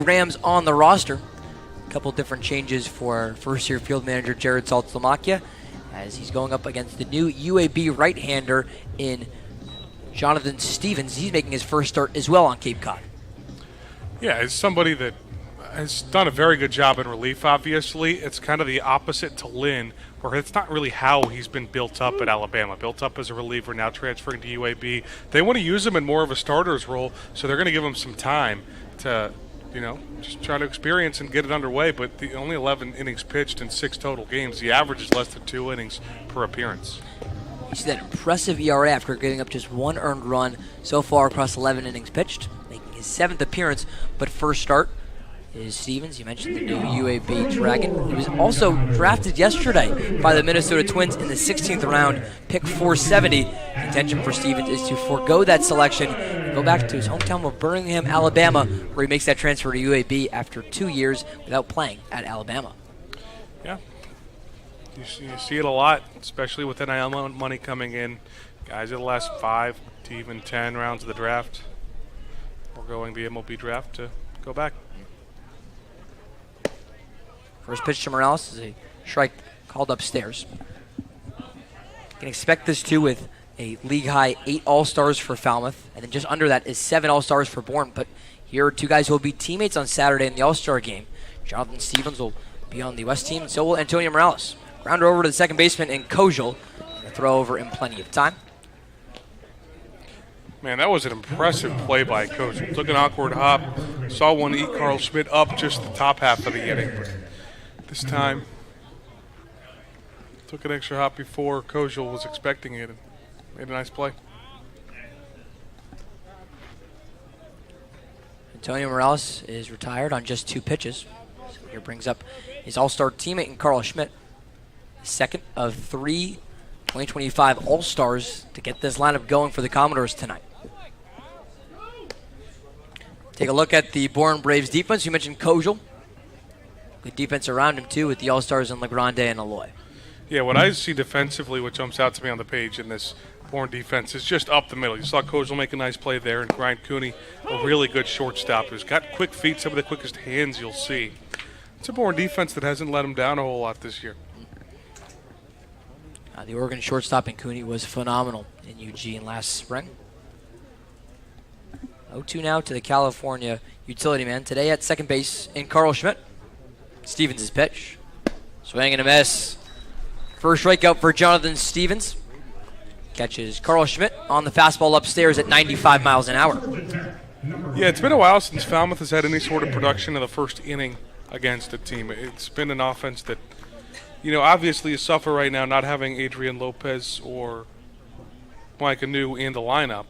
Rams on the roster. A couple different changes for first-year field manager Jared Saltzlamakia as he's going up against the new UAB right-hander in Jonathan Stevens. He's making his first start as well on Cape Cod. Yeah, it's somebody that has done a very good job in relief, obviously. It's kind of the opposite to Lynn, where it's not really how he's been built up at Alabama. Built up as a reliever, now transferring to UAB. They want to use him in more of a starter's role, so they're going to give him some time to, just try to experience and get it underway. But the only 11 innings pitched in 6 total games. The average is less than 2 innings per appearance. You see that impressive ERA after getting up just 1 earned run so far across 11 innings pitched, making his 7th appearance, but first start is Stevens. You mentioned the new UAB Dragon. He was also drafted yesterday by the Minnesota Twins in the 16th round, pick 470. The intention for Stevens is to forego that selection and go back to his hometown of Birmingham, Alabama, where he makes that transfer to UAB after 2 years without playing at Alabama. Yeah, you see it a lot, especially with NIL money coming in. Guys in the last 5 to even 10 rounds of the draft, we're going the MLB draft to go back. First pitch to Morales is a strike called upstairs. You can expect this too with a league-high 8 All-Stars for Falmouth, and then just under that is 7 All-Stars for Bourne. But here are 2 guys who will be teammates on Saturday in the All-Star game. Jonathan Stevens will be on the West team, and so will Antonio Morales. Grounder over to the second baseman in Kojal. A throw over in plenty of time. Man, that was an impressive play by Kojal. Took an awkward hop, saw one eat Carl Schmidt up just the top half of the inning. This time, took an extra hop before Kojal was expecting it and made a nice play. Antonio Morales is retired on just 2 pitches. So here brings up his all-star teammate in Carl Schmidt. Second of 3 2025 All-Stars to get this lineup going for the Commodores tonight. Take a look at the Bourne Braves defense. You mentioned Kojal. Good defense around him, too, with the All-Stars in LeGrande and Aloy. Yeah, what I see defensively, what jumps out to me on the page in this Bourne defense, is just up the middle. You saw Kojal make a nice play there, and Brian Cooney, a really good shortstop who's got quick feet, some of the quickest hands you'll see. It's a Bourne defense that hasn't let him down a whole lot this year. The Oregon shortstop in Cooney was phenomenal in Eugene last spring. 0-2 now to the California utility man. Today at second base in Carl Schmidt. Stevens' pitch. Swing and a miss. First strikeout for Jonathan Stevens. Catches Carl Schmidt on the fastball upstairs at 95 miles an hour. Yeah, it's been a while since Falmouth has had any sort of production in the first inning against a team. It's been an offense that, obviously you suffer right now not having Adrian Lopez or Mike Anu in the lineup.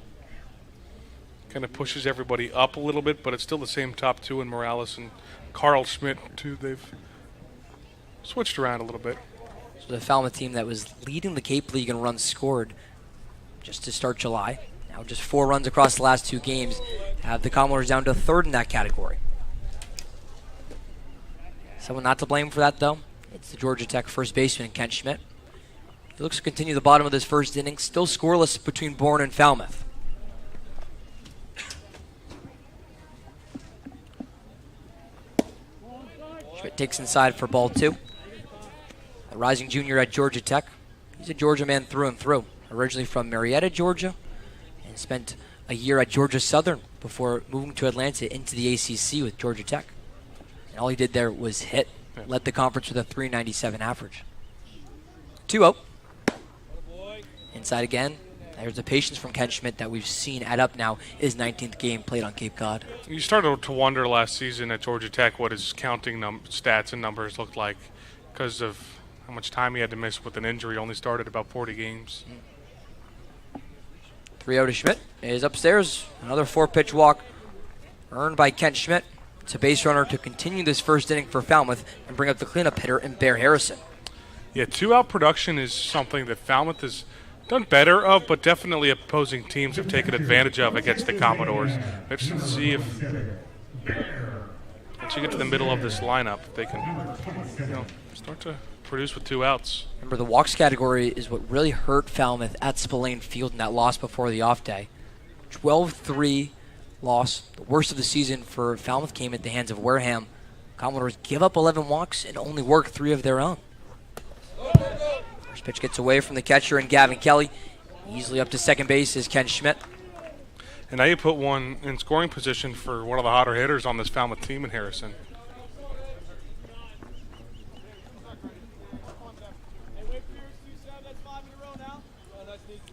Kind of pushes everybody up a little bit, but it's still the same top 2 in Morales and Carl Schmidt, too. They've switched around a little bit. So the Falmouth team that was leading the Cape League in runs scored just to start July. Now just 4 runs across the last 2 games have the Commodores down to 3rd in that category. Someone not to blame for that, though. It's the Georgia Tech first baseman, Kent Schmidt. He looks to continue the bottom of this first inning, still scoreless between Bourne and Falmouth. Schmidt takes inside for ball 2. A rising junior at Georgia Tech. He's a Georgia man through and through. Originally from Marietta, Georgia, and spent a year at Georgia Southern before moving to Atlanta into the ACC with Georgia Tech. And all he did there was hit. Led the conference with a .397 average. 2-0. Inside again. There's the patience from Ken Schmidt that we've seen add up now. His 19th game played on Cape Cod. You started to wonder last season at Georgia Tech what his counting stats and numbers looked like because of how much time he had to miss with an injury. Only started about 40 games. 3-0 to Schmidt is upstairs. Another 4-pitch walk earned by Kent Schmidt. It's a base runner to continue this first inning for Falmouth and bring up the cleanup hitter in Bear Harrison. Yeah, 2-out production is something that Falmouth has done better of, but definitely opposing teams have taken advantage of against the Commodores. Interesting to see if once you get to the middle of this lineup, they can start to produce with 2 outs. Remember, the walks category is what really hurt Falmouth at Spillane Field in that loss before the off day. 12-3 loss. The worst of the season for Falmouth came at the hands of Wareham. Commodores give up 11 walks and only work 3 of their own. First pitch gets away from the catcher and Gavin Kelly. Easily up to second base is Ken Schmidt. And now you put one in scoring position for one of the hotter hitters on this Falmouth team in Harrison.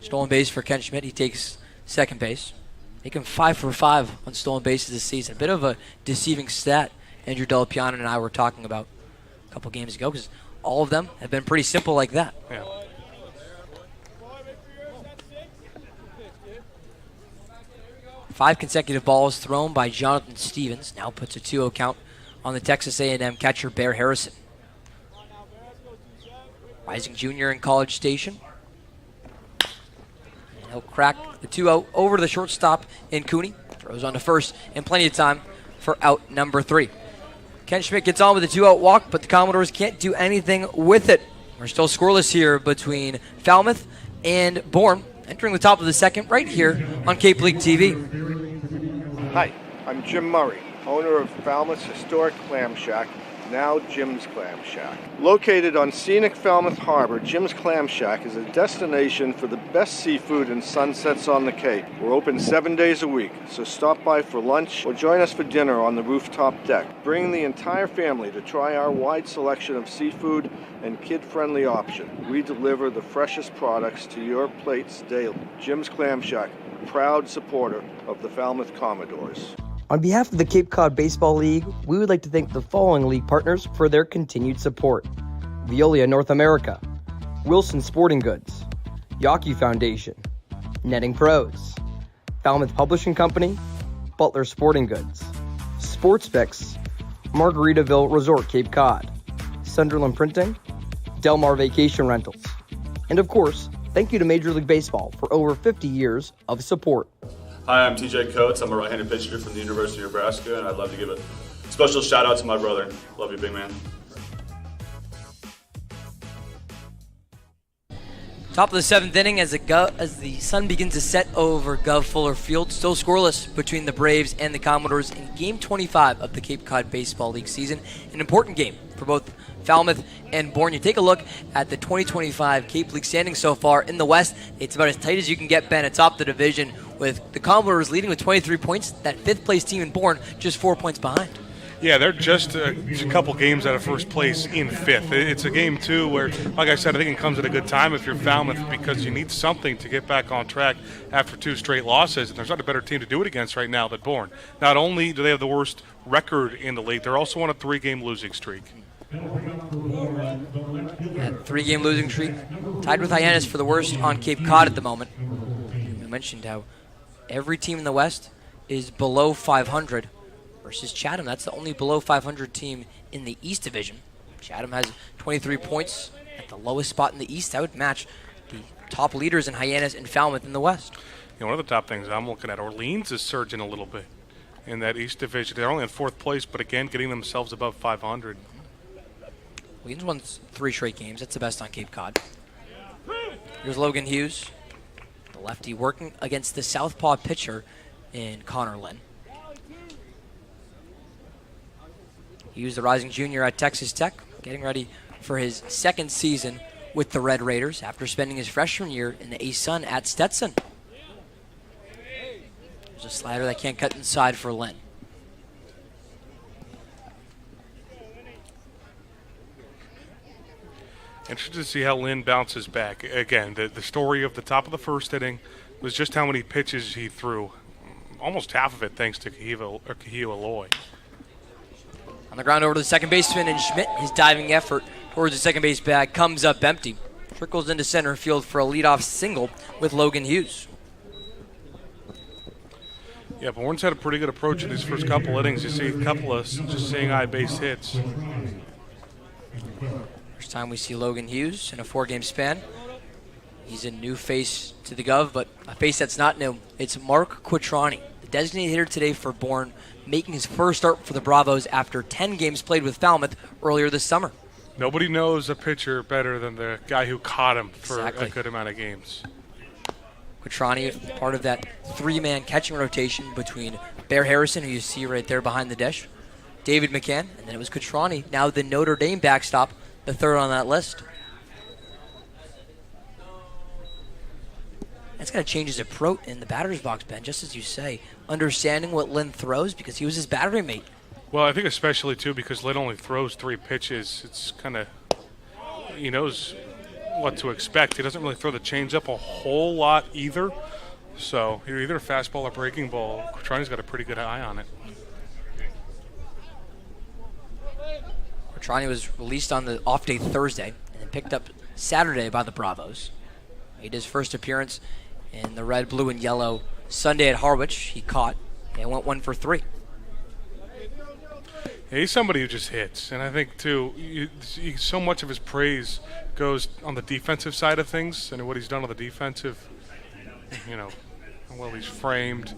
Stolen base for Ken Schmidt. He takes second base. Making 5 for 5 on stolen bases this season. A bit of a deceiving stat Andrew Delapiano and I were talking about a couple games ago, because all of them have been pretty simple like that. Yeah. Five consecutive balls thrown by Jonathan Stevens. Now puts a 2-0 count on the Texas A&M catcher Bear Harrison. Rising junior in College Station. And he'll crack the 2-0 over to the shortstop in Cooney. Throws on to first and plenty of time for out number 3. Ken Schmidt gets on with a 2-out walk, but the Commodores can't do anything with it. We're still scoreless here between Falmouth and Bourne. Entering the top of the second right here on Cape League TV. Hi, I'm Jim Murray, owner of Falmouth's historic clam shack, now Jim's Clam Shack. Located on scenic Falmouth Harbor, Jim's Clam Shack is a destination for the best seafood and sunsets on the Cape. We're open 7 days a week, so stop by for lunch or join us for dinner on the rooftop deck. Bring the entire family to try our wide selection of seafood and kid-friendly option. We deliver the freshest products to your plates daily. Jim's Clam Shack, proud supporter of the Falmouth Commodores. On behalf of the Cape Cod Baseball League, we would like to thank the following league partners for their continued support: Veolia North America, Wilson Sporting Goods, Yawkey Foundation, Netting Pros, Falmouth Publishing Company, Butler Sporting Goods, Sportspix, Margaritaville Resort Cape Cod, Sunderland Printing, Del Mar Vacation Rentals, and of course, thank you to Major League Baseball for over 50 years of support. Hi, I'm TJ Coates. I'm a right-handed pitcher from the University of Nebraska, and I'd love to give a special shout-out to my brother. Love you, big man. Top of the 7th inning as the sun begins to set over Gov Fuller Field. Still scoreless between the Braves and the Commodores in Game 25 of the Cape Cod Baseball League season. An important game for both Falmouth and Bourne. You take a look at the 2025 Cape League standings so far in the West. It's about as tight as you can get, Ben, atop the division, with the Commodores leading with 23 points. That 5th place team in Bourne just 4 points behind. Yeah, they're just a couple games out of first place in 5th. It's a game, too, where, like I said, I think it comes at a good time if you're Falmouth, because you need something to get back on track after 2 straight losses, and there's not a better team to do it against right now than Bourne. Not only do they have the worst record in the league, they're also on a 3-game losing streak. That 3-game losing streak, tied with Hyannis for the worst on Cape Cod at the moment. We mentioned how every team in the West is below 500 versus Chatham. That's the only below 500 team in the East Division. Chatham has 23 points at the lowest spot in the East. That would match the top leaders in Hyannis and Falmouth in the West. You know, one of the top things I'm looking at, Orleans is surging a little bit in that East Division. They're only in 4th place, but again, getting themselves above 500. Orleans won 3 straight games. That's the best on Cape Cod. Here's Logan Hughes, the lefty, working against the southpaw pitcher in Connor Lynn. Hughes, the rising junior at Texas Tech, getting ready for his 2nd season with the Red Raiders after spending his freshman year in the A-Sun at Stetson. There's a slider that can't cut inside for Lynn. Interested to see how Lynn bounces back. Again, the story of the top of the 1st inning was just how many pitches he threw. Almost half of it thanks to Kahio Aloy. On the ground over to the second baseman, and Schmidt, his diving effort towards the second base bag comes up empty. Trickles into center field for a leadoff single with Logan Hughes. Yeah, Bourne's had a pretty good approach in these first couple innings. You see a couple of just seeing eye base hits. First time we see Logan Hughes in a 4-game span. He's a new face to the Gov, but a face that's not new. It's Mark Quitrani, the designated hitter today for Bourne, making his first start for the Bravos after 10 games played with Falmouth earlier this summer. Nobody knows a pitcher better than the guy who caught him for Exactly. a good amount of games. Quattrani, part of that three-man catching rotation between Bear Harrison, who you see right there behind the dish, David McCann, and then it was Quattrani, now the Notre Dame backstop, the third on that list. That's got to change his approach in the batter's box, Ben, just as you say, understanding what Lynn throws because he was his battery mate. Well, I think especially, too, because Lynn only throws 3 pitches, it's kind of, he knows what to expect. He doesn't really throw the changeup a whole lot either. So either a fastball or breaking ball. Quattrani's got a pretty good eye on it. Quattrani was released on the off day Thursday and then picked up Saturday by the Bravos. He made his first appearance in the red, blue, and yellow Sunday at Harwich. He caught and went 1 for 3. Yeah, he's somebody who just hits. And I think, too, so much of his praise goes on the defensive side of things and what he's done on the defensive, well, he's framed,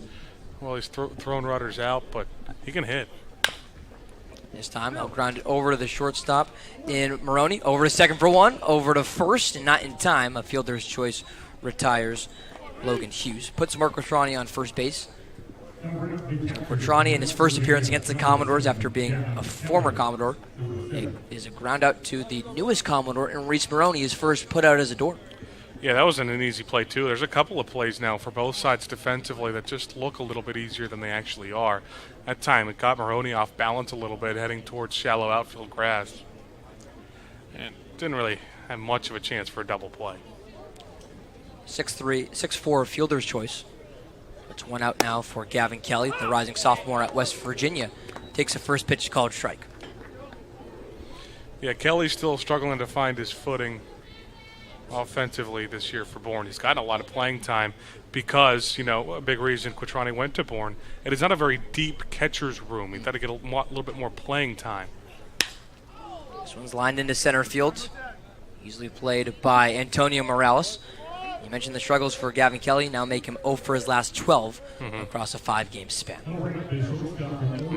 well, he's thrown runners out, but he can hit. This time, he'll ground it over to the shortstop in Maroney. Over to second for 1, over to first, and not in time. A fielder's choice retires Logan Hughes. Puts Mark Quattrani on first base. Quattrani, in his first appearance against the Commodores after being a former Commodore, is a ground out to the newest Commodore, and Reese Maroney, his first put out as a door. Yeah, that wasn't an easy play, too. There's a couple of plays now for both sides defensively that just look a little bit easier than they actually are. At time, it got Maroney off balance a little bit, heading towards shallow outfield grass. And didn't really have much of a chance for a double play. 6'4", fielder's choice. It's 1 out now for Gavin Kelly, the rising sophomore at West Virginia. Takes a first pitch called strike. Yeah, Kelly's still struggling to find his footing offensively this year for Bourne. He's gotten a lot of playing time because, a big reason Quattrani went to Bourne. It is not a very deep catcher's room. He's got to get a little bit more playing time. This one's lined into center field. Easily played by Antonio Morales. You mentioned the struggles for Gavin Kelly. Now make him 0 for his last 12 across a 5-game span.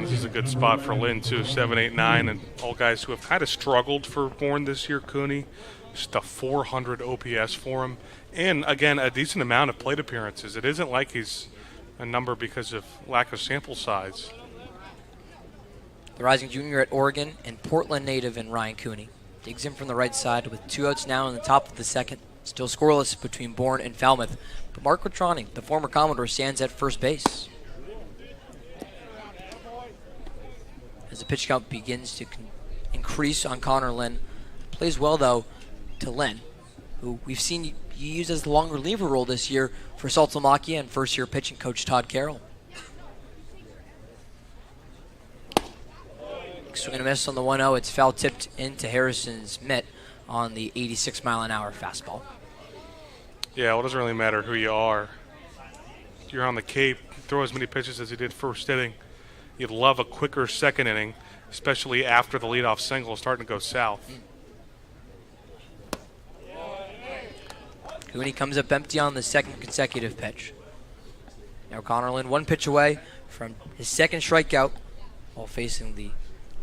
This is a good spot for Lynn, too. 7, 8, 9, and all guys who have kind of struggled for Bourne this year. Cooney, just a 400 OPS for him. And, again, a decent amount of plate appearances. It isn't like he's a number because of lack of sample size. The rising junior at Oregon and Portland native in Ryan Cooney digs in from the right side with 2 outs now in the top of the second. Still scoreless between Bourne and Falmouth. But Mark Quattrani, the former Commodore, stands at first base. As the pitch count begins to increase on Connor Lynn. Plays well, though, to Lynn, who we've seen used as the long reliever role this year for Saltamacchia and first-year pitching coach Todd Carroll. Swing and a miss on the 1-0. It's foul tipped into Harrison's mitt on the 86-mile-an-hour fastball. Yeah, well, it doesn't really matter who you are. If you're on the Cape, throw as many pitches as he did first inning. You'd love a quicker second inning, especially after the leadoff single is starting to go south. Cooney comes up empty on the second consecutive pitch. Now Connor Lynn 1 pitch away from his second strikeout while facing the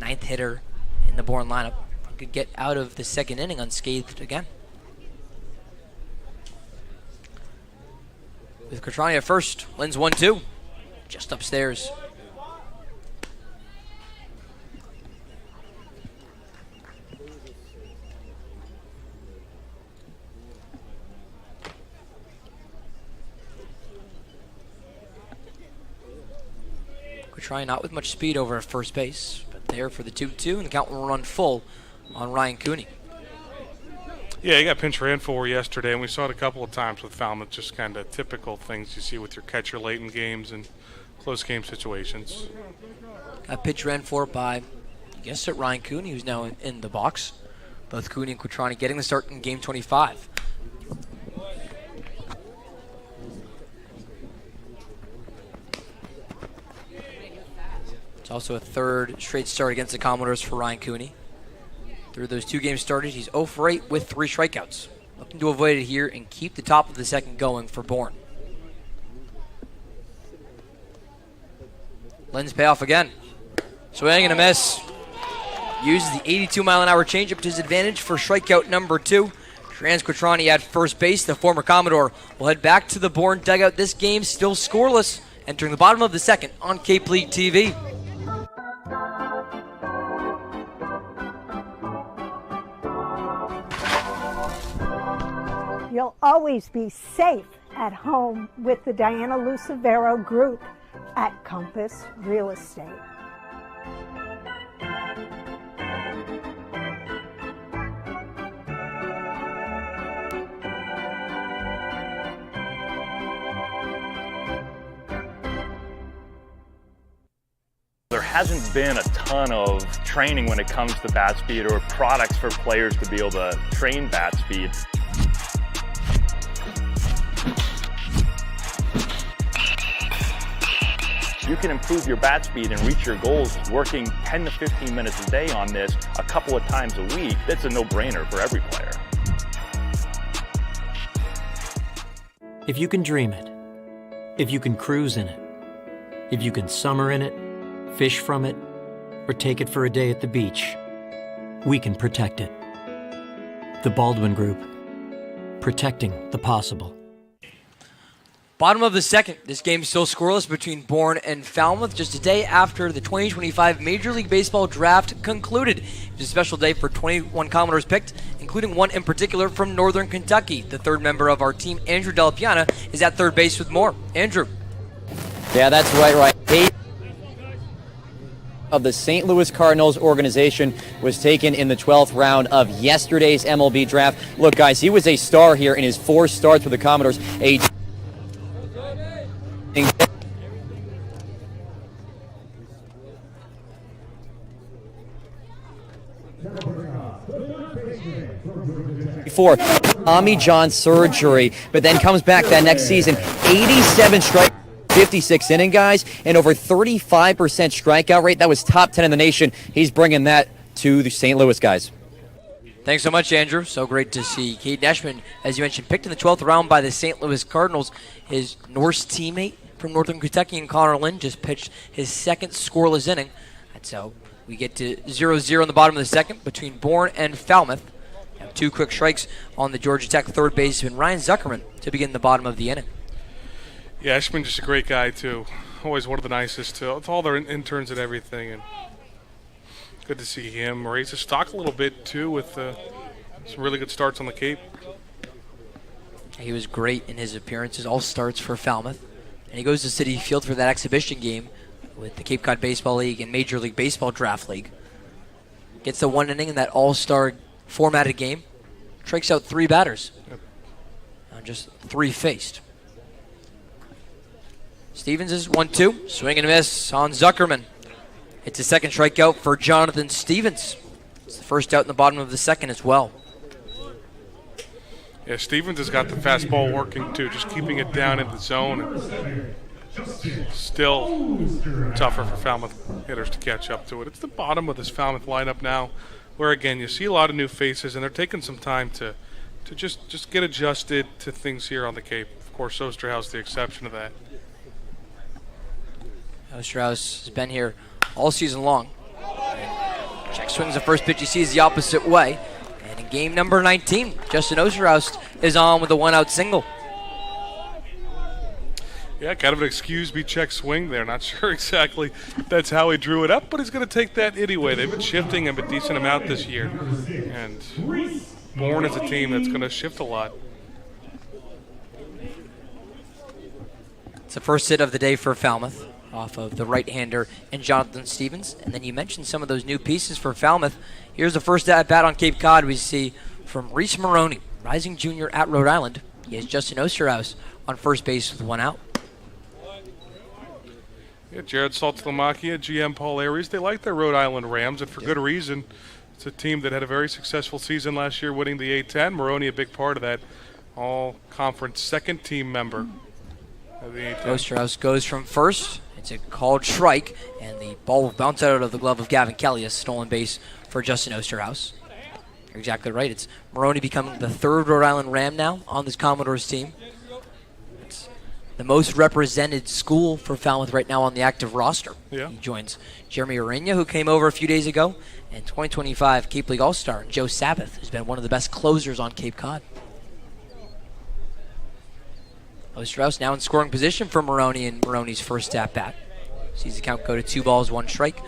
9th hitter in the Bourne lineup. Could get out of the second inning unscathed again. With Quattrani at first, Lynn's 1-2, just upstairs. Quattrani not with much speed over at first base, but there for the 2-2, and the count will run full on Ryan Cooney. Yeah, he got pinch ran for yesterday, and we saw it a couple of times with Falmouth, just kind of typical things you see with your catcher late in games and close game situations. Got pitch ran for by, you guessed it, Ryan Cooney, who's now in the box. Both Cooney and Quattrani getting the start in game 25. It's also a third straight start against the Commodores for Ryan Cooney. Through those 2 games started, he's 0 for 8 with 3 strikeouts. Looking to avoid it here and keep the top of the second going for Bourne. Lynn's payoff again. Swing and a miss. Uses the 82-mile-an-hour changeup to his advantage for strikeout number 2. Transquatrani at first base, the former Commodore, will head back to the Bourne dugout. This game still scoreless, entering the bottom of the second on Cape League TV. You'll always be safe at home with the Diana Lucevero Group at Compass Real Estate. There hasn't been a ton of training when it comes to bat speed or products for players to be able to train bat speed. You can improve your bat speed and reach your goals working 10 to 15 minutes a day on this a couple of times a week. That's a no-brainer for every player. If you can dream it, if you can cruise in it, if you can summer in it, fish from it, or take it for a day at the beach, we can protect it. The Baldwin Group, protecting the possible. Bottom of the second, this game still scoreless between Bourne and Falmouth, just a day after the 2025 Major League Baseball draft concluded. It was a special day for 21 Commodores picked, including one in particular from Northern Kentucky. The third member of our team, Andrew Della Piana, is at third base with more. Andrew. Yeah, that's right. Of the St. Louis Cardinals organization was taken in the 12th round of yesterday's MLB draft. Look, guys, he was a star here in his 4 starts for the Commodores. Before Tommy John surgery, but then comes back that next season, 87 strikes. 56 inning guys, and over 35% strikeout rate. That was top 10 in the nation. He's bringing that to the St. Louis guys. Thanks so much, Andrew. So great to see Caden Eschman, as you mentioned, picked in the 12th round by the St. Louis Cardinals. His Norse teammate from Northern Kentucky, and Connor Lynn, just pitched his second scoreless inning. And so we get to 0-0 in the bottom of the second between Bourne and Falmouth. We have 2 quick strikes on the Georgia Tech third baseman Ryan Zuckerman to begin the bottom of the inning. Yeah, Eschman just a great guy, too. Always one of the nicest, too. It's all their interns and everything. And good to see him raise his stock a little bit, too, with some really good starts on the Cape. He was great in his appearances, all starts for Falmouth. And he goes to Citi Field for that exhibition game with the Cape Cod Baseball League and Major League Baseball Draft League. Gets the 1 inning in that all-star formatted game. Strikes out 3 batters. Yep. Just 3 faced. Stevens is 1-2. Swing and miss on Zuckerman. It's a second strikeout for Jonathan Stevens. It's the first out in the bottom of the second as well. Yeah, Stevens has got the fastball working, too, just keeping it down in the zone. And still tougher for Falmouth hitters to catch up to it. It's the bottom of this Falmouth lineup now, where, again, you see a lot of new faces, and they're taking some time to just get adjusted to things here on the Cape. Of course, Osterhaus the exception to that. Osterhaus has been here all season long. Check swings the first pitch he sees the opposite way. And in game number 19, Justin Osterhaus is on with a 1-out single. Yeah, kind of an excuse me check swing there. Not sure exactly if that's how he drew it up, but he's going to take that anyway. They've been shifting him a decent amount this year. And Bourne is a team that's going to shift a lot. It's the first hit of the day for Falmouth off of the right-hander and Jonathan Stevens. And then you mentioned some of those new pieces for Falmouth. Here's the first at-bat on Cape Cod we see from Reese Maroney, rising junior at Rhode Island. He has Justin Osterhaus on first base with 1 out. Yeah, Jared Saltalamacchia, GM Paul Aries, they like their Rhode Island Rams, and for good reason. It's a team that had a very successful season last year, winning the A-10. Maroney, a big part of that all-conference second-team member of the A-10. Osterhaus goes from first. It's a called strike, and the ball will bounce out of the glove of Gavin Kelly, a stolen base for Justin Osterhaus. You're exactly right. It's Maroney becoming the 3rd Rhode Island Ram now on this Commodores team. It's the most represented school for Falmouth right now on the active roster. Yeah. He joins Jeremy Urania, who came over a few days ago, and 2025 Cape League All-Star Joe Sabbath, who's been one of the best closers on Cape Cod. Osterhaus now in scoring position for Maroney in Maroney's first at-bat. Sees the count go to 2 balls, 1 strike.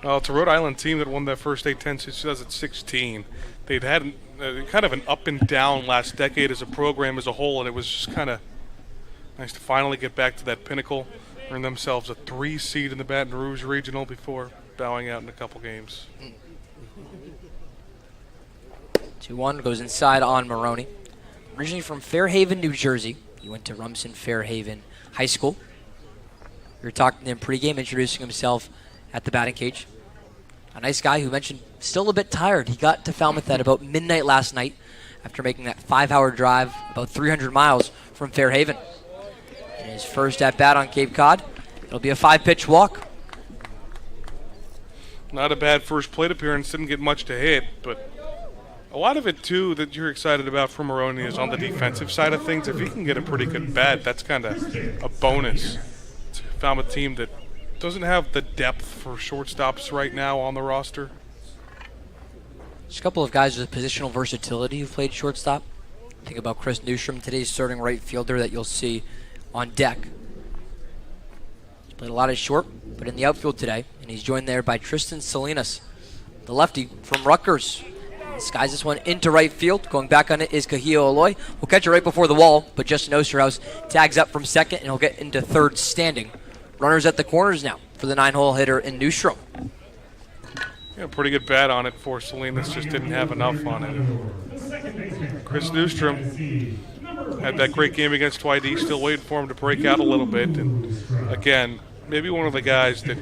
Well, it's a Rhode Island team that won that first A-10 since 2016. They'd had kind of an up and down last decade as a program as a whole, and it was just kind of nice to finally get back to that pinnacle, earn themselves a 3 seed in the Baton Rouge Regional before bowing out in a couple games. 2-1 goes inside on Maroney. Originally from Fairhaven, New Jersey. He went to Rumson Fairhaven High School. We were talking to him pregame, introducing himself at the batting cage. A nice guy who mentioned still a bit tired. He got to Falmouth at about midnight last night after making that 5-hour drive about 300 miles from Fairhaven. In his first at-bat on Cape Cod, it'll be a 5-pitch walk. Not a bad first plate appearance. Didn't get much to hit, but a lot of it, too, that you're excited about for Maroney is on the defensive side of things. If he can get a pretty good bat, that's kind of a bonus. It's a Falmouth team that doesn't have the depth for shortstops right now on the roster. Just a couple of guys with positional versatility who've played shortstop. Think about Chris Newstrom, today's starting right fielder that you'll see on deck. He's played a lot of short, but in the outfield today, and he's joined there by Tristan Salinas, the lefty from Rutgers. Skies this one into right field. Going back on it is Kahio Aloy. Will catch it right before the wall, but Justin Osterhaus tags up from second, and he'll get into third standing. Runners at the corners now for the 9-hole hitter in Newstrom. Yeah, pretty good bat on it for Salinas, just didn't have enough on it. Chris Newstrom had that great game against YD, still waiting for him to break out a little bit. And again, maybe one of the guys that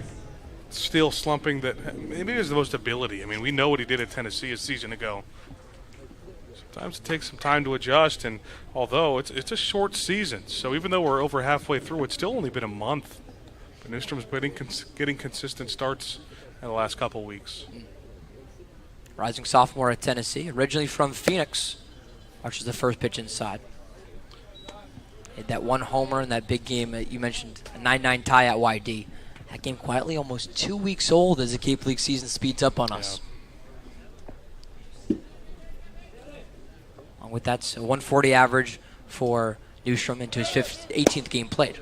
still slumping that maybe has the most ability. I mean, we know what he did at Tennessee a season ago. Sometimes it takes some time to adjust, and although it's a short season, so even though we're over halfway through, it's still only been a month. But Newstrom's getting consistent starts in the last couple weeks. Rising sophomore at Tennessee, originally from Phoenix. Watches the first pitch inside. Hit that 1 homer in that big game that you mentioned, a 9-9 tie at YD. That game quietly almost 2 weeks old as the Cape League season speeds up on us. Along with that, a 140 average for Newstrom into his 18th game played.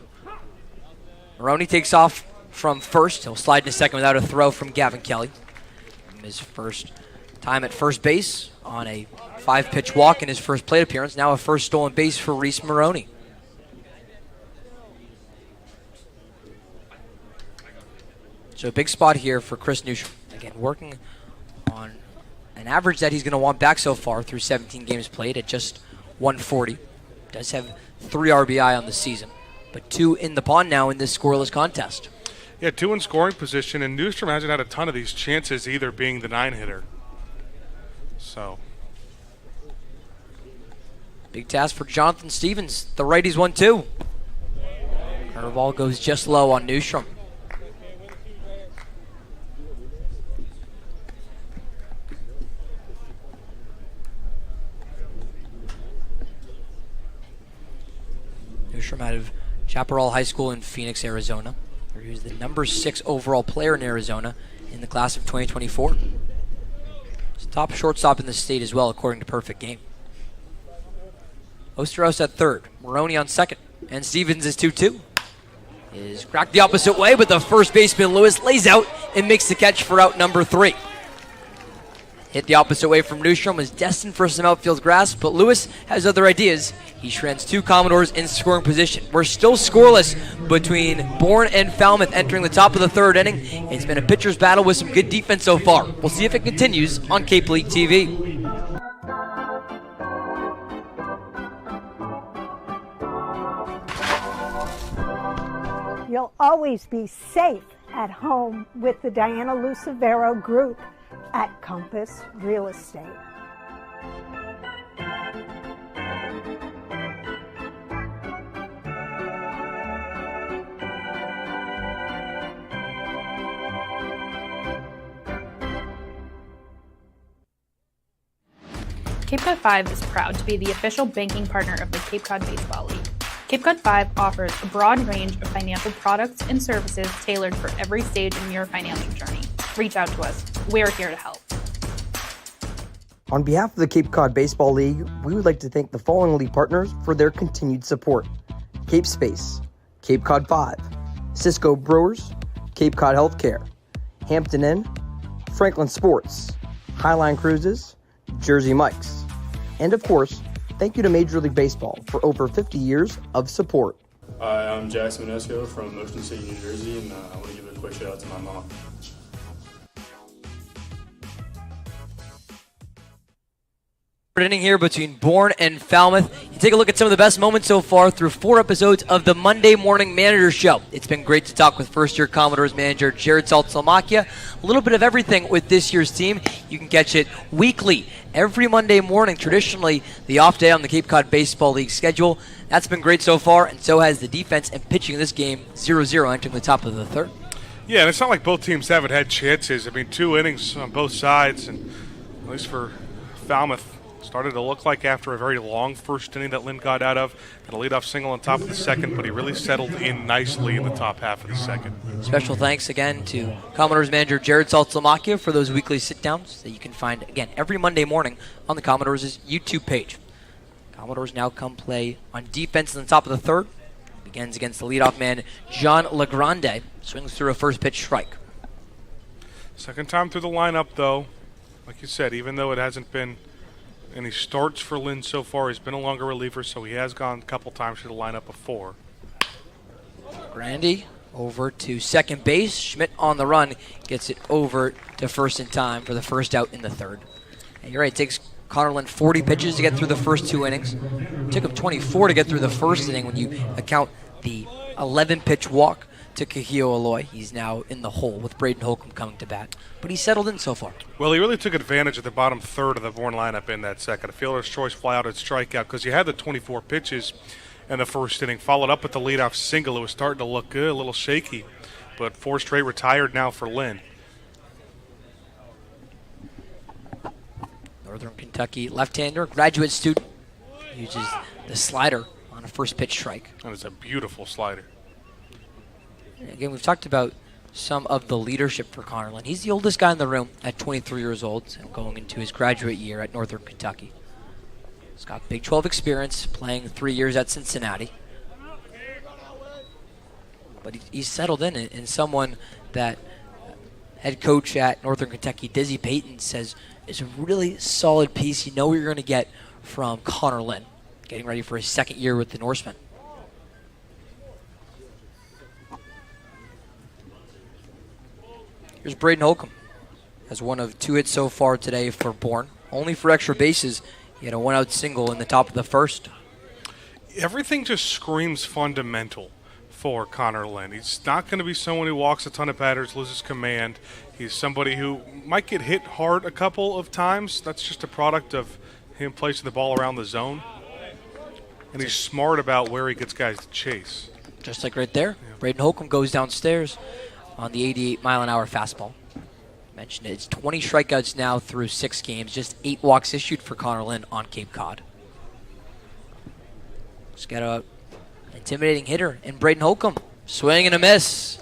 Maroney takes off from first. He'll slide into second without a throw from Gavin Kelly. His first time at first base on a 5-pitch walk in his first plate appearance. Now a first stolen base for Reese Maroney. So a big spot here for Chris Newstrom. Again, working on an average that he's going to want back so far through 17 games played at just 140. Does have 3 RBI on the season, but 2 in the pond now in this scoreless contest. Yeah, 2 in scoring position, and Newstrom hasn't had a ton of these chances either, being the 9-hitter. So big task for Jonathan Stevens. The righty's 1-2. Curveball goes just low on Newstrom. Newstrom out of Chaparral High School in Phoenix, Arizona. He was the number 6 overall player in Arizona in the class of 2024. He's top shortstop in the state as well, according to Perfect Game. Osterhaus at third, Maroney on second, and Stevens is 2-2. Is cracked the opposite way, but the first baseman Lewis lays out and makes the catch for out number 3. Hit the opposite way from Newstrom, was destined for some outfield grass, but Lewis has other ideas. He shreds 2 Commodores in scoring position. We're still scoreless between Bourne and Falmouth entering the top of the 3rd inning. It's been a pitcher's battle with some good defense so far. We'll see if it continues on Cape League TV. You'll always be safe at home with the Diana Lucevero Group at Compass Real Estate. Cape Cod 5 is proud to be the official banking partner of the Cape Cod Baseball League. Cape Cod 5 offers a broad range of financial products and services tailored for every stage in your financial journey. Reach out to us. We're here to help. On behalf of the Cape Cod Baseball League, we would like to thank the following league partners for their continued support: Cape Space, Cape Cod 5, Cisco Brewers, Cape Cod Healthcare, Hampton Inn, Franklin Sports, Highline Cruises, Jersey Mike's, and of course, thank you to Major League Baseball for over 50 years of support. Hi, I'm Jackson Minesco from Ocean City, New Jersey, and I want to give a quick shout out to my mom. Inning here between Bourne and Falmouth. You take a look at some of the best moments so far through 4 episodes of the Monday Morning Manager Show. It's been great to talk with first-year Commodores manager Jared Saltzmakia. A little bit of everything with this year's team. You can catch it weekly, every Monday morning, traditionally the off day on the Cape Cod Baseball League schedule. That's been great so far, and so has the defense and pitching in this game, 0-0 entering the top of the third. Yeah, and it's not like both teams haven't had chances. I mean, 2 innings on both sides, and at least for Falmouth, started to look like after a very long first inning that Lynn got out of. Got a leadoff single on top of the second, but he really settled in nicely in the top half of the second. Special thanks again to Commodores manager Jared Saltzmakia for those weekly sit-downs that you can find, again, every Monday morning on the Commodores' YouTube page. Commodores now come play on defense in the top of the third. Begins against the leadoff man, John Legrande. Swings through a first pitch strike. Second time through the lineup, though. Like you said, even though it hasn't been any starts for Lynn so far, he's been a longer reliever, so he has gone a couple times through the lineup before. Grandy over to second base. Schmidt on the run gets it over to first in time for the first out in the third. And you're right, it takes Connor Lynn 40 pitches to get through the first 2 innings. It took him 24 to get through the first inning when you account the 11-pitch walk to Kahio Aloy. He's now in the hole with Braden Holcomb coming to bat. But he's settled in so far. Well, he really took advantage of the bottom third of the Bourne lineup in that second. A fielder's choice fly out and strikeout because you had the 24 pitches in the first inning, followed up with the leadoff single. It was starting to look good, a little shaky, but 4 straight retired now for Lynn. Northern Kentucky left-hander, graduate student, uses the slider on a first pitch strike. That is a beautiful slider. Again, we've talked about some of the leadership for Connor Lynn. He's the oldest guy in the room at 23 years old, and going into his graduate year at Northern Kentucky. He's got Big 12 experience, playing 3 years at Cincinnati. But he's settled in someone that head coach at Northern Kentucky, Dizzy Payton, says is a really solid piece. You know what you're going to get from Connor Lynn, getting ready for his second year with the Norsemen. Here's Braden Holcomb. Has one of 2 hits so far today for Bourne. Only for extra bases. He had a 1-out single in the top of the first. Everything just screams fundamental for Connor Lynn. He's not going to be someone who walks a ton of batters, loses command. He's somebody who might get hit hard a couple of times. That's just a product of him placing the ball around the zone. And he's smart about where he gets guys to chase. Just like right there. Yeah. Braden Holcomb goes downstairs on the 88-mile-an-hour fastball. Mentioned it. It's 20 strikeouts now through 6 games. Just 8 walks issued for Connor Lynn on Cape Cod. Just got an intimidating hitter in Braden Holcomb. Swing and a miss.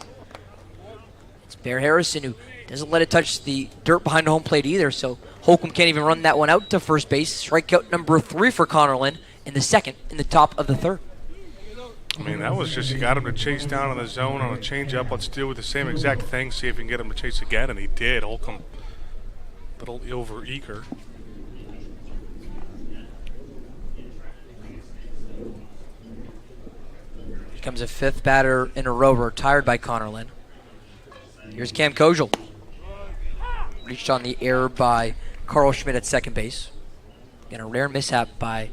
It's Bear Harrison who doesn't let it touch the dirt behind home plate either, so Holcomb can't even run that one out to first base. Strikeout number 3 for Connor Lynn in the second in the top of the third. I mean, that was just, you got him to chase down in the zone on a changeup. Let's do with the same exact thing, see if we can get him to chase again, and he did. Holcomb, a little over-eager. Becomes a 5th batter in a row retired by Connor Lynn. Here's Cam Kojal. Reached on the error by Carl Schmidt at second base. And a rare mishap by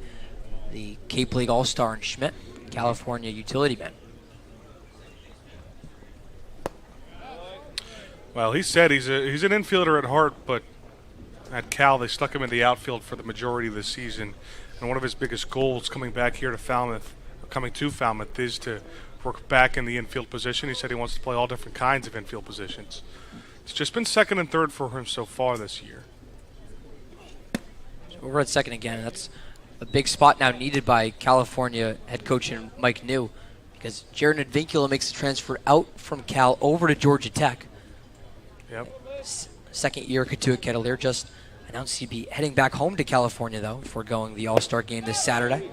the Cape League All-Star and Schmidt, California utility man. Well, he said he's an infielder at heart, but at Cal they stuck him in the outfield for the majority of the season. And one of his biggest goals coming back here to Falmouth, is to work back in the infield position. He said he wants to play all different kinds of infield positions. It's just been second and third for him so far this year. So over at second again. That's a big spot now needed by California head coach Mike New, because Jared Advincula makes the transfer out from Cal over to Georgia Tech. Yep. Second year Katua Kettleer, just Announced he'd be heading back home to California, though, before going the All-Star game this Saturday.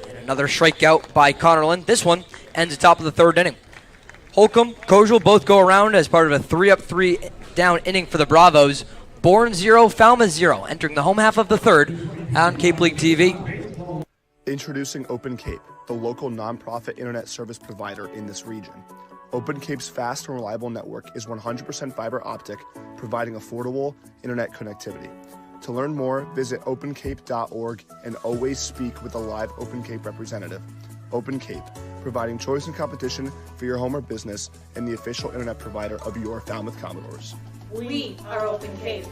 And another strikeout by Connerland. This one ends the top of the third inning. Holcomb, Kojal both go around as part of a 3-up, 3-down inning for the Bravos. Bourne 0, Falmouth 0, entering the home half of the third on Cape League TV. Introducing Open Cape, the local nonprofit internet service provider in this region. Open Cape's fast and reliable network is 100% fiber optic, providing affordable internet connectivity. To learn more, visit opencape.org and always speak with a live Open Cape representative. Open Cape, providing choice and competition for your home or business and the official internet provider of your Falmouth Commodores. We are Open Cape.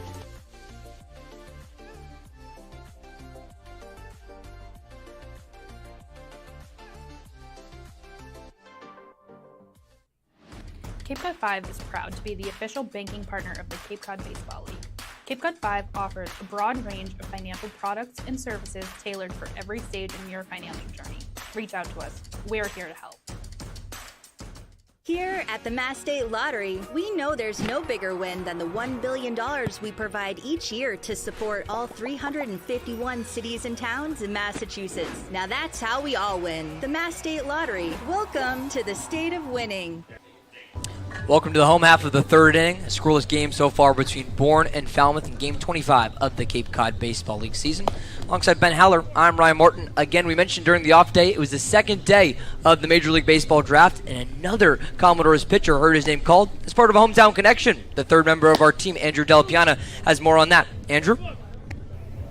Cape Cod 5 is proud to be the official banking partner of the Cape Cod Baseball League. Cape Cod 5 offers a broad range of financial products and services tailored for every stage in your financial journey. Reach out to us. We're here to help. Here at the Mass State Lottery, we know there's no bigger win than the $1 billion we provide each year to support all 351 cities and towns in Massachusetts. Now that's how we all win. The Mass State Lottery. Welcome to the state of winning. Welcome to the home half of the third inning. A scoreless game so far between Bourne and Falmouth in Game 25 of the Cape Cod Baseball League season. Alongside Ben Haller, I'm Ryan Morton. Again, we mentioned during the off day, it was the second day of the Major League Baseball draft, and another Commodores pitcher heard his name called as part of a hometown connection. The third member of our team, Andrew Delapiana, has more on that. Andrew?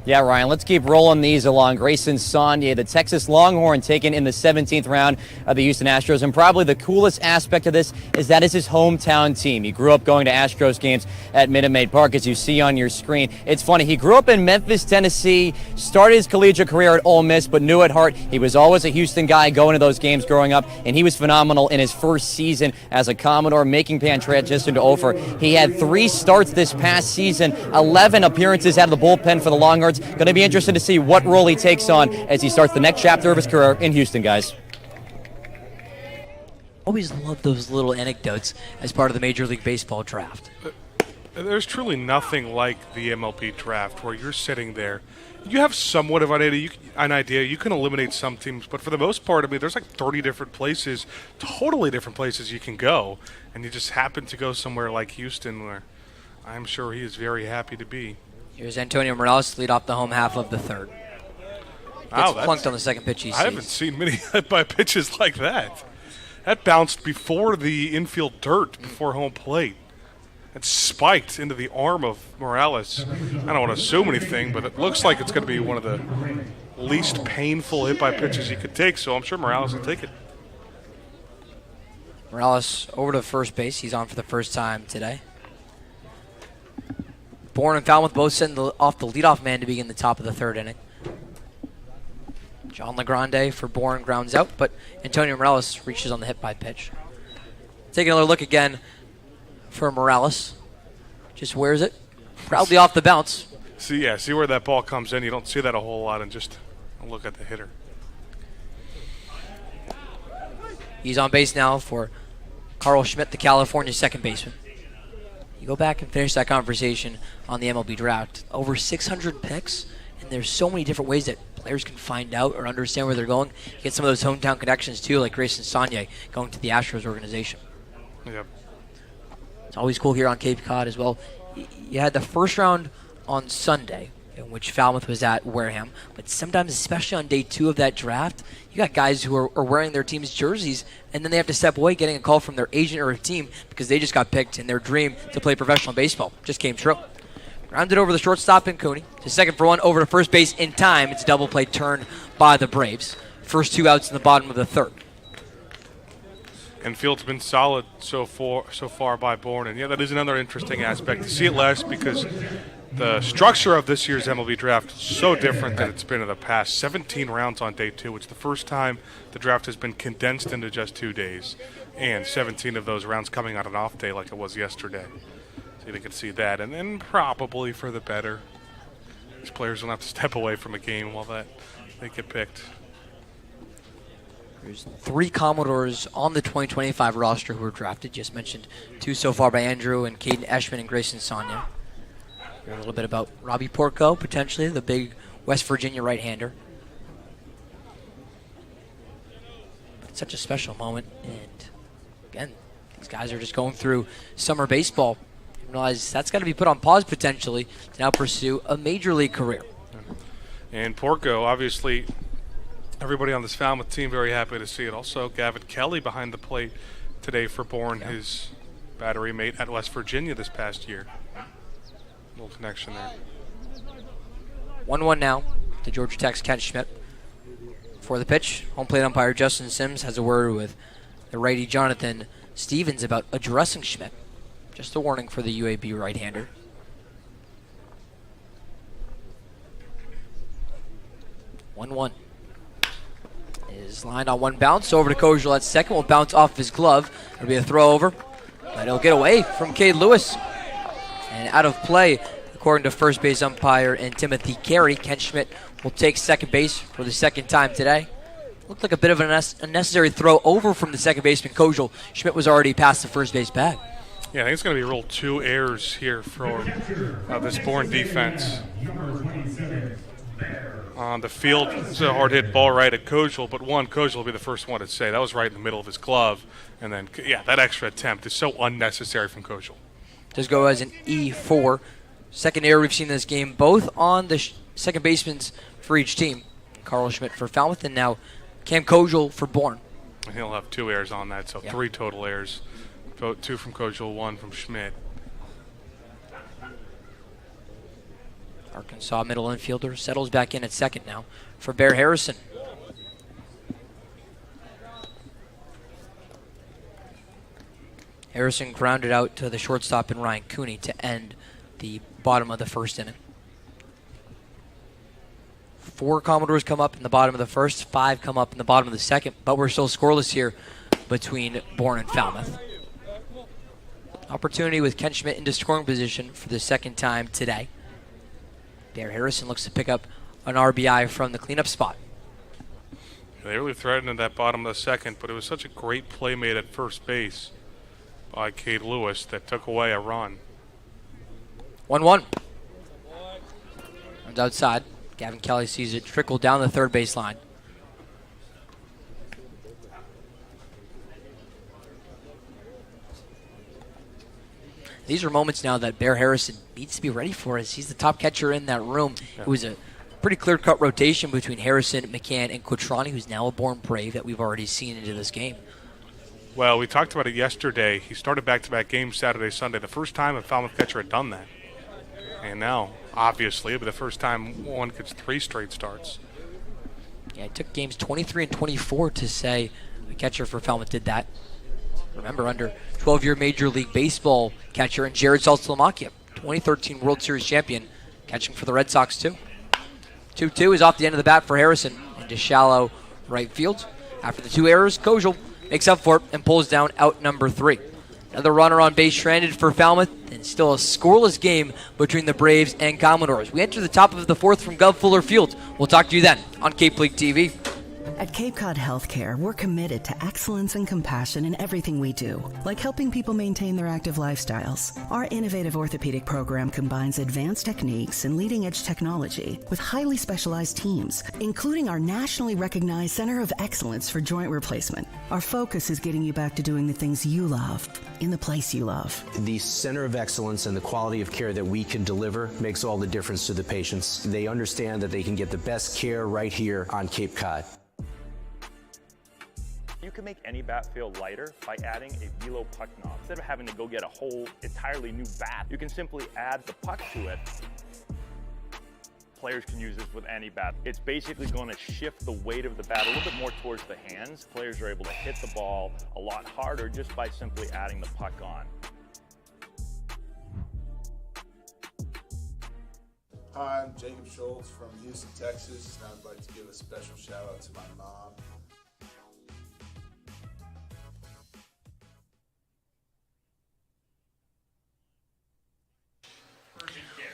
Yeah, Ryan, let's keep rolling these along. Grayson Saunier, the Texas Longhorn, taken in the 17th round of the Houston Astros. And probably the coolest aspect of this is that is his hometown team. He grew up going to Astros games at Minute Maid Park, as you see on your screen. It's funny, he grew up in Memphis, Tennessee, started his collegiate career at Ole Miss, but knew at heart he was always a Houston guy going to those games growing up. And he was phenomenal in his first season as a Commodore, making pan transition to Ophir. He had 3 starts this past season, 11 appearances out of the bullpen for the Longhorns. Going to be interested to see what role he takes on as he starts the next chapter of his career in Houston, guys. Always love those little anecdotes as part of the Major League Baseball draft. There's truly nothing like the MLB draft where you're sitting there. You have somewhat of an idea. You can eliminate some teams, but for the most part, I mean, there's like 30 different places, totally different places you can go, and you just happen to go somewhere like Houston where I'm sure he is very happy to be. Here's Antonio Morales lead off the home half of the third. Gets plunked on the second pitch he sees. I haven't seen many hit-by pitches like that. That bounced before the infield dirt, before home plate. It spiked into the arm of Morales. I don't want to assume anything, but it looks like it's going to be one of the least painful hit-by pitches you could take, so I'm sure Morales will take it. Morales over to first base. He's on for the first time today. Bourne and Falmouth both sending off the leadoff man to begin the top of the third inning. John Legrande for Bourne grounds out, but Antonio Morales reaches on the hit-by pitch. Taking another look again for Morales. Just wears it. Proudly off the bounce. See where that ball comes in. You don't see that a whole lot, and just look at the hitter. He's on base now for Carl Schmidt, the California second baseman. You go back and finish that conversation on the MLB draft. Over 600 picks, and there's so many different ways that players can find out or understand where they're going. You get some of those hometown connections, too, like Grayson Saunier going to the Astros organization. Yep. It's always cool here on Cape Cod as well. You had the first round on Sunday, in which Falmouth was at Wareham, but sometimes, especially on day 2 of that draft, you got guys who are wearing their team's jerseys, and then they have to step away getting a call from their agent or a team because they just got picked in their dream to play professional baseball. Just came true. Grounded over the shortstop in Cooney. To second for one, over to first base in time. It's a double play turned by the Braves. First 2 outs in the bottom of the third. And field's been solid so far by Bourne, and yeah, that is another interesting aspect. You see it less because the structure of this year's MLB draft is so different than it's been in the past. 17 rounds on day 2. It's the first time the draft has been condensed into just 2 days, and 17 of those rounds coming on an off day like it was yesterday. So they can see that, and then probably for the better. These players don't have to step away from a game while they get picked. There's 3 Commodores on the 2025 roster who were drafted. Just mentioned 2 so far by Andrew and Caden Eschman and Grayson Saunier. Hear a little bit about Robbie Porco, potentially, the big West Virginia right-hander. It's such a special moment, and again, these guys are just going through summer baseball. You realize that's got to be put on pause potentially to now pursue a major league career. And Porco, obviously, everybody on this Falmouth team very happy to see it. Also, Gavin Kelly behind the plate today for Bourne, his battery mate at West Virginia this past year. Little connection there. 1-1 now to Georgia Tech's Kent Schmidt. For the pitch, home plate umpire Justin Sims has a word with the righty Jonathan Stevens about addressing Schmidt. Just a warning for the UAB right-hander. One is lined on one bounce over to Kojal at second. Will bounce off his glove. It'll be a throw over, but it'll get away from Cade Lewis and out of play. According to first base umpire and Timothy Carey, Kent Schmidt will take second base for the second time today. Looked like a bit of an unnecessary throw over from the second baseman Kojal. Schmidt was already past the first base bag. Yeah, I think it's going to be ruled 2 errors here for this Bourne defense. On the field, it's a hard hit ball right at Kojal, but Kojal will be the first one to say that was right in the middle of his glove. And then, that extra attempt is so unnecessary from Kojal. Does go as an E4. Second error we've seen in this game, both on the second basemen for each team. Carl Schmidt for Falmouth, and now Cam Kojal for Bourne. And he'll have 2 errors on that, so 3 total errors. 2 from Kojal, 1 from Schmidt. Arkansas middle infielder settles back in at second now for Bear Harrison. Harrison grounded out to the shortstop in Ryan Cooney to end the bottom of the first inning. 4 Commodores come up in the bottom of the first, 5 come up in the bottom of the second, but we're still scoreless here between Bourne and Falmouth. Opportunity with Kent Schmidt into scoring position for the second time today. Bear Harrison looks to pick up an RBI from the cleanup spot. They really threatened in that bottom of the second, but it was such a great play made at first base by Cade Lewis that took away a run. 1-1. Runs outside. Gavin Kelly sees it trickle down the third base line. These are moments now that Bear Harrison needs to be ready for, as he's the top catcher in that room. It was a pretty clear-cut rotation between Harrison, McCann, and Quattrani, who's now a Bourne Brave that we've already seen into this game. Well, we talked about it yesterday. He started back-to-back games Saturday, Sunday. The first time a Falmouth catcher had done that. And now, obviously, it'll be the first time one gets 3 straight starts. Yeah, it took games 23 and 24 to say the catcher for Falmouth did that. Remember, under 12-year Major League Baseball catcher and Jared Saltalamacchia, 2013 World Series champion, catching for the Red Sox too. 2-2 is off the end of the bat for Harrison into shallow right field. After the 2 errors, Kojal makes up for it and pulls down out number 3. Another runner on base stranded for Falmouth, and still a scoreless game between the Braves and Commodores. We enter the top of the 4th from Gov Fuller Field. We'll talk to you then on Cape League TV. At Cape Cod Healthcare, we're committed to excellence and compassion in everything we do, like helping people maintain their active lifestyles. Our innovative orthopedic program combines advanced techniques and leading-edge technology with highly specialized teams, including our nationally recognized Center of Excellence for Joint Replacement. Our focus is getting you back to doing the things you love, in the place you love. The Center of Excellence and the quality of care that we can deliver makes all the difference to the patients. They understand that they can get the best care right here on Cape Cod. You can make any bat feel lighter by adding a velo puck knob. Instead of having to go get a whole entirely new bat, you can simply add the puck to it. Players can use this with any bat. It's basically going to shift the weight of the bat a little bit more towards the hands. Players are able to hit the ball a lot harder just by simply adding the puck on. Hi, I'm Jacob Schultz from Houston, Texas, and I'd like to give a special shout out to my mom.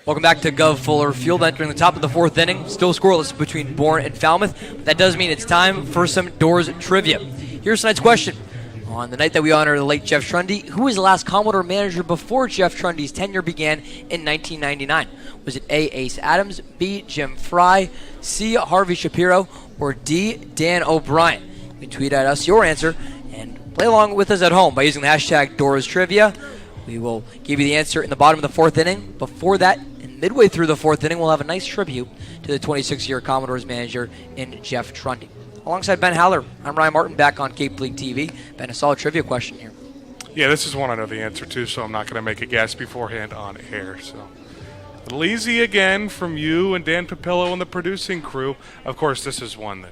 Welcome back to Gov Fuller Field, entering the top of the 4th inning. Still scoreless between Bourne and Falmouth. That does mean it's time for some Doors trivia. Here's tonight's question. On the night that we honor the late Jeff Trundy, who was the last Commodore manager before Jeff Trundy's tenure began in 1999? Was it A. Ace Adams, B. Jim Fry, C. Harvey Shapiro, or D. Dan O'Brien? You can tweet at us your answer and play along with us at home by using the hashtag DorsTrivia. We will give you the answer in the bottom of the fourth inning. Before that, and midway through the fourth inning, we'll have a nice tribute to the 26-year Commodores manager in Jeff Trundy. Alongside Ben Haller, I'm Ryan Martin, back on Cape League TV. Ben, a solid trivia question here. Yeah, this is one I know the answer to, so I'm not going to make a guess beforehand on air. So, a little easy again from you and Dan Papillo and the producing crew. Of course, this is one that,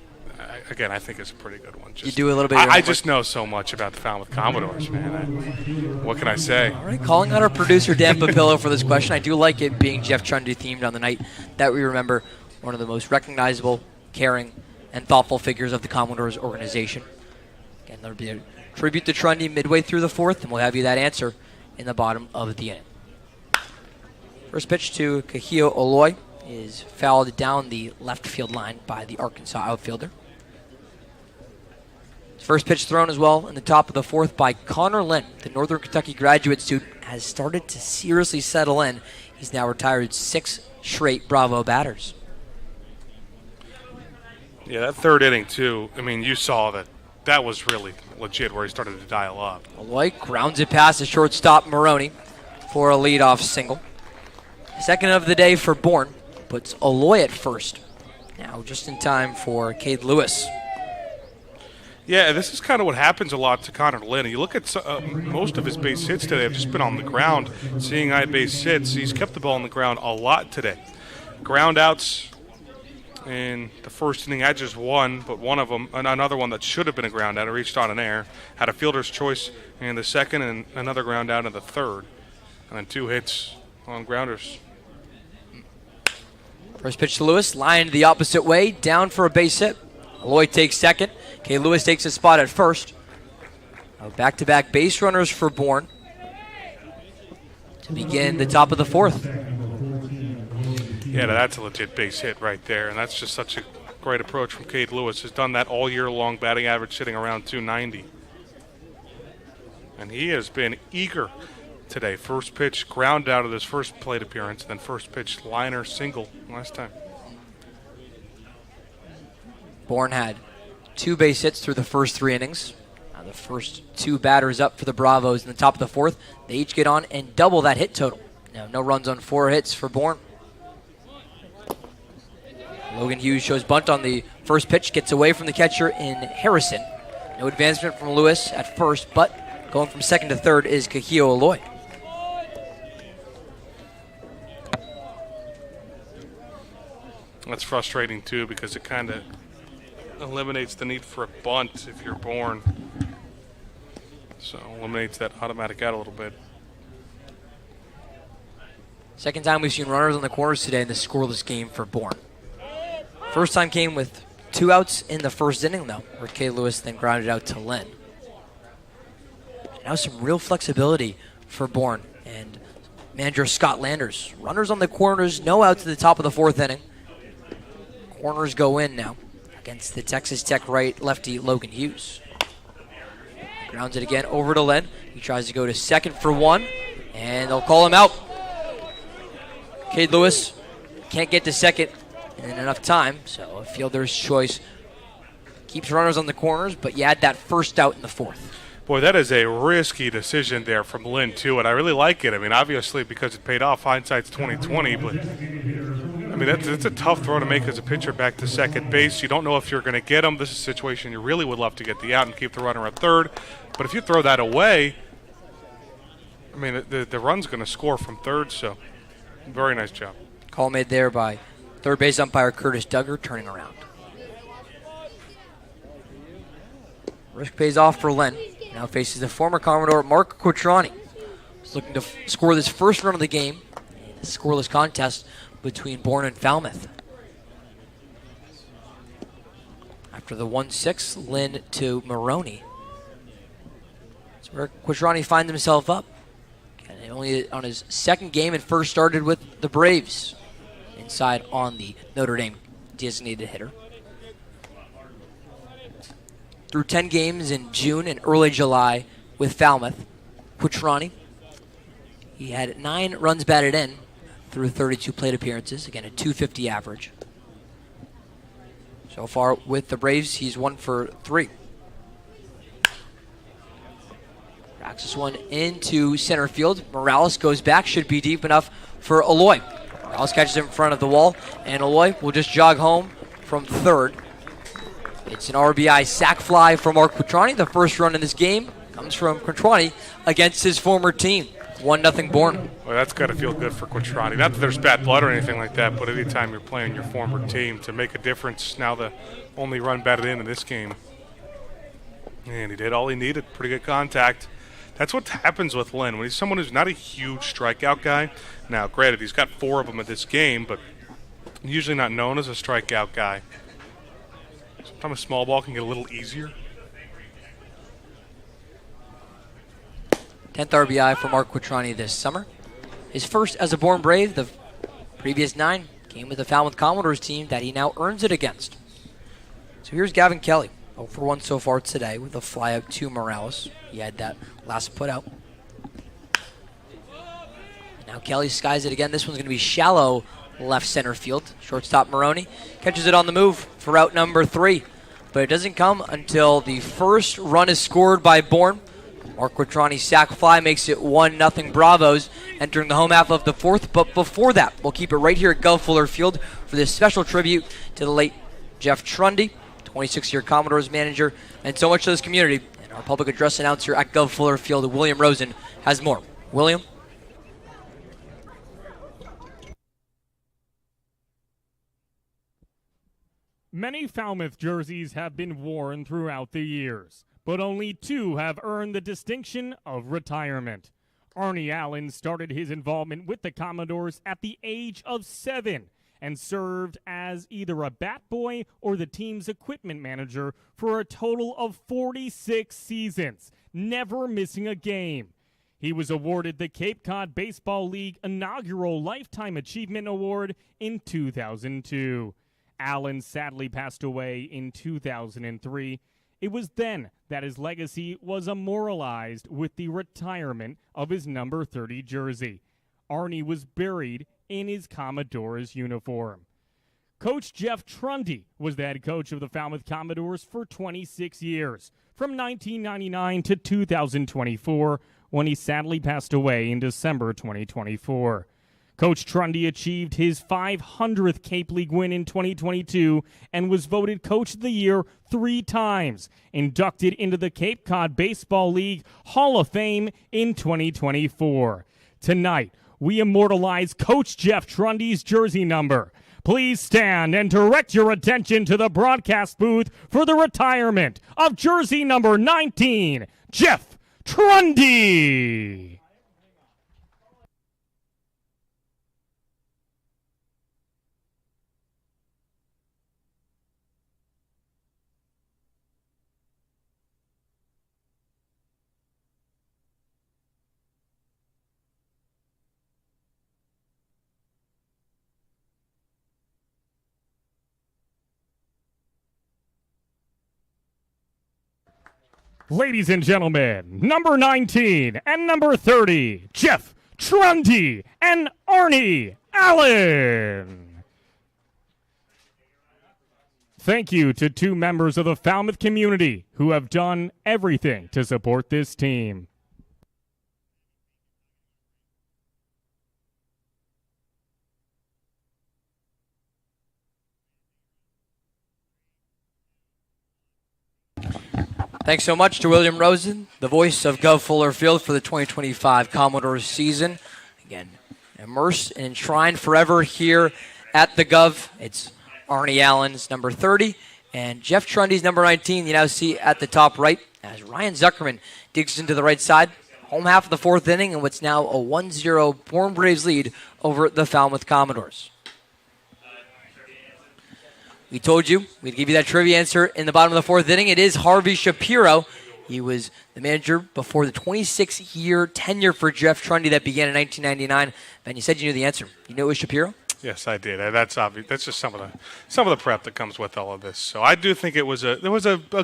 again, I think is a pretty good one. You do a little bit. I just know so much about the Falmouth Commodores, man. What can I say? All right, calling out our producer Dan Papillo for this question. I do like it being Jeff Trundy themed on the night that we remember one of the most recognizable, caring, and thoughtful figures of the Commodores organization. Again, there'll be a tribute to Trundy midway through the fourth, and we'll have you that answer in the bottom of the inning. First pitch to Kahio Oloy is fouled down the left field line by the Arkansas outfielder. First pitch thrown as well in the top of the fourth by Connor Lynn. The Northern Kentucky graduate student has started to seriously settle in. He's now retired 6 straight Bravo batters. Yeah, that third inning, too. I mean, you saw that was really legit where he started to dial up. Oloy grounds it past the shortstop Maroney for a leadoff single. Second of the day for Bourne puts Oloy at first. Now just in time for Cade Lewis. Yeah, this is kind of what happens a lot to Connor Lynn. You look at most of his base hits today have just been on the ground. Seeing high base hits, he's kept the ball on the ground a lot today. Ground outs in the first inning had just one, but one of them, another one that should have been a ground out, reached on an air, had a fielder's choice in the second and another ground out in the third. And then 2 hits on grounders. First pitch to Lewis, lined the opposite way, down for a base hit. Oloy takes second. Kay Lewis takes a spot at first. Back-to-back base runners for Bourne to begin the top of the fourth. Yeah, that's a legit base hit right there, and that's just such a great approach from Cade Lewis. Has done that all year long, batting average sitting around 290. And he has been eager today. First pitch, ground out of his first plate appearance, then first pitch liner single last time. Bourne had 2 base hits through the first 3 innings. Now the first 2 batters up for the Bravos in the top of the fourth. They each get on and double that hit total. Now no runs on 4 hits for Bourne. Logan Hughes shows bunt on the first pitch, gets away from the catcher in Harrison. No advancement from Lewis at first, but going from second to third is Kahio Oloy. That's frustrating too because it kind of eliminates the need for a bunt if you're Bourne. So eliminates that automatic out a little bit. Second time we've seen runners on the corners today in this scoreless game for Bourne. First time came with 2 outs in the first inning, though, where Kay Lewis then grounded out to Lynn. Now some real flexibility for Bourne and manager Scott Landers. Runners on the corners, no outs at the top of the fourth inning. Corners go in now against the Texas Tech lefty Logan Hughes. Grounds it again over to Lynn. He tries to go to second for 1, and they'll call him out. Cade Lewis can't get to second in enough time, so a fielder's choice keeps runners on the corners, but you add that first out in the fourth. Boy, that is a risky decision there from Lynn, too, and I really like it. I mean, obviously, because it paid off, hindsight's 20/20, but I mean, that's a tough throw to make as a pitcher back to second base. You don't know if you're going to get him. This is a situation you really would love to get the out and keep the runner at third, but if you throw that away, I mean, the run's going to score from third, so very nice job. Call made there by third base umpire Curtis Duggar, turning around. Risk pays off for Lynn. Now faces the former Commodore Mark Quattroni. He's looking to score this first run of the game. A scoreless contest between Bourne and Falmouth. After the 1-6, Lynn to Maroney. That's where Quattroni finds himself up. And only on his second game and first started with the Braves. Inside on the Notre Dame designated hitter. through 10 games in June and early July with Falmouth. Quattrani, he had 9 runs batted in through 32 plate appearances. Again, a .250 average. So far with the Braves, he's 1 for 3. Racks this one into center field. Morales goes back, should be deep enough for Aloy. Morales catches it in front of the wall, and Aloy will just jog home from third. It's an RBI sac fly for Mark Quattrani. The first run in this game comes from Quattrani against his former team. 1-0 Bourne. Well, that's got to feel good for Quattrani. Not that there's bad blood or anything like that, but anytime you're playing your former team to make a difference, now the only run batted in this game. And he did all he needed. Pretty good contact. That's what happens with Lynn. When he's someone who's not a huge strikeout guy. Now, granted, he's got 4 of them in this game, but usually not known as a strikeout guy. Sometimes a small ball can get a little easier. 10th RBI for Mark Quattrani this summer. His first as a Bourne Brave. The previous 9 came with the Falmouth Commodores team that he now earns it against. So here's Gavin Kelly. 0 for 1 so far today with a fly out to Morales. He had that last put out. Now Kelly skies it again. This one's going to be shallow left center field. Shortstop Maroney catches it on the move for out number 3. But it doesn't come until the first run is scored by Bourne. Mark Quattrani's sac fly makes it 1-0 Bravos entering the home half of the 4th. But before that, we'll keep it right here at Gov Fuller Field for this special tribute to the late Jeff Trundy, 26-year Commodores manager, and so much to this community. And our public address announcer at Gov Fuller Field, William Rosen, has more. William? Many Falmouth jerseys have been worn throughout the years, but only 2 have earned the distinction of retirement. Arnie Allen started his involvement with the Commodores at the age of 7 and served as either a bat boy or the team's equipment manager for a total of 46 seasons, never missing a game. He was awarded the Cape Cod Baseball League inaugural Lifetime Achievement Award in 2002. Allen sadly passed away in 2003. It was then that his legacy was immortalized with the retirement of his number 30 jersey. Arnie was buried in his Commodores uniform. Coach Jeff Trundy was the head coach of the Falmouth Commodores for 26 years, from 1999 to 2024, when he sadly passed away in December 2024. Coach Trundy achieved his 500th Cape League win in 2022 and was voted Coach of the Year 3 times, inducted into the Cape Cod Baseball League Hall of Fame in 2024. Tonight, we immortalize Coach Jeff Trundy's jersey number. Please stand and direct your attention to the broadcast booth for the retirement of jersey number 19, Jeff Trundy. Ladies and gentlemen, number 19 and number 30, Jeff Trundy and Arnie Allen. Thank you to 2 members of the Falmouth community who have done everything to support this team. Thanks so much to William Rosen, the voice of Gov Fuller Field for the 2025 Commodores season. Again, immersed and enshrined forever here at the Gov. It's Arnie Allen's number 30 and Jeff Trundy's number 19. You now see at the top right as Ryan Zuckerman digs into the right side. Home half of the 4th inning and what's now a 1-0 Bourne Braves lead over the Falmouth Commodores. We told you we'd give you that trivia answer in the bottom of the 4th inning. It is Harvey Shapiro. He was the manager before the 26-year tenure for Jeff Trundy that began in 1999. Ben, you said you knew the answer. You knew it was Shapiro? Yes, I did. That's obvious. That's just some of the prep that comes with all of this. So I do think there was a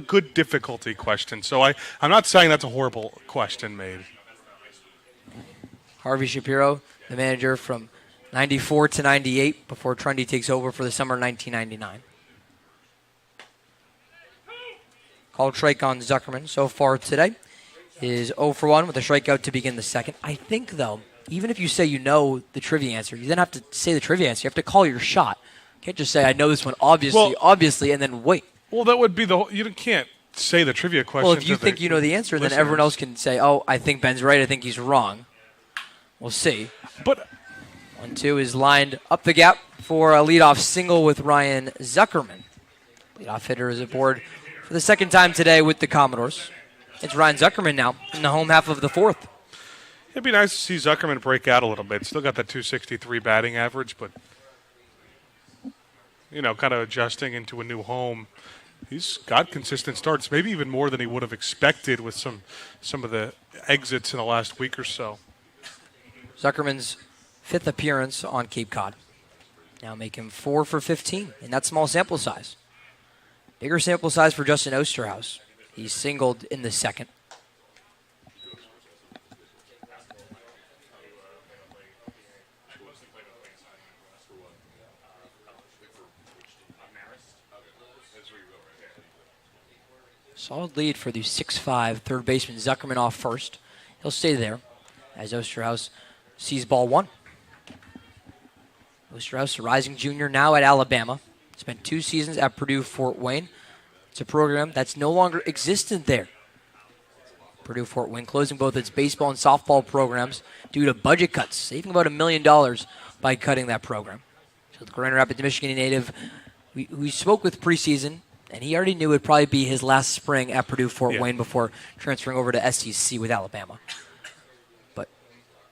good difficulty question. So I'm not saying that's a horrible question made. Harvey Shapiro, the manager from 94 to 98 before Trundy takes over for the summer 1999. Called strike on Zuckerman so far today is 0 for 1 with a strikeout to begin the second. I think, though, even if you say you know the trivia answer, you then have to say the trivia answer. You have to call your shot. You can't just say, I know this one obviously, and then wait. Well, that would be you can't say the trivia question. Well, if you think you know the answer, then everyone else can say, oh, I think Ben's right, I think he's wrong. We'll see. But 1-2 is lined up the gap for a leadoff single with Ryan Zuckerman. Leadoff hitter is aboard for the second time today with the Commodores. It's Ryan Zuckerman now in the home half of the fourth. It'd be nice to see Zuckerman break out a little bit. Still got that 263 batting average, but kind of adjusting into a new home. He's got consistent starts, maybe even more than he would have expected with some of the exits in the last week or so. Zuckerman's 5th appearance on Cape Cod. Now make him 4 for 15 in that small sample size. Bigger sample size for Justin Osterhaus. He singled in the second. Solid lead for the 6'5" third baseman Zuckerman off first. He'll stay there as Osterhaus sees ball one. Osterhaus, a rising junior, now at Alabama. Spent 2 seasons at Purdue Fort Wayne. It's a program that's no longer existent there. Purdue Fort Wayne closing both its baseball and softball programs due to budget cuts, saving about $1 million by cutting that program. So the Grand Rapids, Michigan native, we spoke with preseason, and he already knew it would probably be his last spring at Purdue Fort Wayne before transferring over to SEC with Alabama. But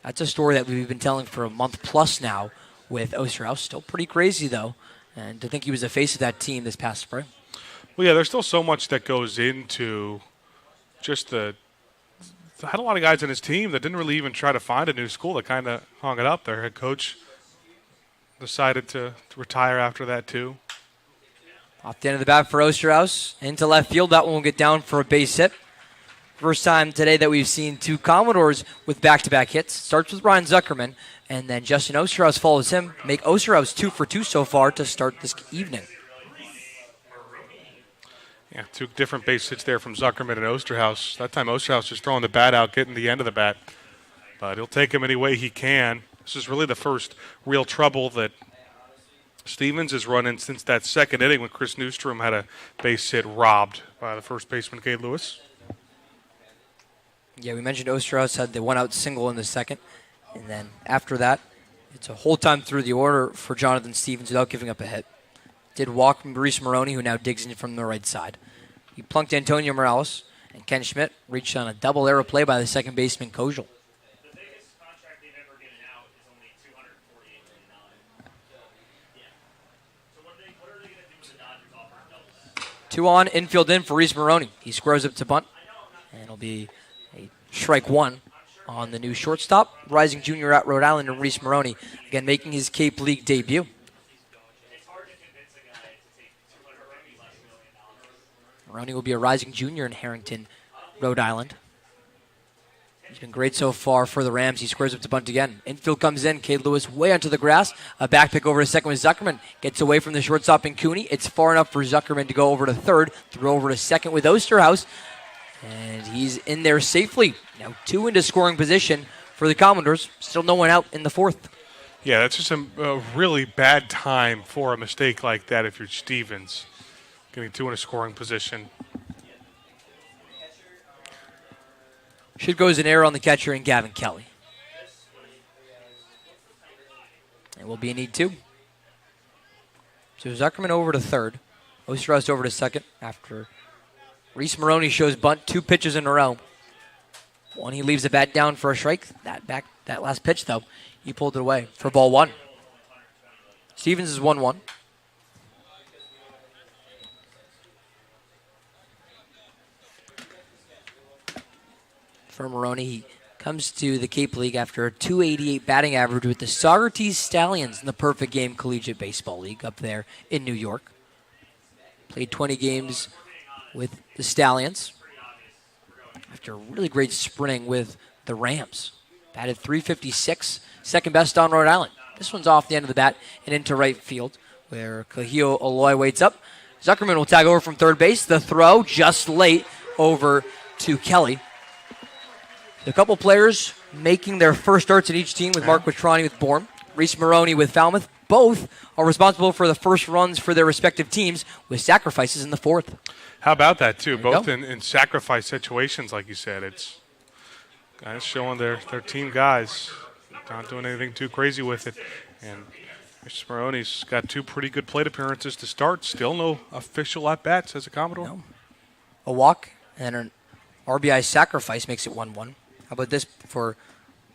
that's a story that we've been telling for a month plus now with Osterhaus. Still pretty crazy, though, and to think he was the face of that team this past spring. Well, yeah, there's still so much that goes into just had a lot of guys on his team that didn't really even try to find a new school, that kind of hung it up. Their head coach decided to retire after that, too. Off the end of the bat for Osterhaus. Into left field. That one will get down for a base hit. First time today that we've seen 2 Commodores with back-to-back hits. Starts with Ryan Zuckerman, and then Justin Osterhaus follows him. Make Osterhaus 2 for 2 so far to start this evening. Yeah, 2 different base hits there from Zuckerman and Osterhaus. That time Osterhaus just throwing the bat out, getting the end of the bat. But he'll take him any way he can. This is really the first real trouble that Stevens has run in since that second inning when Chris Newstrom had a base hit robbed by the first baseman, Cade Lewis. Yeah, we mentioned Osterhaus had the one-out single in the second. And then after that, it's a whole time through the order for Jonathan Stevens without giving up a hit. Did walk Maurice Maroney, who now digs in from the right side. He plunked Antonio Morales, and Ken Schmidt reached on a double error play by the second baseman, Kojal. 2 on, infield in for Reese Maroney. He squares up to bunt, and it'll be a strike 1 on the new shortstop, rising junior at Rhode Island, and Reese Maroney, again making his Cape League debut. Maroney will be a rising junior in Harrington, Rhode Island. He's been great so far for the Rams. He squares up to bunt again. Infield comes in. Cade Lewis way onto the grass. A back pick over to second with Zuckerman. Gets away from the shortstop in Cooney. It's far enough for Zuckerman to go over to third. Throw over to second with Osterhaus. And he's in there safely. Now 2 into scoring position for the Commodores. Still no one out in the fourth. Yeah, that's just a really bad time for a mistake like that if you're Stevens. Getting 2 in a scoring position. Should go as an error on the catcher in Gavin Kelly. It will be a need 2. So Zuckerman over to third. Osterhaus over to second after Reese Maroney shows bunt 2 pitches in a row. One, he leaves the bat down for a strike. That last pitch, though, he pulled it away for ball 1. Stevens is 1-1. For Maroney, he comes to the Cape League after a .288 batting average with the Socrates Stallions in the Perfect Game Collegiate Baseball League up there in New York. Played 20 games with the Stallions after a really great spring with the Rams. Batted .356, second best on Rhode Island. This one's off the end of the bat and into right field where Kahio Aloy waits up. Zuckerman will tag over from third base. The throw just late over to Kelly. A couple players making their first starts at each team with Mark Quattroni with Bourne, Reese Maroney with Falmouth. Both are responsible for the first runs for their respective teams with sacrifices in the fourth. How about that, too? Both in sacrifice situations, like you said. It's guys showing their team guys, not doing anything too crazy with it. And Mr. Maroney's got 2 pretty good plate appearances to start. Still no official at-bats as a Commodore. No. A walk and an RBI sacrifice makes it 1-1. How about this for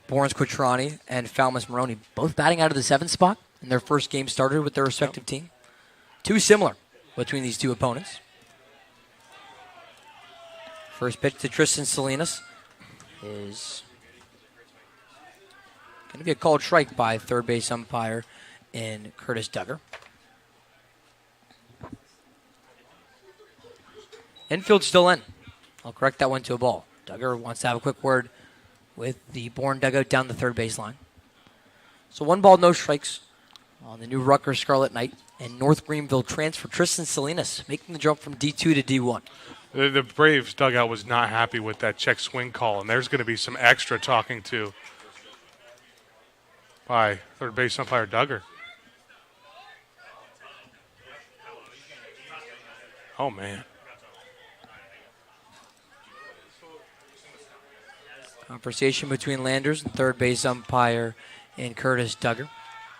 Bourne's Quattroni and Falmouth Maroney? Both batting out of the 7th spot in their first game started with their respective team. 2 similar between these 2 opponents. First pitch to Tristan Salinas is going to be a called strike by third base umpire in Curtis Duggar. Infield still in. I'll correct that one to a ball. Duggar wants to have a quick word with the Bourne dugout down the third base line. So 1 ball, no strikes on the new Rutgers Scarlet Knight. And North Greenville transfer Tristan Salinas making the jump from D2 to D1. The Braves dugout was not happy with that check swing call, and there's going to be some extra talking to by third base umpire Duggar. Oh, man. Conversation between Landers and third base umpire and Curtis Duggar.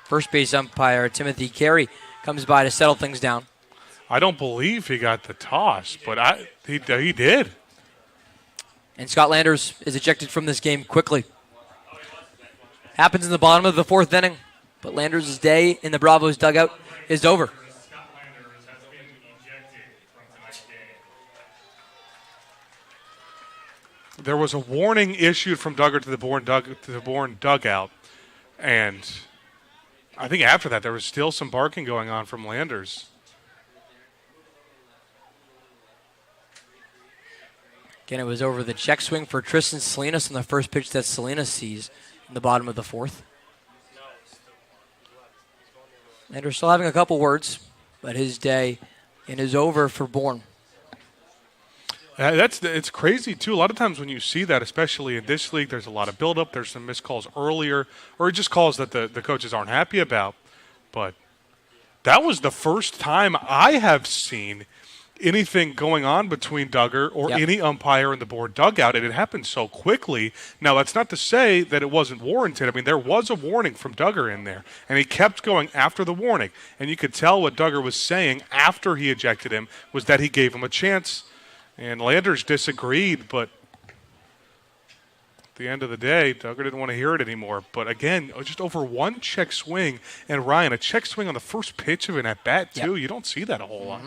First base umpire Timothy Carey comes by to settle things down. I don't believe he got the toss, but he did. And Scott Landers is ejected from this game quickly. Happens in the bottom of the 4th inning, but Landers' day in the Bravos dugout is over. There was a warning issued from Duggar to the Bourne dugout, and I think after that there was still some barking going on from Landers. Again, it was over the check swing for Tristan Salinas on the first pitch that Salinas sees in the bottom of the 4th. Landers still having a couple words, but his day is over for Bourne. It's crazy, too. A lot of times when you see that, especially in this league, there's a lot of buildup. There's some missed calls earlier, or just calls that the coaches aren't happy about. But that was the first time I have seen anything going on between Duggar or any umpire in the Bourne dugout, and it happened so quickly. Now, that's not to say that it wasn't warranted. I mean, there was a warning from Duggar in there, and he kept going after the warning. And you could tell what Duggar was saying after he ejected him was that he gave him a chance. And Landers disagreed, but at the end of the day, Duggar didn't want to hear it anymore. But again, just over 1 check swing. And Ryan, a check swing on the first pitch of an at-bat, too. You don't see that a whole lot.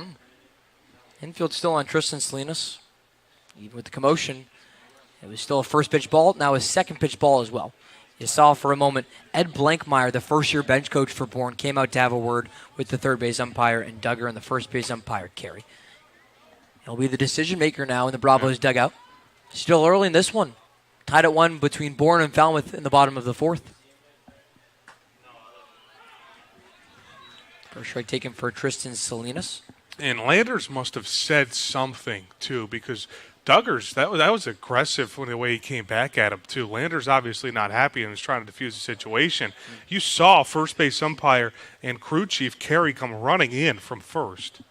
Infield still on Tristan Salinas. Even with the commotion, it was still a first pitch ball, now a second pitch ball as well. You saw for a moment Ed Blankmeyer, the first-year bench coach for Bourne, came out to have a word with the third base umpire and Duggar and the first base umpire, Carey. He'll be the decision-maker now in the Bravos dugout. Still early in this one. Tied at 1 between Bourne and Falmouth in the bottom of the 4th. First strike taken for Tristan Salinas. And Landers must have said something, too, because Duggar's, that was aggressive from the way he came back at him, too. Landers obviously not happy and was trying to defuse the situation. You saw first base umpire and crew chief Carey come running in from first.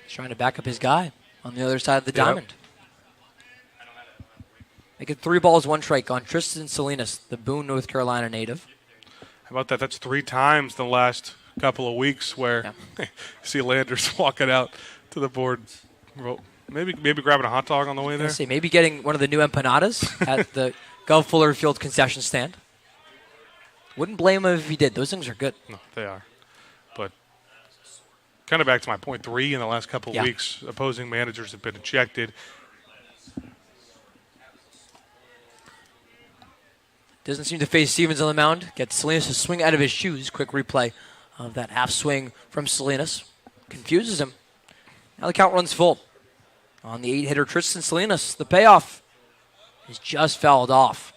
Trying to back up his guy on the other side of the diamond. Make it 3 balls, 1 strike on Tristan Salinas, the Boone, North Carolina native. How about that? That's 3 times in the last couple of weeks where you see Landers walking out to the board. Well, maybe grabbing a hot dog on the way there. See, maybe getting one of the new empanadas at the Gov Fuller Field concession stand. Wouldn't blame him if he did. Those things are good. No, they are. But kind of back to my point 3 in the last couple of weeks, opposing managers have been ejected. Doesn't seem to face Stevens on the mound. Gets Salinas to swing out of his shoes. Quick replay of that half swing from Salinas. Confuses him. Now the count runs full. On the 8-hitter Tristan Salinas, the payoff is just fouled off.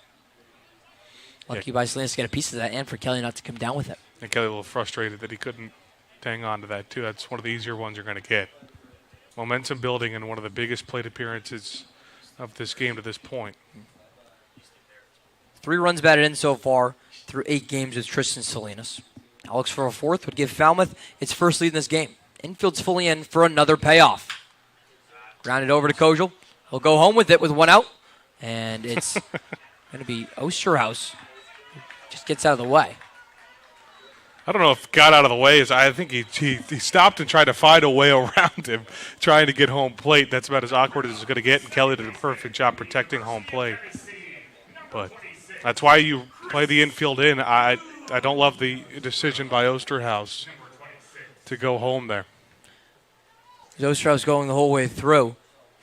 Lucky by Salinas to get a piece of that and for Kelly not to come down with it. And Kelly a little frustrated that he couldn't hang on to that, too. That's one of the easier ones you're going to get. Momentum building in one of the biggest plate appearances of this game to this point. 3 runs batted in so far through 8 games with Tristan Salinas. Now looks for a fourth, would give Falmouth its first lead in this game. Infield's fully in for another payoff. Grounded over to Kojal. He'll go home with it with 1 out. And it's going to be Osterhaus. Just gets out of the way. I don't know if got out of the way. I think he stopped and tried to find a way around him, trying to get home plate. That's about as awkward as it's going to get, and Kelly did a perfect job protecting home plate. But that's why you play the infield in. I don't love the decision by Osterhaus to go home there. Osterhaus going the whole way through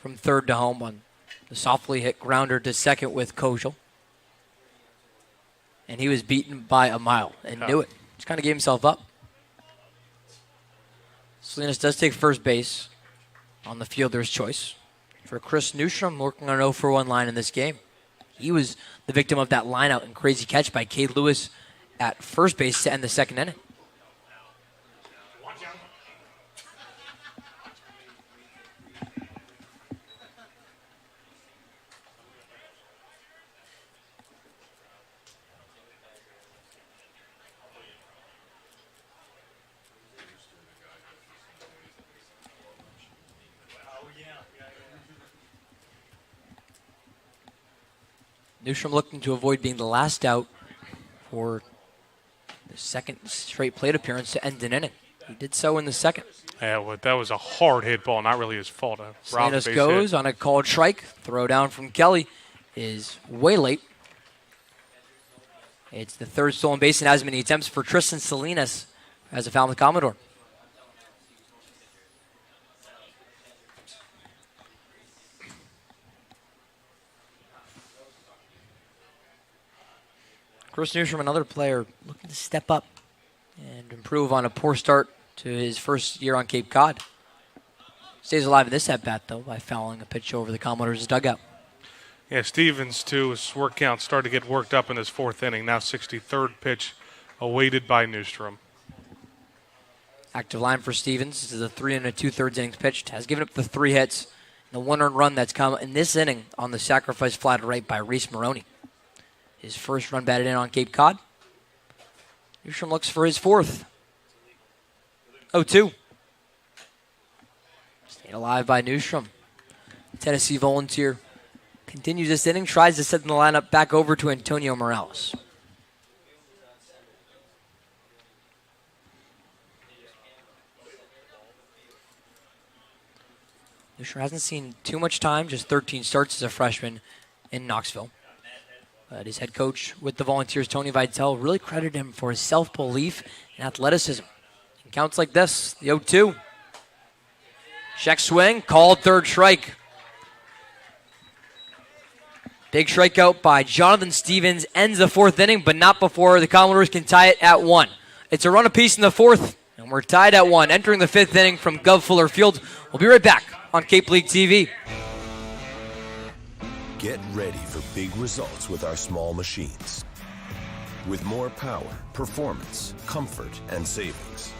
from third to home on the softly hit grounder to second with Kojal. And he was beaten by a mile and knew it. Just kind of gave himself up. Salinas does take first base on the fielder's choice. For Chris Newstrom, working on an 0-for-1 line in this game. He was the victim of that line out and crazy catch by Cade Lewis at first base to end the second inning. Newstrom looking to avoid being the last out for the second straight plate appearance to end an inning. He did so in the second. Yeah, well, that was a hard hit ball, not really his fault. Salinas goes on a called strike. Throw down from Kelly is way late. It's the third stolen base and as many attempts for Tristan Salinas as a Falmouth Commodore. Chris Newstrom, another player looking to step up and improve on a poor start to his first year on Cape Cod. Stays alive in this at-bat, though, by fouling a pitch over the Commodores' dugout. Yeah, Stevens, too, his work count started to get worked up in his 4th inning. Now 63rd pitch awaited by Newstrom. Active line for Stevens. This is a 3 2/3 innings pitched. Has given up the 3 hits. And the 1 earned run that's come in this inning on the sacrifice fly to right by Reese Maroney. His first run batted in on Cape Cod. Newstrom looks for his 4th. 0-2. Stayed alive by Newstrom. Tennessee Volunteer continues this inning, tries to send the lineup back over to Antonio Morales. Newstrom hasn't seen too much time, just 13 starts as a freshman in Knoxville. But his head coach with the Volunteers, Tony Vidal, really credited him for his self-belief and athleticism. In counts like this, the 0-2. Check swing, called third strike. Big strikeout by Jonathan Stevens ends the 4th inning, but not before the Commodores can tie it at 1. It's a run apiece in the 4th, and we're tied at 1. Entering the 5th inning from Gov Fuller Field. We'll be right back on Cape League TV. Get ready for big results with our small machines. With more power, performance, comfort, and savings.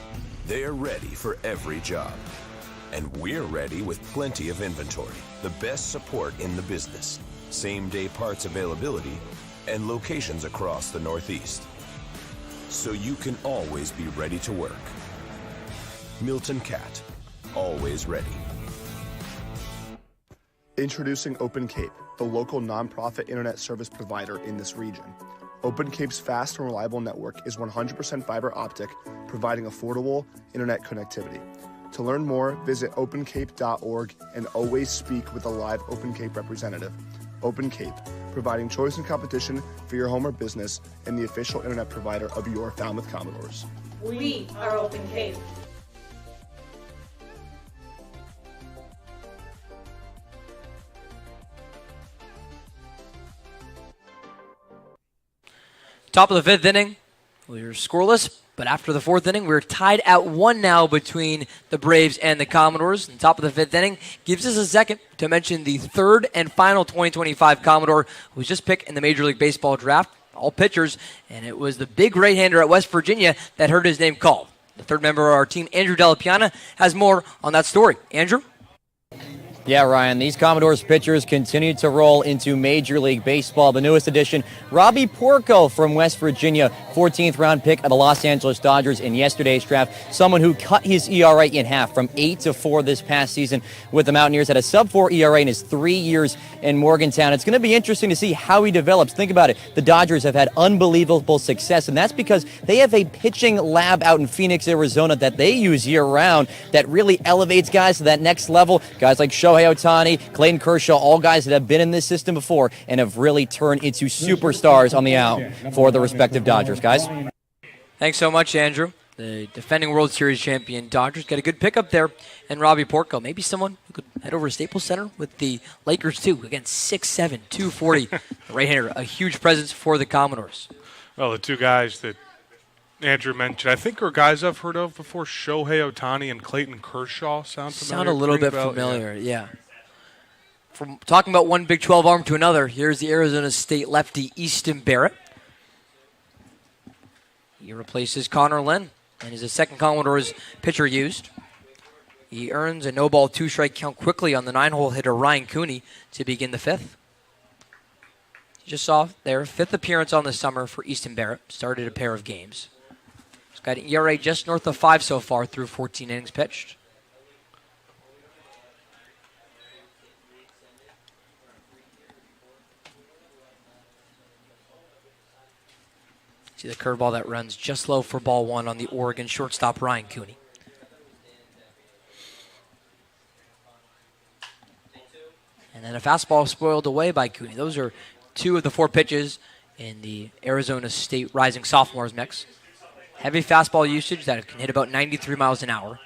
They are ready for every job. And we're ready with plenty of inventory, the best support in the business, same-day parts availability, and locations across the Northeast. So you can always be ready to work. Milton Cat, always ready. Introducing Open Cape, the local nonprofit internet service provider in this region. Open Cape's fast and reliable network is 100% fiber optic, providing affordable internet connectivity. To learn more, visit opencape.org and always speak with a live Open Cape representative. Open Cape, providing choice and competition for your home or business and the official internet provider of your Falmouth Commodores. We are Open Cape. Top of the fifth inning, we were scoreless, but after the fourth inning, we're tied at 1 now between the Braves and the Commodores. And top of the fifth inning gives us a second to mention the third and final 2025 Commodore who was just picked in the Major League Baseball draft, all pitchers, and it was the big right-hander at West Virginia that heard his name called. The third member of our team, Andrew Delapiana, has more on that story. Andrew? Yeah, Ryan, these Commodores pitchers continue to roll into Major League Baseball. The newest addition, Robbie Porco from West Virginia, 14th round pick of the Los Angeles Dodgers in yesterday's draft. Someone who cut his ERA in half from 8 to 4 this past season with the Mountaineers, had a sub-4 ERA in his 3 years in Morgantown. It's going to be interesting to see how he develops. Think about it. The Dodgers have had unbelievable success, and that's because they have a pitching lab out in Phoenix, Arizona that they use year-round that really elevates guys to that next level. Guys like Shohei Ohtani, Clayton Kershaw, all guys that have been in this system before and have really turned into superstars on the out for the respective Dodgers, guys. Thanks so much, Andrew. The defending World Series champion Dodgers got a good pickup there. And Robbie Porco, maybe someone who could head over to Staples Center with the Lakers too. Again, 6'7", 240, right-hander, a huge presence for the Commodores. Well, the two guys that Andrew mentioned, I think are guys I've heard of before. Shohei Ohtani and Clayton Kershaw sound familiar. Sound a little bit familiar, yeah. From talking about one Big 12 arm to another, here's the Arizona State lefty Easton Barrett. He replaces Connor Lynn and is the second Commodores pitcher used. He earns a no-ball, 2-strike count quickly on the 9-hole hitter Ryan Cooney to begin the fifth. You just saw their fifth appearance on the summer for Easton Barrett. Started a pair of games. He's got an ERA just north of 5 so far through 14 innings pitched. See the curveball that runs just low for ball one on the Oregon shortstop Ryan Cooney. And then a fastball spoiled away by Cooney. Those are 2 of the 4 pitches in the Arizona State rising sophomores mix. Heavy fastball usage that can hit about 93 miles an hour.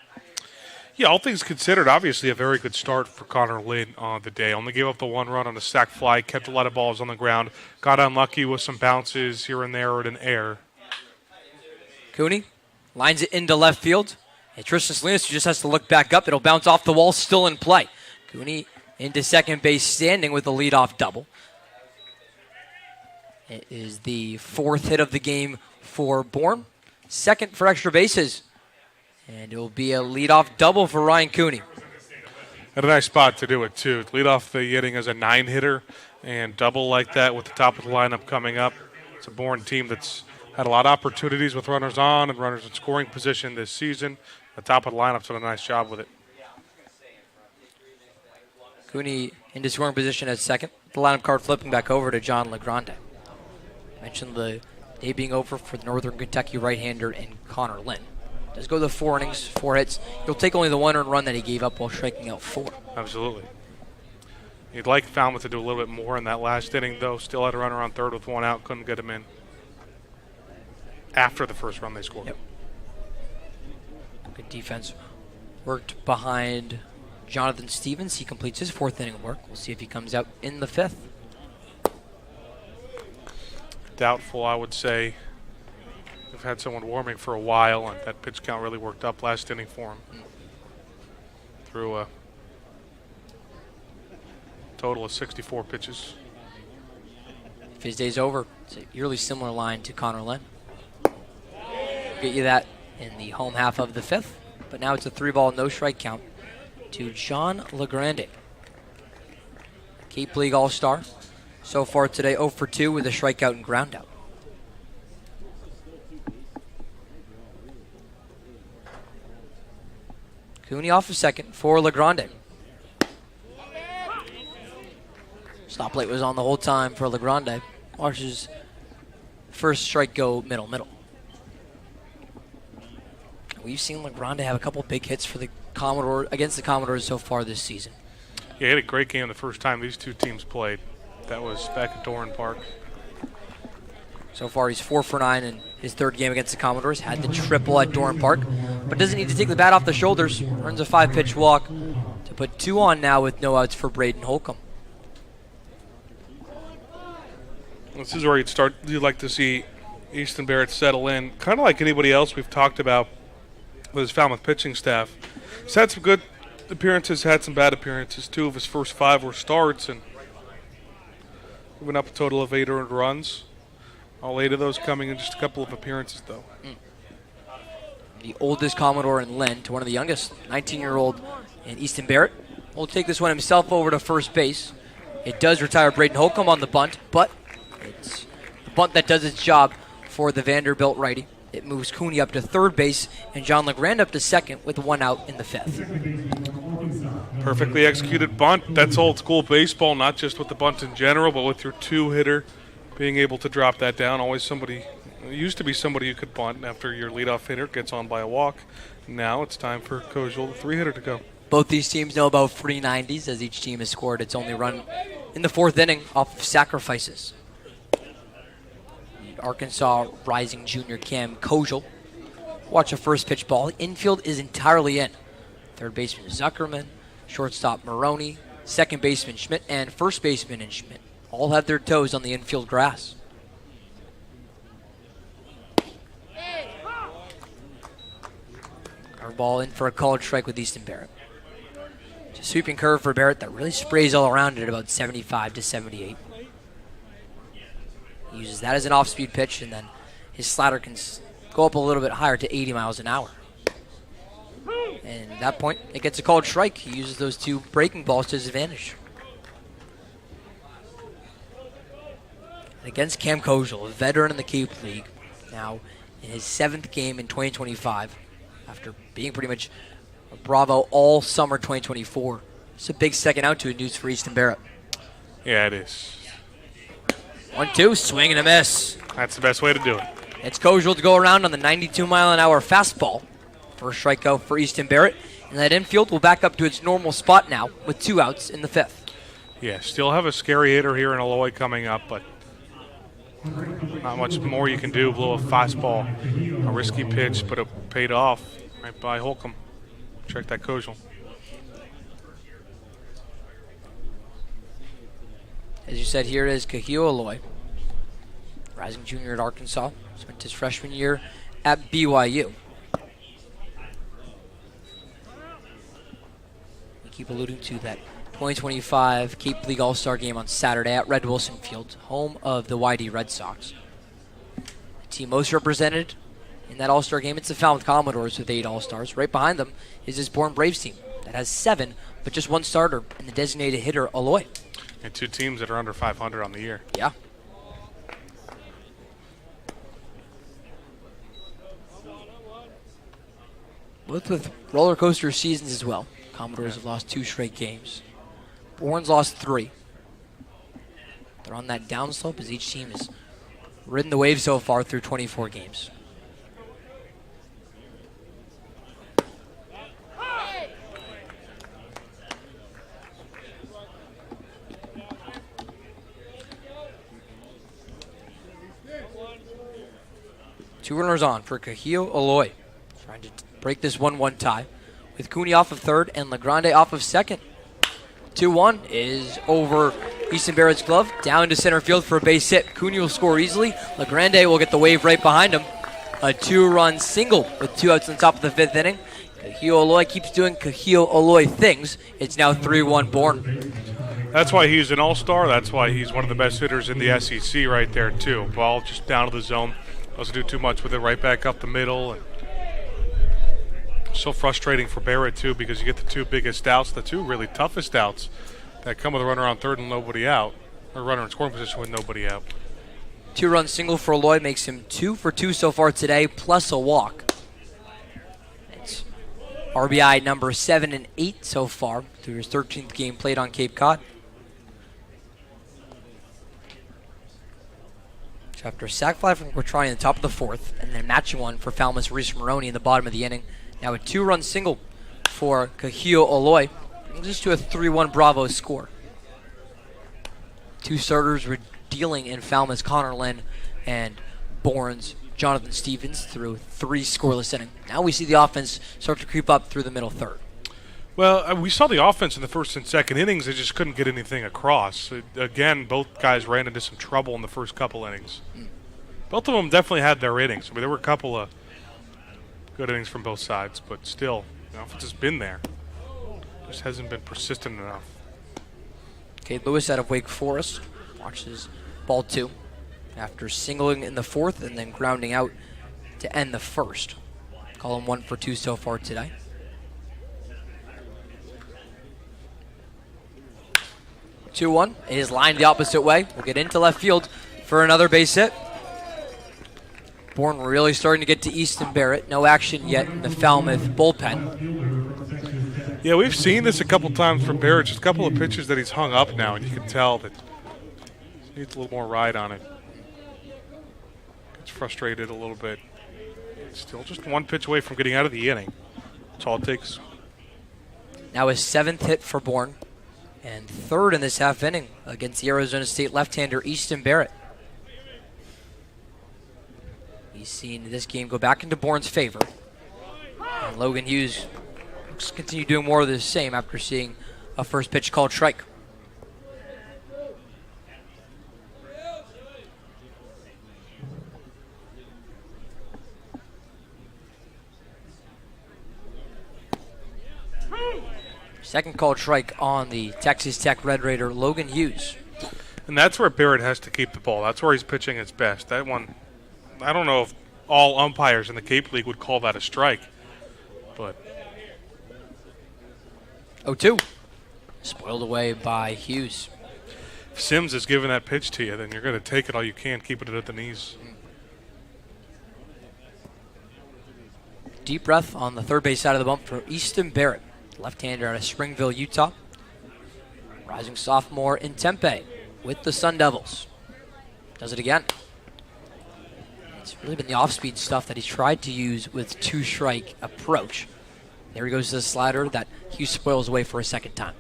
Yeah, all things considered, obviously a very good start for Connor Lynn on the day. Only gave up the 1 run on a sac fly, kept a lot of balls on the ground, got unlucky with some bounces here and there at an air. Cooney lines it into left field. And Tristan Salinas just has to look back up. It'll bounce off the wall, still in play. Cooney into second base standing with a leadoff double. It is the 4th hit of the game for Bourne. Second for extra bases. And it will be a leadoff double for Ryan Cooney. At a nice spot to do it, too. Lead off the inning as a 9-hitter and double like that with the top of the lineup coming up. It's a Bourne team that's had a lot of opportunities with runners on and runners in scoring position this season. The top of the lineup's done a nice job with it. Cooney into scoring position at second. The lineup card flipping back over to John LeGrande. Mentioned the day being over for the Northern Kentucky right-hander and Connor Lynn. Does go the 4 innings, 4 hits. He'll take only the 1 earned run that he gave up while striking out 4. Absolutely. You'd like Falmouth to do a little bit more in that last inning, though. Still had a runner on third with 1 out. Couldn't get him in after the first run they scored. Yep. Good defense. Worked behind Jonathan Stevens. He completes his 4th inning of work. We'll see if he comes out in the 5th. Doubtful, I would say. They've had someone warming for a while, and that pitch count really worked up last inning for him. Through a total of 64 pitches. If his day's over, it's a yearly similar line to Connor Lynn. Get you that in the home half of the 5th, but now it's a 3-ball, no-strike count to John LeGrande. Cape League All-Star. So far today, 0 for 2 with a strikeout and groundout. Cooney off of second for LeGrande. Stoplight was on the whole time for LeGrande. Watch his first strike go middle. We've seen LeGrande have a couple big hits for the against the Commodores so far this season. Yeah, he had a great game the first time these two teams played. That was back at Doran Park. So far, he's 4 for 9 in his 3rd game against the Commodores. Had the triple at Doran Park, but doesn't need to take the bat off the shoulders. Earns a 5-pitch walk to put 2 on now with no outs for Braden Holcomb. This is where you'd like to see Easton Barrett settle in. Kind of like anybody else we've talked about with his Falmouth pitching staff. He's had some good appearances, had some bad appearances. 2 of his first 5 were starts, and giving up a total of 8 earned runs. All 8 of those coming in just a couple of appearances, though. The oldest Commodore in Lynn to one of the youngest, 19-year-old in Easton Barrett. Will take this one himself over to first base. It does retire Braden Holcomb on the bunt, but it's the bunt that does its job for the Vanderbilt righty. It moves Cooney up to third base and John LeGrand up to second with 1 out in the 5th. Perfectly executed bunt. That's old school baseball, not just with the bunt in general, but with your 2-hitter being able to drop that down. Always somebody, it used to be somebody you could bunt after your leadoff hitter gets on by a walk. Now it's time for Kojal, the 3-hitter, to go. Both these teams know about free 90s as each team has scored its only run in the 4th inning off of sacrifices. Arkansas rising junior Cam Kojal. Watch a first pitch ball. Infield is entirely in. Third baseman Zuckerman, shortstop Maroney, second baseman Schmidt, and first baseman and Schmidt all have their toes on the infield grass. Curveball in for a called strike with Easton Barrett. It's a sweeping curve for Barrett that really sprays all around it at about 75 to 78. He uses that as an off-speed pitch, and then his slider can go up a little bit higher to 80 miles an hour. And at that point, it gets a called strike. He uses those 2 breaking balls to his advantage. And against Cam Kojal, a veteran in the Cape League, now in his 7th game in 2025, after being pretty much a Bravo all summer 2024. It's a big second out to news for Easton Barrett. Yeah, it is. 1-2, swing and a miss. That's the best way to do it. It's Kojal to go around on the 92-mile-an-hour fastball. First strikeout for Easton Barrett. And that infield will back up to its normal spot now with 2 outs in the 5th. Yeah, still have a scary hitter here in Aloy coming up, but not much more you can do. Blow a fastball, a risky pitch, but it paid off right by Holcomb. Check that Kojal. As you said, here is Kahio Aloy, rising junior at Arkansas. Spent his freshman year at BYU. We keep alluding to that 2025 Cape League All-Star game on Saturday at Red Wilson Field, home of the YD Red Sox. The team most represented in that All-Star game, it's the Falmouth Commodores with 8 All-Stars. Right behind them is this Bourne Braves team that has 7, but just 1 starter in the designated hitter, Aloy. And 2 teams that are under 500 on the year. Yeah. Both with roller coaster seasons as well. Commodores have lost 2 straight games. Bourne's lost 3. They're on that downslope as each team has ridden the wave so far through 24 games. Two runners on for Kahio Aloy. Trying to break this 1-1 tie with Cooney off of third and LeGrande off of second. 2-1 is over Easton Barrett's glove. Down to center field for a base hit. Cooney will score easily. LeGrande will get the wave right behind him. A 2-run single with 2 outs on the top of the 5th inning. Kahio Aloy keeps doing Kahio Aloy things. It's now 3-1 Bourne. That's why he's an all-star. That's why he's one of the best hitters in the SEC right there, too. Ball just down to the zone. Doesn't do too much with it, right back up the middle. And so frustrating for Barrett, too, because you get the 2 biggest outs, the 2 really toughest outs that come with a runner on third and nobody out, or runner in scoring position with nobody out. 2-run single for Aloy makes him 2 for 2 so far today, plus a walk. It's RBI number 7 and 8 so far through his 13th game played on Cape Cod. After a sac fly from Quattrani in the top of the 4th, and then matching one for Falmouth's Reese Maroney in the bottom of the inning. Now a 2-run single for Kahio Aloy, just to a 3-1 Bravo score. 2 starters were dealing in Falmouth's Connor Lynn and Bourne's Jonathan Stevens through 3 scoreless innings. Now we see the offense start to creep up through the middle third. Well, we saw the offense in the first and second innings. They just couldn't get anything across. Again, both guys ran into some trouble in the first couple innings. Both of them definitely had their innings. I mean, there were a couple of good innings from both sides, but still, the offense has been there. Just hasn't been persistent enough. Okay, Lewis out of Wake Forest watches ball 2 after singling in the 4th and then grounding out to end the 1st. Call him 1 for 2 so far today. Two-one is lined the opposite way. We'll get into left field for another base hit. Bourne really starting to get to Easton Barrett. No action yet in the Falmouth bullpen. Yeah, we've seen this a couple times from Barrett. Just a couple of pitches that he's hung up now, and you can tell that he needs a little more ride on it. Gets frustrated a little bit. Still just one pitch away from getting out of the inning. That's all it takes. Now his 7th hit for Bourne, and 3rd in this half inning against the Arizona State left-hander Easton Barrett. He's seen this game go back into Bourne's favor. And Logan Hughes looks to continue doing more of the same after seeing a first pitch called strike. Second called strike on the Texas Tech Red Raider, Logan Hughes. And that's where Barrett has to keep the ball. That's where he's pitching his best. That one, I don't know if all umpires in the Cape League would call that a strike, but 0-2. Spoiled away by Hughes. If Sims is giving that pitch to you, then you're going to take it all you can, keeping it at the knees. Deep breath on the third base side of the bump for Easton Barrett, left-hander out of Springville, Utah. Rising sophomore in Tempe with the Sun Devils. Does it again. It's really been the off-speed stuff that he's tried to use with two-strike approach. There he goes to the slider that Hughes spoils away for a second time.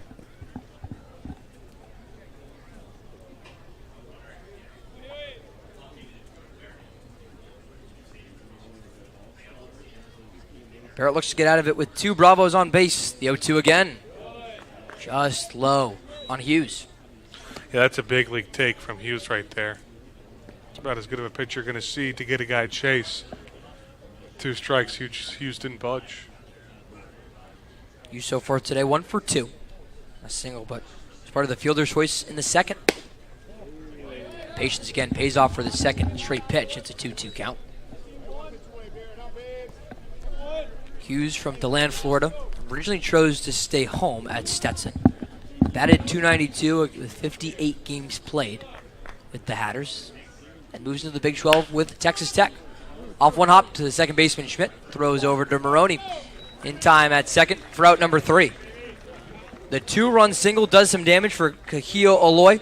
Barrett looks to get out of it with 2 Bravos on base. The 0-2 again. Just low on Hughes. Yeah, that's a big league take from Hughes right there. It's about as good of a pitch you're going to see to get a guy chase. 2 strikes, Hughes didn't budge. Hughes so far today, 1 for 2. A single, but it's part of the fielder's choice in the second. Patience again pays off for the second straight pitch. It's a 2-2 count. Hughes from DeLand, Florida, originally chose to stay home at Stetson. Batted .292 with 58 games played with the Hatters, and moves into the Big 12 with Texas Tech. Off one hop to the second baseman Schmidt, throws over to Maroney in time at second for out number 3. The 2-run single does some damage for Kahio Oloy,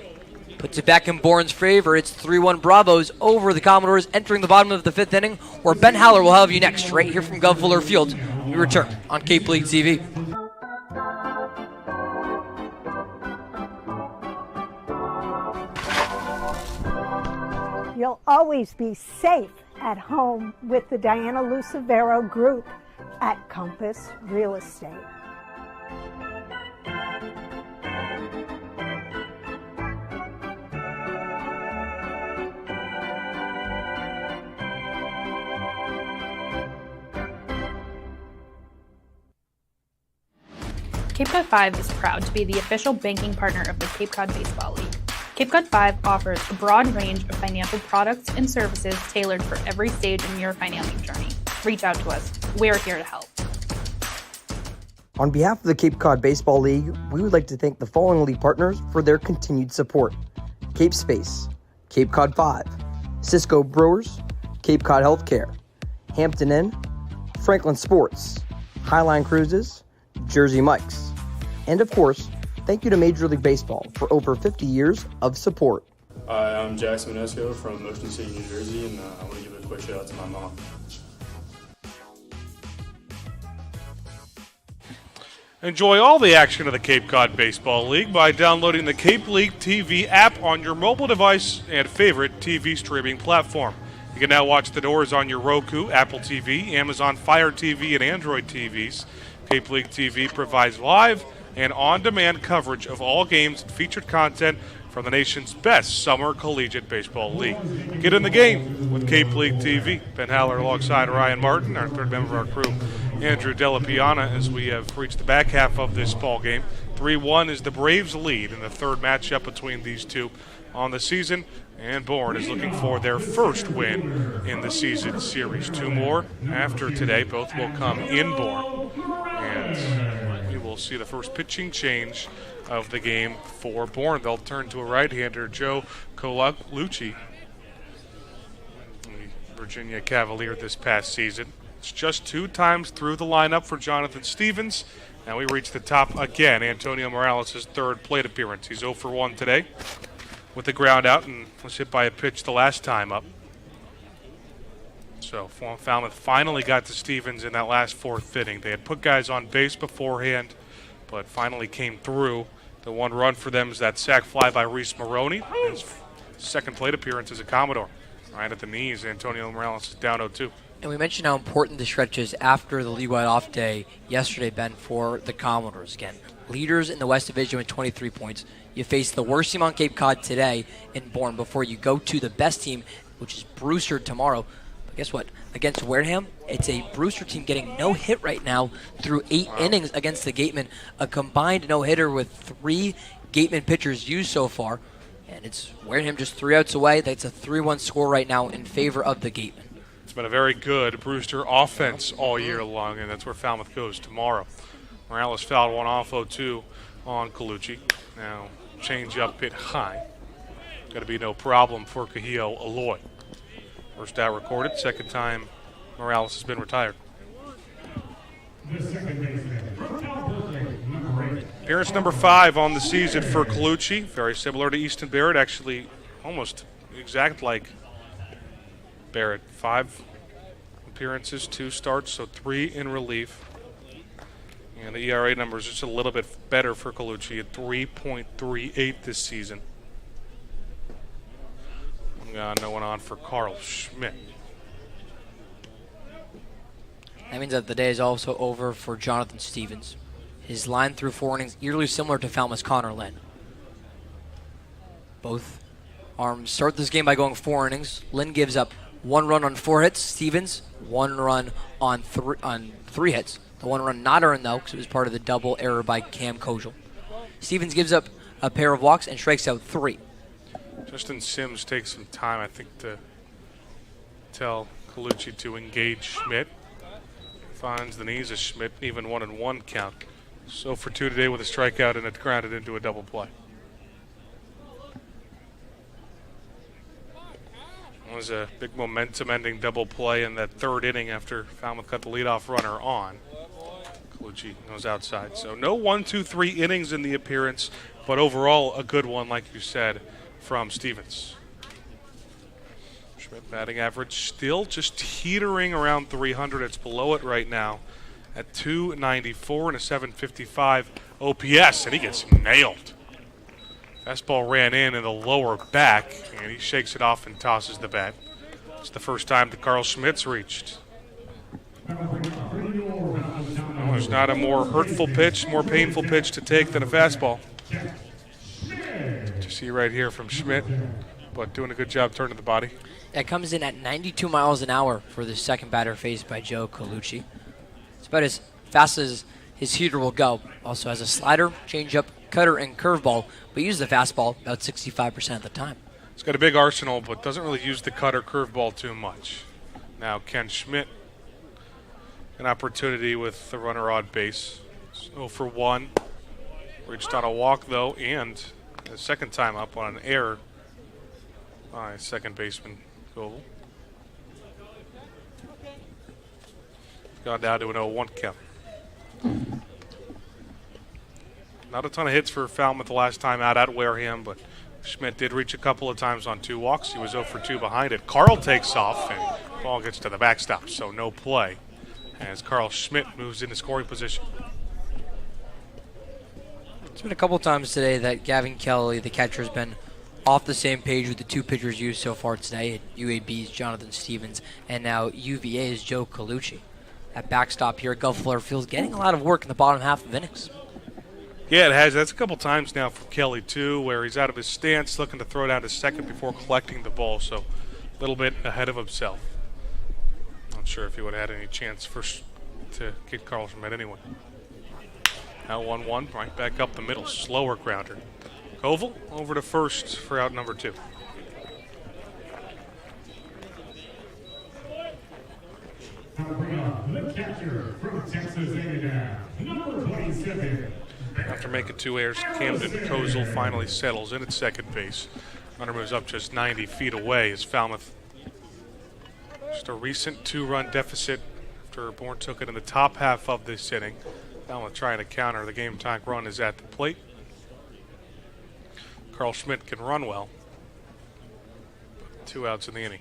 puts it back in Bourne's favor. It's 3-1 Bravos over the Commodores entering the bottom of the 5th inning, where Ben Haller will have you next, right here from Gov Fuller Field. We return on Cape League TV. You'll always be safe at home with the Diana Lucevero Group at Compass Real Estate. Cape Cod 5 is proud to be the official banking partner of the Cape Cod Baseball League. Cape Cod 5 offers a broad range of financial products and services tailored for every stage in your financial journey. Reach out to us. We're here to help. On behalf of the Cape Cod Baseball League, we would like to thank the following league partners for their continued support: Cape Space, Cape Cod 5, Cisco Brewers, Cape Cod Healthcare, Hampton Inn, Franklin Sports, Highline Cruises, Jersey Mike's, and of course, thank you to Major League Baseball for over 50 years of support. Hi, I'm Jackson Manesco from Motion City, New Jersey, and I want to give a quick shout out to my mom. Enjoy all the action of the Cape Cod Baseball League by downloading the Cape League TV app on your mobile device and favorite TV streaming platform. You can now watch the Doors on your Roku, Apple TV, Amazon Fire TV, and Android TVs. Cape League TV provides live and on-demand coverage of all games and featured content from the nation's best summer collegiate baseball league. Get in the game with Cape League TV. Ben Haller alongside Ryan Martin, our third member of our crew, Andrew Delapiana, as we have reached the back half of this ball game. 3-1 is the Braves' lead in the third matchup between these two on the season, and Bourne is looking for their first win in the season series. 2 more after today. Both will come in Bourne, and we will see the first pitching change of the game for Bourne. They'll turn to a right-hander, Joe Colucci, Virginia Cavalier this past season. It's just 2 times through the lineup for Jonathan Stevens. Now we reach the top again. Antonio Morales' third plate appearance. He's 0 for 1 today with the ground out and was hit by a pitch the last time up. So Falmouth finally got to Stevens in that last 4th inning. They had put guys on base beforehand, but finally came through. The one run for them is that sac fly by Reese Maroney. His second plate appearance as a Commodore. Right at the knees, Antonio Morales is down 0-2. And we mentioned how important the stretch is after the league-wide off day yesterday, Ben, for the Commodores. Again, leaders in the West Division with 23 points. You face the worst team on Cape Cod today in Bourne before you go to the best team, which is Brewster tomorrow. But guess what? Against Wareham, it's a Brewster team getting no hit right now through 8 innings against the Gatemen. A combined no-hitter with 3 Gatemen pitchers used so far. And it's Wareham just 3 outs away. That's a 3-1 score right now in favor of the Gatemen. It's been a very good Brewster offense all year long, and that's where Falmouth goes tomorrow. Morales fouled one off 0-2 on Colucci. Now, change up hit high. Got to be no problem for Kahio Aloy. First out recorded, second time Morales has been retired. Appearance number 5 on the season for Colucci. Very similar to Easton Barrett, actually almost exact like Barrett. 5 appearances, 2 starts, so 3 in relief. And the ERA number is just a little bit better for Colucci at 3.38 this season. No one on for Carl Schmidt. That means that the day is also over for Jonathan Stevens. His line through 4 innings, eerily similar to Falmouth's Connor Lynn. Both arms start this game by going 4 innings. Lynn gives up 1 run on 4 hits. Stevens, 1 run on 3 hits. The 1 run not earned, though, because it was part of the double error by Cam Kojal. Stevens gives up a pair of walks and strikes out 3. Justin Sims takes some time, I think, to tell Colucci to engage Schmidt. Finds the knees of Schmidt, even 1-1 count. So for 2 today with a strikeout and it grounded into a double play. It was a big momentum-ending double play in that 3rd inning after Falmouth got the leadoff runner on. Colucci goes outside. So no 1-2-3 innings in the appearance, but overall a good one, like you said, from Stevens. Schmidt batting average still just teetering around 300. It's below it right now at 294 and a 755 OPS, and he gets nailed. Fastball ran in the lower back, and he shakes it off and tosses the bat. It's the first time that Carl Schmidt's reached. Well, there's not a more hurtful pitch, more painful pitch to take than a fastball. You see right here from Schmidt, but doing a good job turning the body. That comes in at 92 miles an hour for the second batter faced by Joe Colucci. It's about as fast as his heater will go. Also has a slider, changeup, cutter, and curveball, but uses the fastball about 65% of the time. He's got a big arsenal, but doesn't really use the cutter curveball too much. Now Ken Schmidt, an opportunity with the runner on base. 0 for 1. Reached on a walk, though, and the second time up on an error by second baseman Gold. Gone down to an 0-1 count. Not a ton of hits for Falmouth the last time out at Wareham, but Schmidt did reach a couple of times on 2 walks. He was 0 for 2 behind it. Carl takes off, and the ball gets to the backstop, so no play as Carl Schmidt moves into scoring position. It's been a couple times today that Gavin Kelly, the catcher, has been off the same page with the 2 pitchers used so far today. At UAB's Jonathan Stevens, and now UVA's Joe Colucci. That backstop here at Gulf Florida Field getting a lot of work in the bottom half of innings. Yeah, it has. That's a couple times now for Kelly, too, where he's out of his stance, looking to throw down to second before collecting the ball, so a little bit ahead of himself. Not sure if he would have had any chance to get Carl Schmidt anyway. Now 1-1, right back up the middle, slower grounder. Koval over to first for out number 2. The catcher from Texas A&M, number 27. After making 2 errors, Camden Kozel finally settles in at second base. Runner moves up just 90 feet away as Falmouth. Just a recent 2-run deficit after Bourne took it in the top half of this inning. Falmouth trying to counter. The game-time run is at the plate. Carl Schmidt can run well. 2 outs in the inning.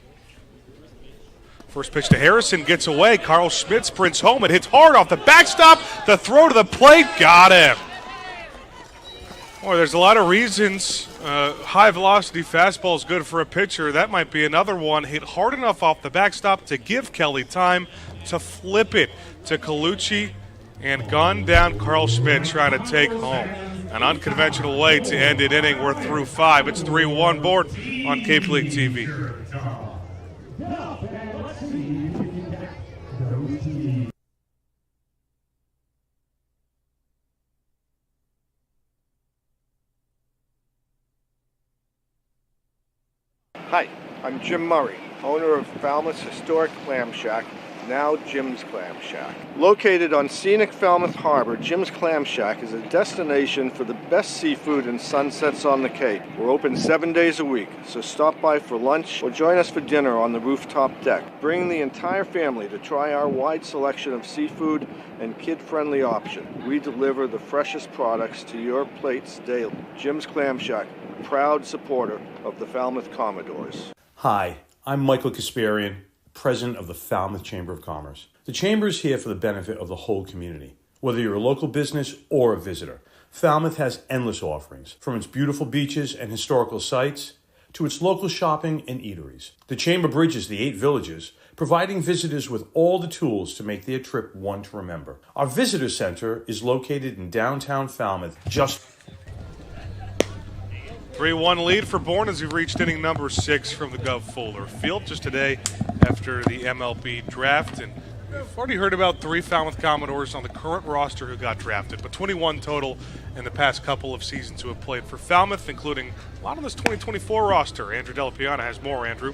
First pitch to Harrison gets away. Carl Schmidt sprints home. It hits hard off the backstop. The throw to the plate got him. Boy, there's a lot of reasons. High velocity fastball is good for a pitcher. That might be another one. Hit hard enough off the backstop to give Kelly time to flip it to Colucci and gun down Carl Schmidt trying to take home. An unconventional way to end an inning. We're through 5. It's 3-1 Bourne on Cape League TV. Hi, I'm Jim Murray, owner of Falmouth's historic clam shack, now Jim's Clam Shack. Located on scenic Falmouth Harbor, Jim's Clam Shack is a destination for the best seafood and sunsets on the Cape. We're open 7 days a week, so stop by for lunch or join us for dinner on the rooftop deck. Bring the entire family to try our wide selection of seafood and kid-friendly option. We deliver the freshest products to your plates daily. Jim's Clam Shack, proud supporter of the Falmouth Commodores. Hi, I'm Michael Kasparian, President of the Falmouth Chamber of Commerce. The Chamber is here for the benefit of the whole community. Whether you're a local business or a visitor, Falmouth has endless offerings, from its beautiful beaches and historical sites to its local shopping and eateries. The Chamber bridges the 8 villages, providing visitors with all the tools to make their trip one to remember. Our visitor center is located in downtown Falmouth, just 3-1 lead for Bourne as we've reached inning number 6 from the Gov Fuller Field just today after the MLB draft. And we've already heard about 3 Falmouth Commodores on the current roster who got drafted, but 21 total in the past couple of seasons who have played for Falmouth, including a lot on this 2024 roster. Andrew Delapiana has more, Andrew.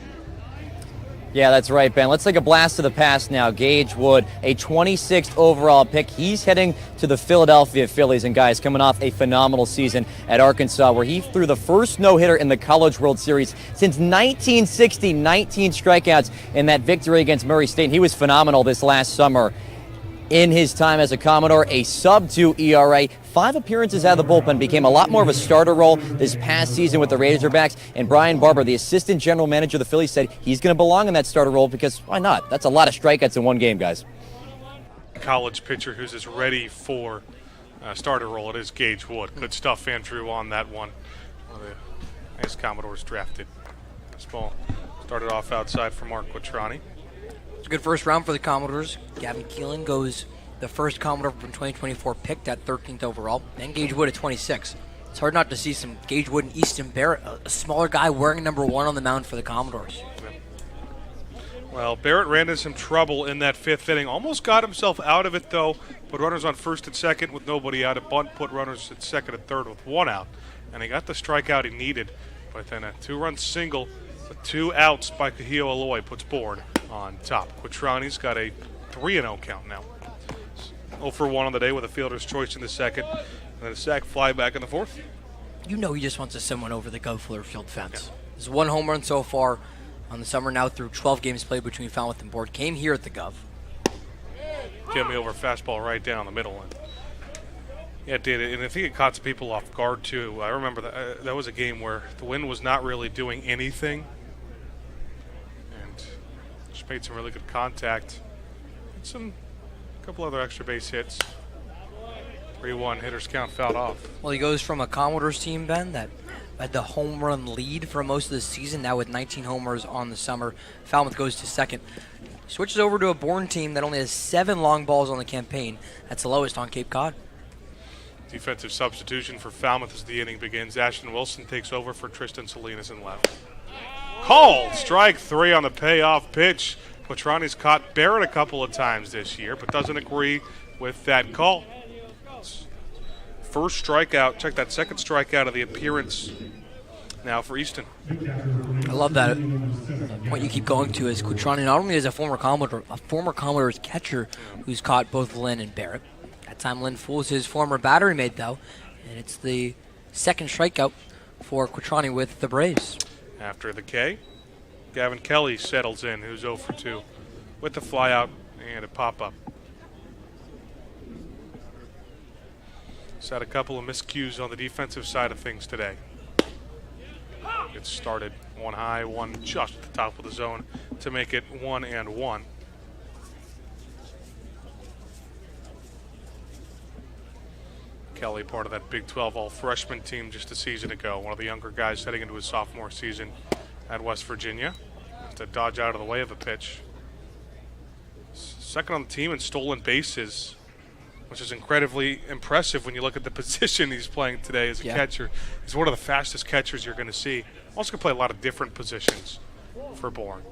Yeah, that's right, Ben. Let's take a blast to the past now. Gage Wood, a 26th overall pick. He's heading to the Philadelphia Phillies, and guys, coming off a phenomenal season at Arkansas where he threw the first no-hitter in the College World Series since 1960, 19 strikeouts in that victory against Murray State. And he was phenomenal this last summer. In his time as a Commodore, a sub-2 ERA, 5 appearances out of the bullpen, became a lot more of a starter role this past season with the Razorbacks. And Brian Barber, the assistant general manager of the Phillies, said he's going to belong in that starter role because why not? That's a lot of strikeouts in one game, guys. College pitcher who's as ready for starter role. It is Gage Wood. Good stuff, Andrew, on that one. One of the highest Commodores drafted. This ball started off outside for Mark Quattrani. It's a good first round for the Commodores. Gavin Keelan goes the first Commodore from 2024 picked at 13th overall. Then Gage Wood at 26. It's hard not to see some Gage Wood and Easton Barrett, a smaller guy wearing number 1 on the mound for the Commodores. Well, Barrett ran into some trouble in that 5th inning. Almost got himself out of it, though. Put runners on first and second with nobody out. A bunt put runners at second and third with 1 out. And he got the strikeout he needed. But then a 2-run single with 2 outs by Kahio Aloy puts Bourne on top. Quattrani's got a 3-0 count now. 0 for 1 on the day with a fielder's choice in the second. And then a sac fly back in the 4th. You know he just wants to send one over the Gov Fuller Field fence. Yeah. There's 1 home run so far on the summer now through 12 games played between Falmouth and Bourne. Came here at the Gov. Get me over fastball right down the middle. And yeah, it did. And I think it caught some people off guard, too. I remember that was a game where the wind was not really doing anything. And just made some really good contact. And a couple other extra base hits. 3-1 hitters count fouled off. Well, he goes from a Commodores team, Ben, that had the home run lead for most of the season. Now with 19 homers on the summer, Falmouth goes to second. Switches over to a Bourne team that only has 7 long balls on the campaign. That's the lowest on Cape Cod. Defensive substitution for Falmouth as the inning begins. Ashton Wilson takes over for Tristan Salinas in left. Called strike 3 on the payoff pitch. Quattroni's caught Barrett a couple of times this year, but doesn't agree with that call. First strikeout. Check that second strikeout of the appearance now for Easton. I love that. The point you keep going to is Quattroni not only is a former Commodores catcher who's caught both Lynn and Barrett. That time Lynn fools his former battery mate, though, and it's the second strikeout for Quattroni with the Braves. After the K, Gavin Kelly settles in, who's 0 for 2 with the flyout and a pop-up. He's had a couple of miscues on the defensive side of things today. Gets started one high, one just at the top of the zone to make it 1-1. Kelly, part of that Big 12 all-freshman team just a season ago. One of the younger guys heading into his sophomore season at West Virginia. Has to dodge out of the way of a pitch. Second on the team in stolen bases, which is incredibly impressive when you look at the position he's playing today as a catcher. He's one of the fastest catchers you're going to see. Also can play a lot of different positions for Bourne.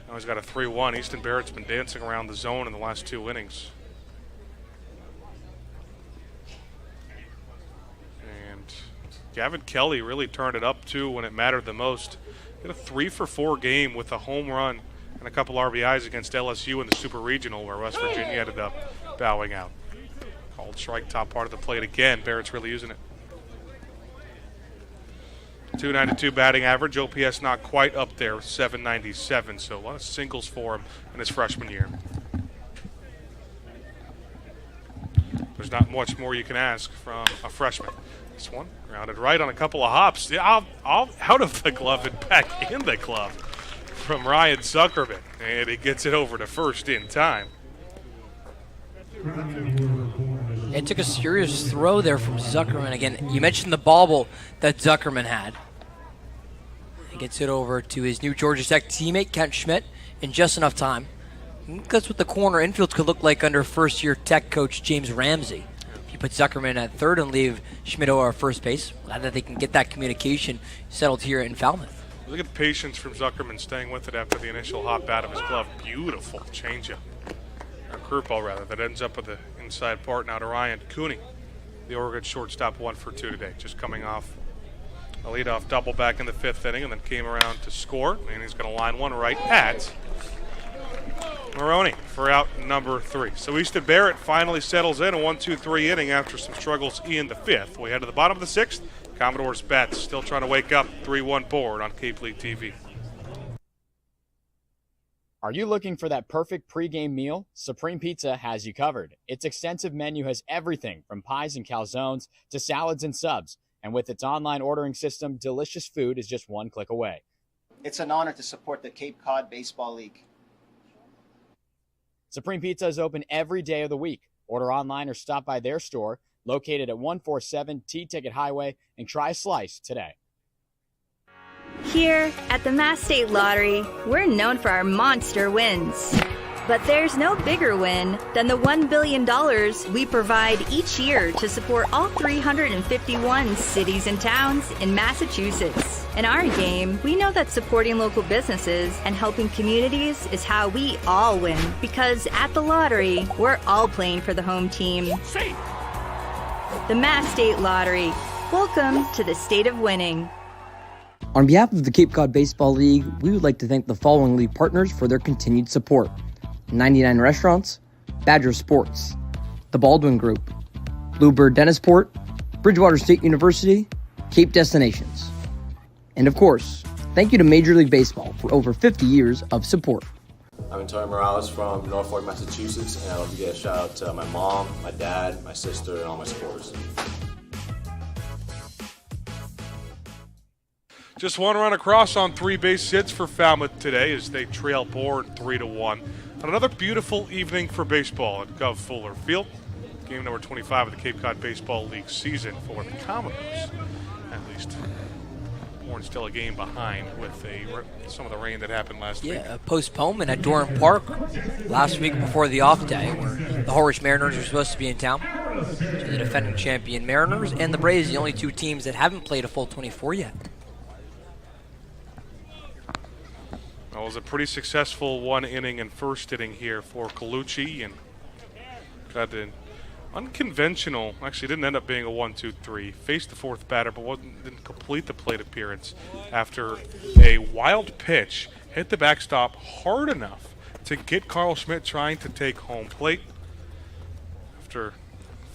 Now he's got a 3-1. Easton Barrett's been dancing around the zone in the last 2 innings. Gavin Kelly really turned it up, too, when it mattered the most. Hit a 3-for-4 game with a home run and a couple RBIs against LSU in the Super Regional, where West Virginia ended up bowing out. Called strike, top part of the plate again. Barrett's really using it. 292 batting average. OPS not quite up there, 797. So a lot of singles for him in his freshman year. There's not much more you can ask from a freshman. This one grounded right on a couple of hops. Out of the glove and back in the glove from Ryan Zuckerman. And he gets it over to first in time. It took a serious throw there from Zuckerman. Again, you mentioned the bobble that Zuckerman had. He gets it over to his new Georgia Tech teammate, Kent Schmidt, in just enough time. That's what the corner infield could look like under first-year Tech coach James Ramsey. If you put Zuckerman at third and leave Schmidt over at first base, glad that they can get that communication settled here in Falmouth. Look at the patience from Zuckerman staying with it after the initial hop out of his glove. Beautiful changeup. Or curveball, rather, that ends up with the inside part. Now to Ryan Cooney, the Oregon shortstop, 1 for 2 today. Just coming off a leadoff double back in the 5th inning and then came around to score. And he's going to line one right at Maroney for out number 3. So Easton Barrett finally settles in a 1-2-3 inning after some struggles in the 5th. We head to the bottom of the 6th. Commodores bats still trying to wake up. 3-1 Bourne on Cape League TV. Are you looking for that perfect pregame meal? Supreme Pizza has you covered. Its extensive menu has everything from pies and calzones to salads and subs. And with its online ordering system, delicious food is just one click away. It's an honor to support the Cape Cod Baseball League. Supreme Pizza is open every day of the week. Order online or stop by their store located at 147 T-Ticket Highway and try a slice today. Here at the Mass State Lottery, we're known for our monster wins. But there's no bigger win than the $1 billion we provide each year to support all 351 cities and towns in Massachusetts. In our game, we know that supporting local businesses and helping communities is how we all win. Because at the lottery, we're all playing for the home team. The Mass State Lottery. Welcome to the state of winning. On behalf of the Cape Cod Baseball League, we would like to thank the following league partners for their continued support: 99 Restaurants, Badger Sports, The Baldwin Group, Bluebird Dennisport, Bridgewater State University, Cape Destinations. And of course, thank you to Major League Baseball for over 50 years of support. I'm Antonio Morales from Norfolk, Massachusetts, and I'd love to get a shout out to my mom, my dad, my sister, and all my supporters. Just one run across on 3 base hits for Falmouth today as they trail Bourne 3-1. And another beautiful evening for baseball at Gov Fuller Field. Game number 25 of the Cape Cod Baseball League season for the Commodores. At least Bourne's still a game behind with some of the rain that happened last week. Yeah, a postponement at Durham Park last week before the off day where the Horwich Mariners were supposed to be in town. So the defending champion Mariners and the Braves, the only two teams that haven't played a full 24 yet. Well, it was a pretty successful one inning and first inning here for Colucci, and got an unconventional, actually didn't end up being a 1-2-3. Faced the fourth batter, but didn't complete the plate appearance after a wild pitch hit the backstop hard enough to get Carl Schmidt trying to take home plate. After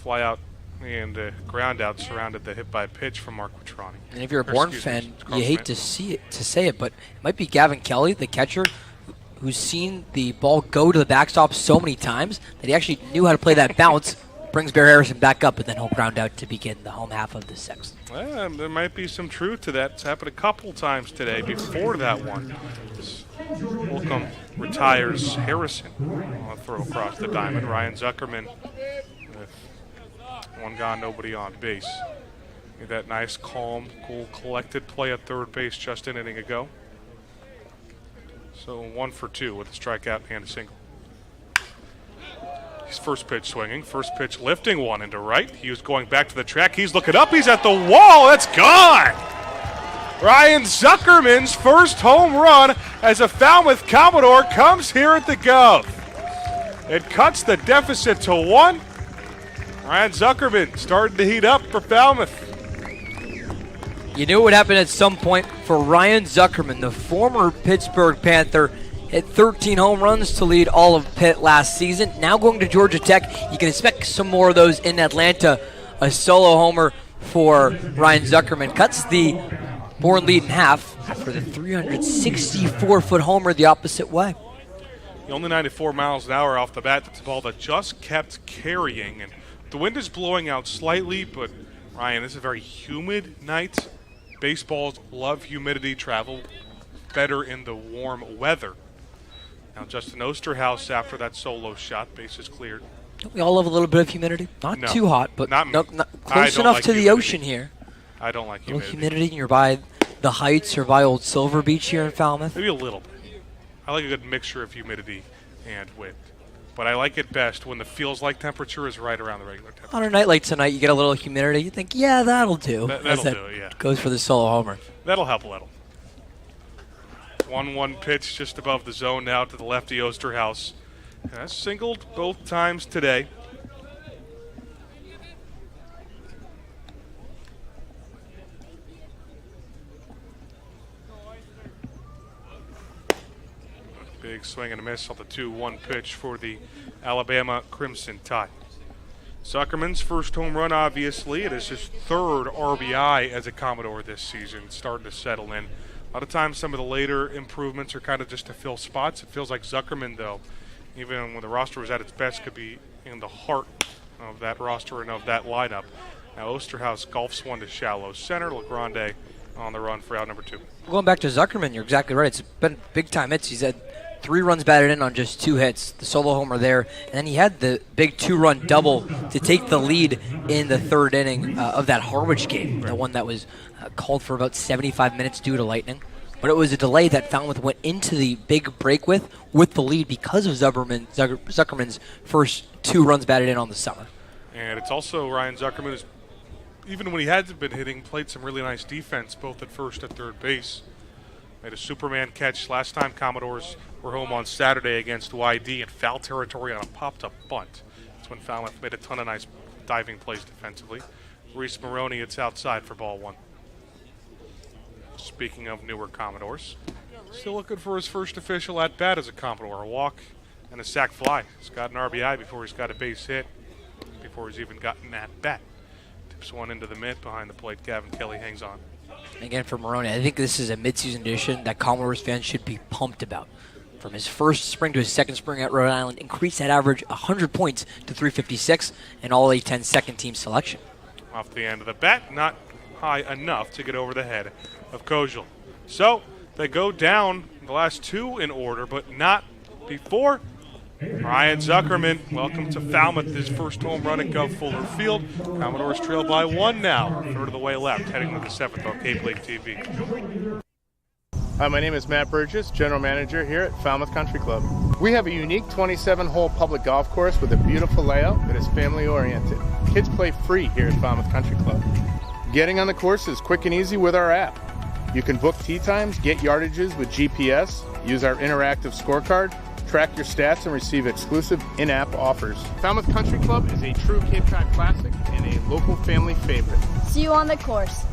fly out and ground out surrounded the hit by pitch from Mark Petrani. And if you're a Bourne fan, you hate to say it, but it might be Gavin Kelly, the catcher, who's seen the ball go to the backstop so many times that he actually knew how to play that bounce, brings Bear Harrison back up, and then he'll ground out to begin the home half of the sixth. Well, there might be some truth to that. It's happened a couple times today before that one. Holcomb retires Harrison on a throw across the diamond. Ryan Zuckerman with one gone, nobody on base. That nice, calm, cool, collected play at third base just an inning ago. So 1 for 2 with a strikeout and a single. His first pitch swinging, first pitch lifting one into right. He was going back to the track. He's looking up. He's at the wall. That's gone. Ryan Zuckerman's first home run as a Falmouth Commodore comes here at the Gov. It cuts the deficit to 1. Ryan Zuckerman starting to heat up for Falmouth. You knew it would happen at some point for Ryan Zuckerman, the former Pittsburgh Panther. Hit 13 home runs to lead all of Pitt last season. Now going to Georgia Tech. You can expect some more of those in Atlanta. A solo homer for Ryan Zuckerman. Cuts the Bourne lead in half for the 364-foot homer the opposite way. Only 94 miles an hour off the bat. That's a ball that just kept carrying. And the wind is blowing out slightly, but Ryan, this is a very humid night. Baseballs love humidity, travel better in the warm weather. Now Justin Osterhaus after that solo shot, bases cleared. We all love a little bit of humidity. Not too hot, but not close enough like to the humidity. ocean here. I don't like a little humidity. humidity, and you're by the Heights or by Old Silver Beach here in Falmouth. Maybe a little bit. I like a good mixture of humidity and wind. But I like it best when the feels-like temperature is right around the regular temperature. On a night like tonight, you get a little humidity. You think, yeah, that'll do. That'll do it, yeah. Goes for the solo homer. That'll help a little. 1-1 pitch just above the zone now to the lefty Osterhaus. Has singled both times today. Big swing and a miss on the 2-1 pitch for the Alabama Crimson Tide. Zuckerman's first home run, obviously. It is his third RBI as a Commodore this season, starting to settle in. A lot of times some of the later improvements are kind of just to fill spots. It feels like Zuckerman, though, even when the roster was at its best, could be in the heart of that roster and of that lineup. Now Osterhaus golfs one to shallow center. LeGrande on the run for out number 2. Going back to Zuckerman, you're exactly right. It's been big-time hits. He's had 3 runs batted in on just 2 hits, the solo homer there, and then he had the big 2-run double to take the lead in the third inning of that Harwich game, the one that was called for about 75 minutes due to lightning. But it was a delay that Falmouth went into the big break with the lead because of Zuckerman's first 2 runs batted in on the summer. And it's also Ryan Zuckerman, is, even when he hadn't been hitting, played some really nice defense both at first and third base. Made a Superman catch last time Commodores were home on Saturday against YD in foul territory on a popped-up bunt. That's when Falmouth made a ton of nice diving plays defensively. Reese Maroney, it's outside for ball 1. Speaking of newer Commodores, still looking for his first official at-bat as a Commodore. A walk and a sac fly. He's got an RBI before he's got a base hit, before he's even gotten at-bat. Tips one into the mitt behind the plate. Gavin Kelly hangs on. Again, for Maroney, I think this is a midseason addition that Commodores fans should be pumped about. From his first spring to his second spring at Rhode Island, increased that average 100 points to 356 and all A-10 second-team selection. Off the end of the bat, not high enough to get over the head of Kojal. So they go down the last 2 in order, but not before. Ryan Zuckerman, welcome to Falmouth, his first home run at Gov Fuller Field. Commodores trail by 1 now, third of the way left, heading to the 7th on Cape League TV. Hi, my name is Matt Burgess, General Manager here at Falmouth Country Club. We have a unique 27-hole public golf course with a beautiful layout that is family-oriented. Kids play free here at Falmouth Country Club. Getting on the course is quick and easy with our app. You can book tee times, get yardages with GPS, use our interactive scorecard, track your stats, and receive exclusive in-app offers. Falmouth Country Club is a true Cape Cod classic and a local family favorite. See you on the course.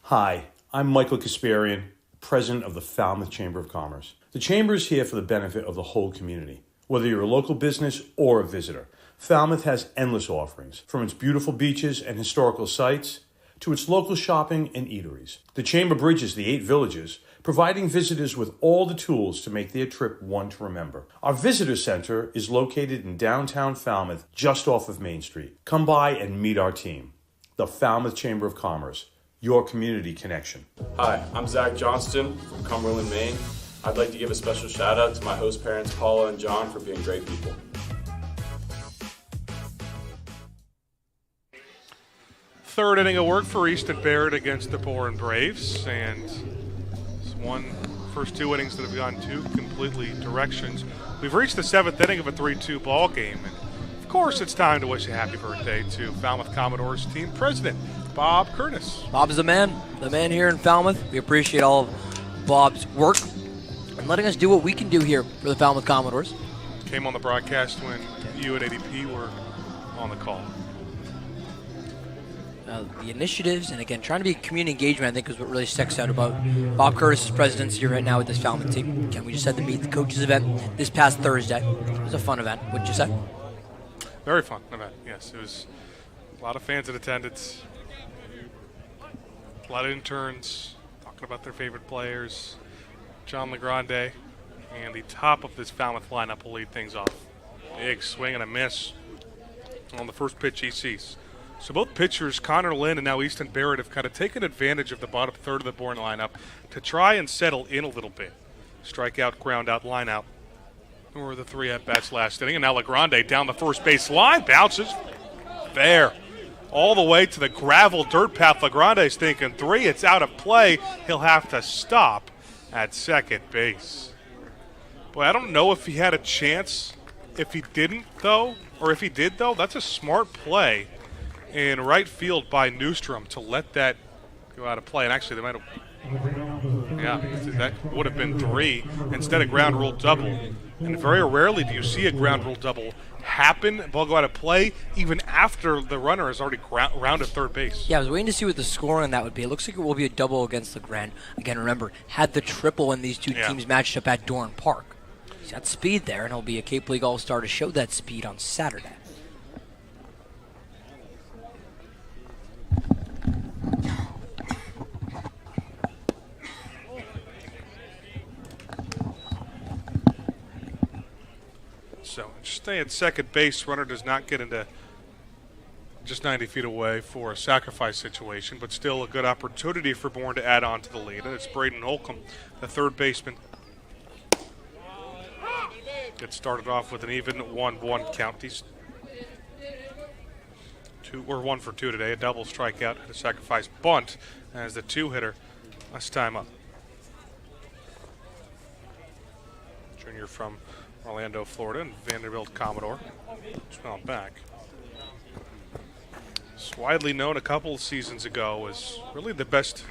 Hi, I'm Michael Kasparian, President of the Falmouth Chamber of Commerce. The Chamber is here for the benefit of the whole community. Whether you're a local business or a visitor, Falmouth has endless offerings, from its beautiful beaches and historical sites to its local shopping and eateries. The Chamber bridges the 8 villages, providing visitors with all the tools to make their trip one to remember. Our visitor center is located in downtown Falmouth, just off of Main Street. Come by and meet our team. The Falmouth Chamber of Commerce, your community connection. Hi, I'm Zach Johnston from Cumberland, Maine. I'd like to give a special shout out to my host parents, Paula and John, for being great people. Third inning of work for Easton Barrett against the Bourne Braves, and first 2 innings that have gone 2 completely directions. We've reached the 7th inning of a 3-2 ball game, and of course it's time to wish a happy birthday to Falmouth Commodores team president, Bob Curtis. Bob's the man here in Falmouth. We appreciate all of Bob's work and letting us do what we can do here for the Falmouth Commodores. Came on the broadcast when you and ADP were on the call. The initiatives, and again, trying to be community engagement, I think, is what really sticks out about Bob Curtis' presidency right now with this Falmouth team. Again, we just had the Meet the Coaches event this past Thursday. It was a fun event. What'd you say? Very fun event, yes. It was a lot of fans in attendance, a lot of interns talking about their favorite players. John LeGrande, and the top of this Falmouth lineup will lead things off. Big swing and a miss on the first pitch he sees. So both pitchers, Connor Lynn and now Easton Barrett, have kind of taken advantage of the bottom third of the Bourne lineup to try and settle in a little bit. Strikeout, ground out, line out were the 3 at-bats last inning. And now LeGrande down the first base line, bounces there. All the way to the gravel dirt path. LeGrande's thinking 3, it's out of play. He'll have to stop at second base. Boy, I don't know if he had a chance. If he didn't, though, or if he did, though, that's a smart play in right field by Newstrom to let that go out of play. And actually, they might have, that would have been 3 instead of ground rule double. And very rarely do you see a ground rule double happen, ball go out of play, even after the runner has already rounded third base. Yeah, I was waiting to see what the score on that would be. It looks like it will be a double against the Grand. Again, remember, had the triple when these two teams matched up at Dorn Park. He's got speed there, and he'll be a Cape League All-Star to show that speed on Saturday. So stay at second base. Runner does not get into just 90 feet away for a sacrifice situation, but still a good opportunity for Bourne to add on to the lead. And it's Braden Holcomb, the third baseman. Gets started off with an even 1-1 count. He's 1 for 2 today. A double strikeout and a sacrifice bunt as the 2-hitter last time up. Junior from Orlando, Florida, and Vanderbilt Commodore. Smell back. It's widely known a couple of seasons ago as really the best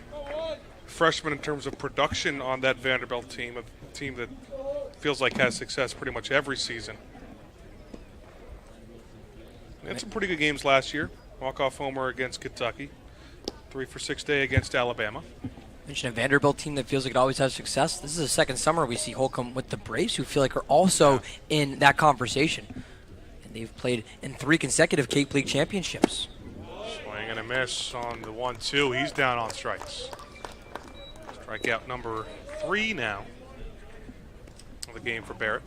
freshman in terms of production on that Vanderbilt team, a team that feels like has success pretty much every season. They had some pretty good games last year. Walk-off homer against Kentucky. 3 for 6 day against Alabama. Mention a Vanderbilt team that feels like it always has success. This is the second summer we see Holcomb with the Braves, who feel like are also in that conversation. And they've played in 3 consecutive Cape League championships. Swing and a miss on the 1-2. He's down on strikes. Strikeout number 3 now of the game for Barrett.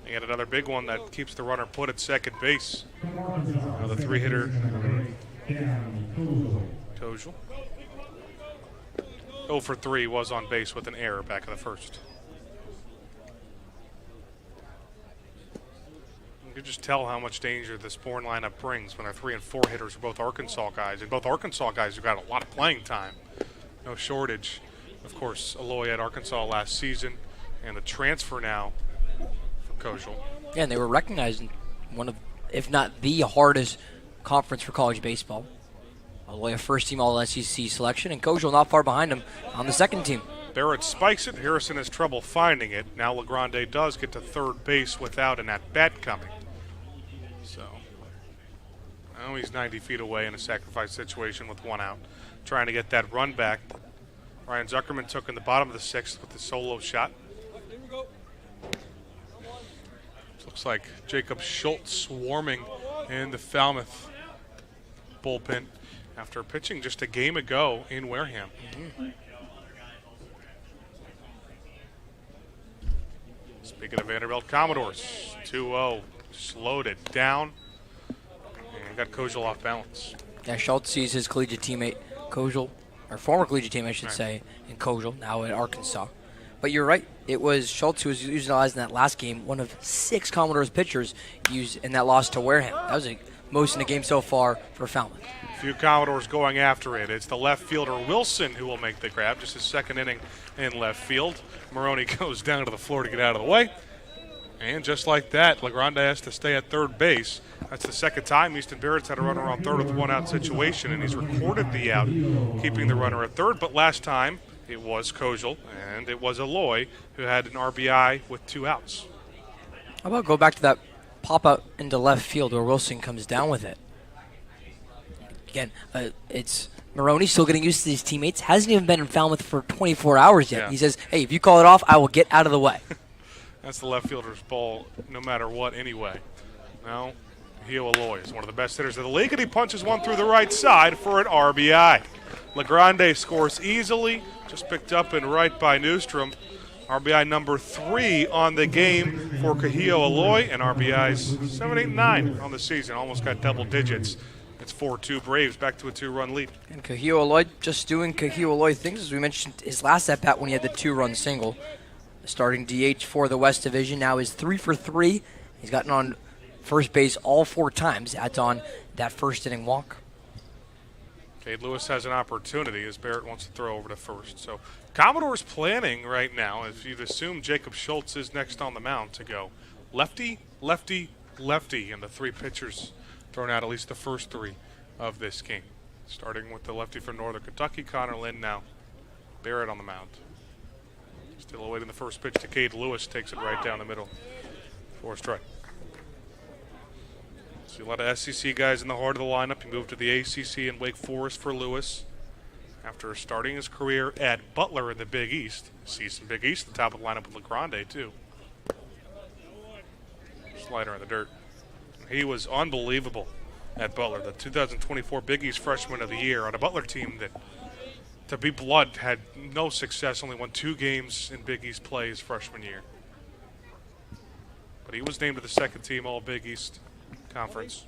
He had another big one that keeps the runner put at second base. Another 3-hitter, Tojul. 0 for 3 was on base with an error back in the first. You can just tell how much danger this Bourne lineup brings when our 3 and 4 hitters are both Arkansas guys, and both Arkansas guys have got a lot of playing time. no shortage. Of course, Aloy at Arkansas last season, and the transfer now for Kojal. Yeah, and they were recognized in one of, if not the hardest conference for college baseball. Aloy a first-team All-SEC selection, and Kojal not far behind him on the second team. Barrett spikes it. Harrison has trouble finding it. Now LaGrande does get to third base without an at-bat coming. So, now he's 90 feet away in a sacrifice situation with one out, trying to get that run back. Ryan Zuckerman took in the bottom of the sixth with the solo shot. Looks like Jacob Schultz swarming in the Falmouth bullpen after pitching just a game ago in Wareham. Speaking of Vanderbilt Commodores, 2-0, slowed it down, and got Kojal off balance. Yeah, Schultz sees his collegiate teammate, Kojal, or former collegiate teammate, I should say, in Kojal, now at Arkansas. But you're right, it was Schultz who was utilized in that last game, one of 6 Commodores pitchers used in that loss to Wareham. That was the most in the game so far for Falmouth. A few Commodores going after it. It's the left fielder Wilson who will make the grab, just his second inning in left field. Maroney goes down to the floor to get out of the way. And just like that, LaGrande has to stay at third base. That's the second time Easton Barrett's had a runner on third with a one-out situation, and he's recorded the out, keeping the runner at third. But last time, it was Kojal, and it was Aloy who had an RBI with 2 outs. How about go back to that pop-out into left field where Wilson comes down with it? Again, it's Maroney still getting used to these teammates. Hasn't even been in Falmouth for 24 hours yet. Yeah. He says, hey, if you call it off, I will get out of the way. That's the left fielder's ball no matter what anyway. Now, Hio Aloy is one of the best hitters of the league, and he punches one through the right side for an RBI. LaGrande scores easily, just picked up and right by Newstrom. RBI number 3 on the game for Kahio Aloy, and RBIs 7, 8, 9 on the season. Almost got double digits. It's 4-2 Braves, back to a 2-run lead. And Kahio Aloy just doing Kahio Aloy things, as we mentioned his last at-bat when he had the 2-run single. Starting DH for the West Division, now is 3 for 3. He's gotten on first base all 4 times. Adds on that first inning walk. Cade Lewis has an opportunity as Barrett wants to throw over to first. So Commodore's planning right now, as you'd assume Jacob Schultz is next on the mound, to go lefty, lefty, lefty, and the 3 pitchers thrown out at least the first 3 of this game. Starting with the lefty from Northern Kentucky, Connor Lynn, now Barrett on the mound. Still awaiting the first pitch to Cade Lewis, takes it right down the middle for a strike. See a lot of SEC guys in the heart of the lineup. He moved to the ACC in Wake Forest for Lewis after starting his career at Butler in the Big East. Sees some Big East at the top of the lineup with LaGrande too. Slider in the dirt. He was unbelievable at Butler, the 2024 Big East Freshman of the Year on a Butler team that, to be blunt, had no success, only won 2 games in Big East play his freshman year. But he was named to the second team All Big East Conference.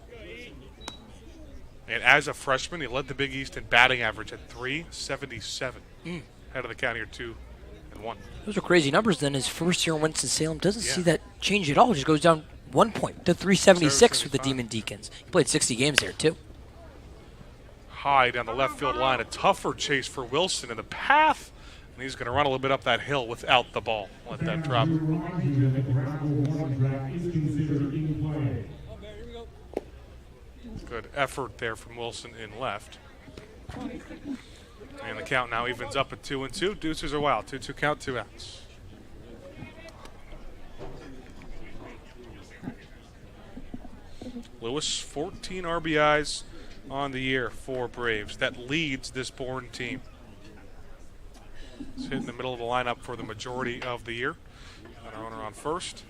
And as a freshman, he led the Big East in batting average at .377. Head of the county are 2-1. Those are crazy numbers. Then his first year in Winston-Salem doesn't see that change at all. Just goes down 1 point to .376 with the Demon Deacons. He played 60 games there too. High down the left field line, a tougher chase for Wilson in the path, and he's going to run a little bit up that hill without the ball. Let that drop. Good effort there from Wilson in left. And the count now evens up at 2-2. Deuces are wild. 2-2 count, 2 outs. Lewis, 14 RBIs on the year for Braves. That leads this Bourne team. He's hit in the middle of the lineup for the majority of the year. Got a runner on first.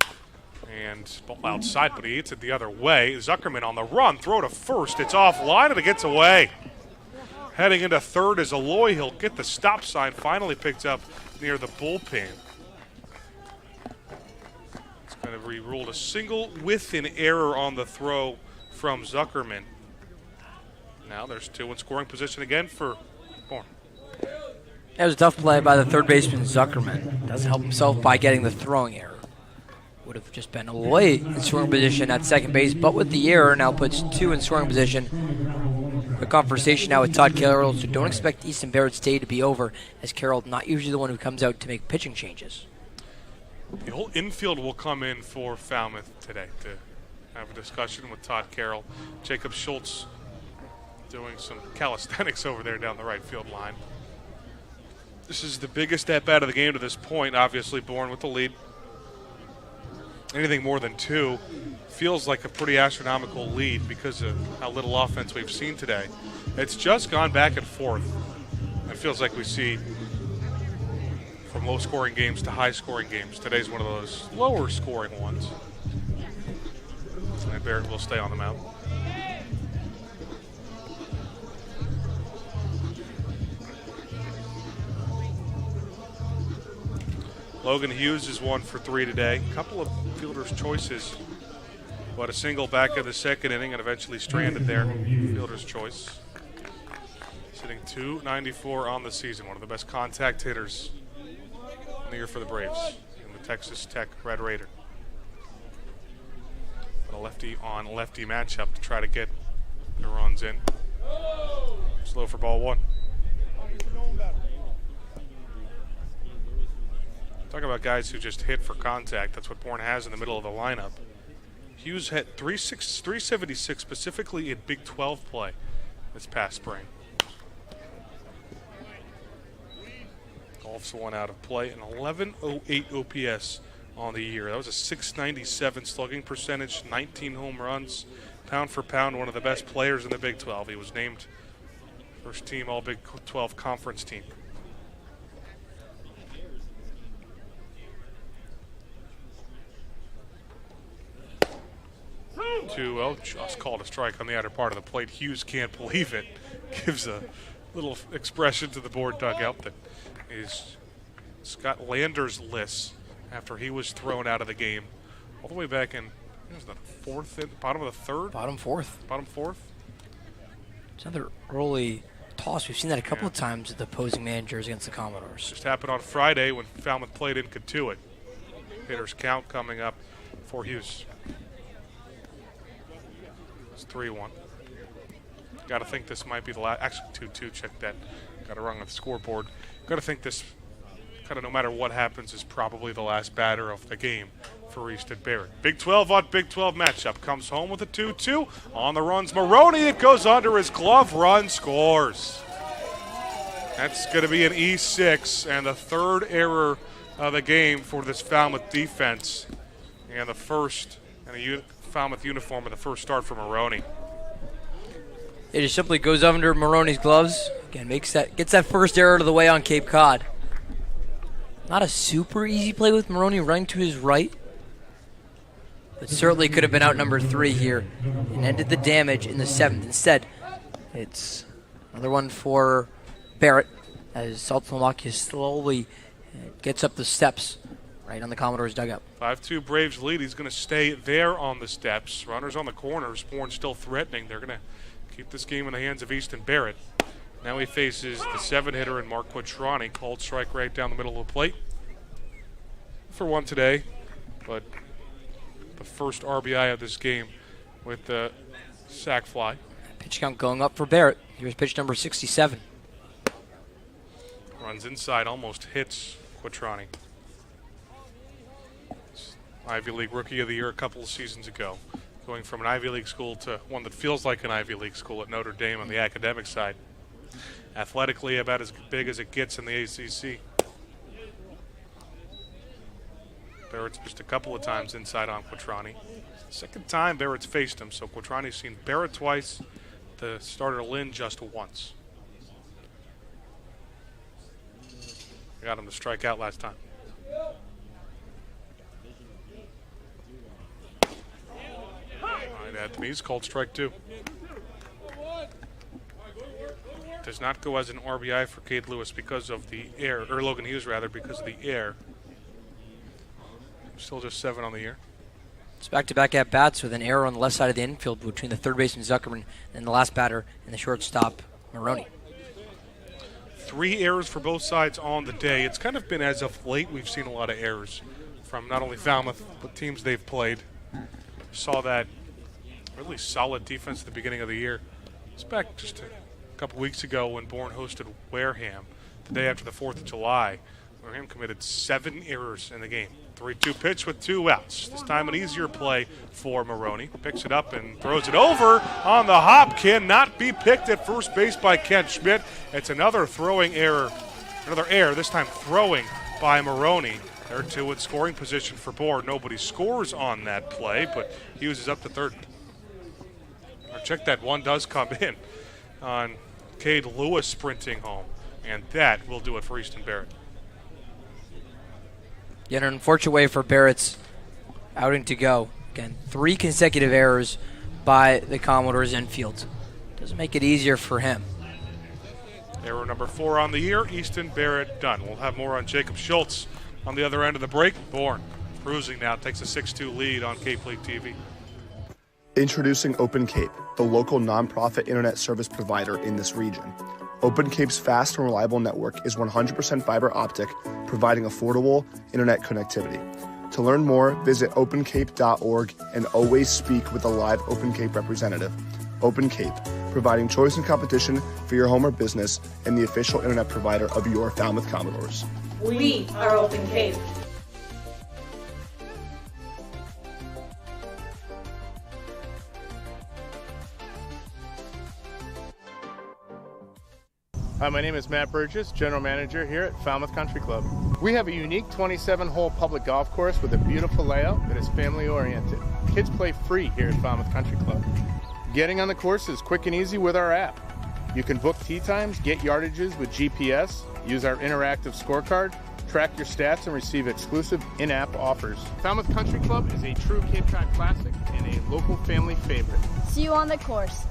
And ball outside, but he hits it the other way. Zuckerman on the run. Throw to first. It's offline, and it gets away. Heading into third is Aloy. He'll get the stop sign. Finally picked up near the bullpen. It's going to be ruled a single with an error on the throw from Zuckerman. Now there's 2 in scoring position again for Bourne. That was a tough play by the third baseman, Zuckerman. Doesn't help himself by getting the throwing error. Would have just been Aloy in scoring position at second base, but with the error now puts 2 in scoring position Quick conversation now with Todd Carroll, so don't expect Easton Barrett's day to be over, as Carroll not usually the one who comes out to make pitching changes. The whole infield will come in for Falmouth today to have a discussion with Todd Carroll. Jacob Schultz doing some calisthenics over there down the right field line. This is the biggest at-bat of the game to this point. Obviously, Bourne with the lead. Anything more than 2 feels like a pretty astronomical lead because of how little offense we've seen today. It's just gone back and forth. It feels like we see from low-scoring games to high-scoring games. Today's one of those lower-scoring ones. And Barrett will stay on the mound. Logan Hughes is 1 for 3 today. A couple of fielders' choices, but a single back in the second inning and eventually stranded there. Fielder's choice. Sitting .294 on the season. One of the best contact hitters in the year for the Braves in the Texas Tech Red Raider. A lefty on lefty matchup to try to get the runs in. Slow for ball 1. Talk about guys who just hit for contact. That's what Bourne has in the middle of the lineup. Hughes hit 376 specifically in Big 12 play this past spring. Golf's one out of play, an 1108 OPS on the year. That was a 697 slugging percentage, 19 home runs. Pound for pound, one of the best players in the Big 12. He was named first team All Big 12 conference team. 2-0, just called a strike on the outer part of the plate. Hughes can't believe it. Gives a little expression to the board dugout that is Scott Lander's list after he was thrown out of the game all the way back in, was that bottom of the third? Bottom fourth. Bottom fourth? It's another early toss. We've seen that a couple of times with the opposing managers against the Commodores. Just happened on Friday when Falmouth played in Katuitt. Hitters count coming up for Hughes. It's 3-1. Got to think this might be the last. Actually, 2-2. Check that. Got it wrong on the scoreboard. Got to think this, kind of no matter what happens, is probably the last batter of the game for Easton Barrett. Big 12 on Big 12 matchup. Comes home with a 2-2. On the runs, Maroney. It goes under his glove. Run scores. That's going to be an E6 and the third error of the game for this Falmouth defense. And the first in a Falmouth uniform and the first start for Maroney. It just simply goes under Maroney's gloves. Again, gets that first error out of the way on Cape Cod. Not a super easy play with Maroney running to his right, but certainly could have been out number 3 here and ended the damage in the 7th. Instead, it's another one for Barrett as Saltamaki slowly gets up the steps right on the Commodores dugout. 5-2 Braves lead. He's going to stay there on the steps. Runners on the corners. Bourne still threatening. They're going to keep this game in the hands of Easton Barrett. Now he faces the 7-hitter in Mark Quattrani. Called strike right down the middle of the plate for 1 today, but the first RBI of this game with the sac fly. Pitch count going up for Barrett. Here's pitch number 67. Runs inside, almost hits Quattrani. Ivy League Rookie of the Year a couple of seasons ago. Going from an Ivy League school to one that feels like an Ivy League school at Notre Dame on the academic side. Athletically about as big as it gets in the ACC. Barrett's just a couple of times inside on Quattrani. Second time Barrett's faced him, so Quattrani's seen Barrett twice, the starter Lynn just once. Got him to strike out last time. I'd add to me, he's called strike 2. Does not go as an RBI for Cade Lewis because of the air, or Logan Hughes rather, because of the air. Still just 7 on the year. It's back-to-back at-bats with an error on the left side of the infield between the third baseman Zuckerman and the last batter and the shortstop Maroney. 3 errors for both sides on the day. It's kind of been, as of late, we've seen a lot of errors from not only Falmouth, but teams they've played. Saw that really solid defense at the beginning of the year It's back just a couple weeks ago when Bourne hosted Wareham, the day after the 4th of July. Wareham committed 7 errors in the game. 3-2 pitch with 2 outs. This time an easier play for Maroney. Picks it up and throws it over on the hop. Cannot be picked at first base by Ken Schmidt. It's another throwing error. Another error, this time throwing by Maroney. They're 2 in scoring position for Bourne. Nobody scores on that play, but Hughes is up to third. Check that, one does come in on Cade Lewis sprinting home. And that will do it for Easton Barrett. Yet an unfortunate way for Barrett's outing to go. Again, 3 consecutive errors by the Commodores infield. Doesn't make it easier for him. Error number 4 on the year, Easton Barrett done. We'll have more on Jacob Schultz on the other end of the break. Bourne cruising now, takes a 6-2 lead on Cape League TV. Introducing Open Cape, the local nonprofit internet service provider in this region. Open Cape's fast and reliable network is 100% fiber optic, providing affordable internet connectivity. To learn more, visit opencape.org and always speak with a live Open Cape representative. Open Cape, providing choice and competition for your home or business and the official internet provider of your Falmouth Commodores. We are Open Cape. Hi, my name is Matt Burgess, General Manager here at Falmouth Country Club. We have a unique 27-hole public golf course with a beautiful layout that is family-oriented. Kids play free here at Falmouth Country Club. Getting on the course is quick and easy with our app. You can book tee times, get yardages with GPS, use our interactive scorecard, track your stats, and receive exclusive in-app offers. Falmouth Country Club is a true Cape Cod classic and a local family favorite. See you on the course.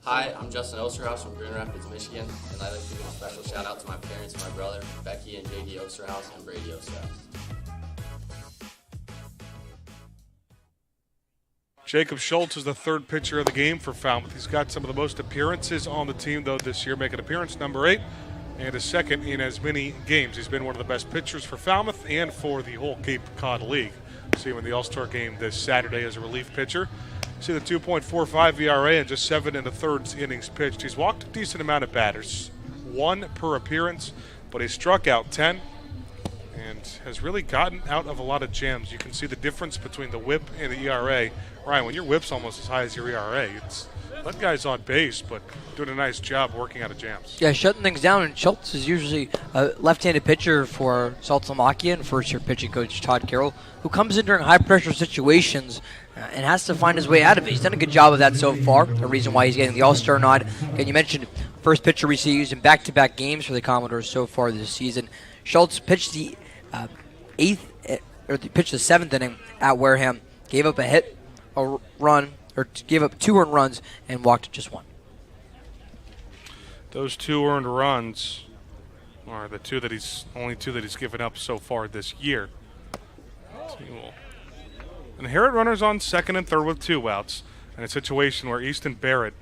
Hi, I'm Justin Osterhaus from Grand Rapids, Michigan, and I'd like to give a special shout out to my parents and my brother, Becky and JD Osterhaus and Brady Osterhaus. Jacob Schultz is the 3rd pitcher of the game for Falmouth. He's got some of the most appearances on the team, though, this year, making appearance number 8 and his 2nd in as many games. He's been one of the best pitchers for Falmouth and for the whole Cape Cod League. See him in the All-Star game this Saturday as a relief pitcher. See the 2.45 ERA and just 7 1/3 innings pitched. He's walked a decent amount of batters, 1 per appearance, but he struck out 10 and has really gotten out of a lot of jams. You can see the difference between the whip and the ERA. Ryan, when your whip's almost as high as your ERA, it's that guy's on base, but doing a nice job working out of jams. Yeah, shutting things down. And Schultz is usually a left-handed pitcher for Saltzlemakia and first-year pitching coach Todd Carroll, who comes in during high-pressure situations and has to find his way out of it. He's done a good job of that so far, the reason why he's getting the All-Star nod. Again, you mentioned first pitcher we see used in back-to-back games for the Commodores so far this season. Schultz pitched the 7th inning at Wareham, gave up a hit, a run, or gave up 2 earned runs and walked just 1. Those 2 earned runs are the only two that he's given up so far this year. He will inherit runners on 2nd and 3rd with 2 outs in a situation where Easton Barrett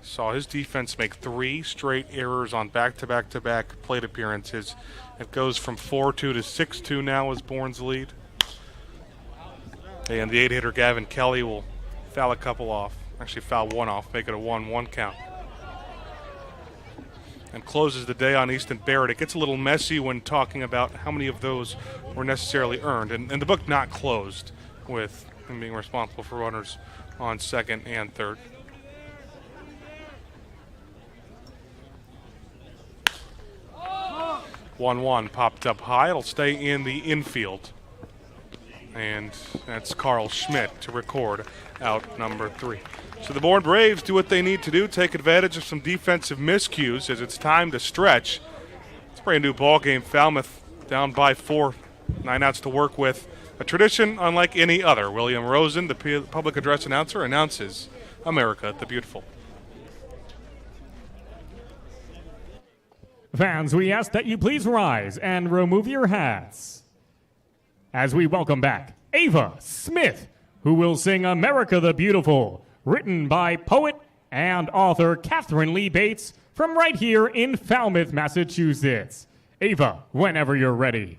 saw his defense make 3 straight errors on back-to-back-to-back plate appearances. It goes from 4-2 to 6-2 now as Bourne's lead. And the 8-hitter Gavin Kelly will foul a couple off. Actually foul 1 off, make it a 1-1 count. And closes the day on Easton Barrett. It gets a little messy when talking about how many of those were necessarily earned. And the book not closed with him being responsible for runners on 2nd and 3rd. One popped up high. It'll stay in the infield. And that's Carl Schmidt to record out number 3. So the Bourne Braves do what they need to do, take advantage of some defensive miscues as it's time to stretch. It's a brand new ball game. Falmouth down by 4, 9 outs to work with. A tradition unlike any other. William Rosen, the public address announcer, announces America the Beautiful. Fans, we ask that you please rise and remove your hats as we welcome back Ava Smith, who will sing America the Beautiful, written by poet and author Catherine Lee Bates from right here in Falmouth, Massachusetts. Ava, whenever you're ready.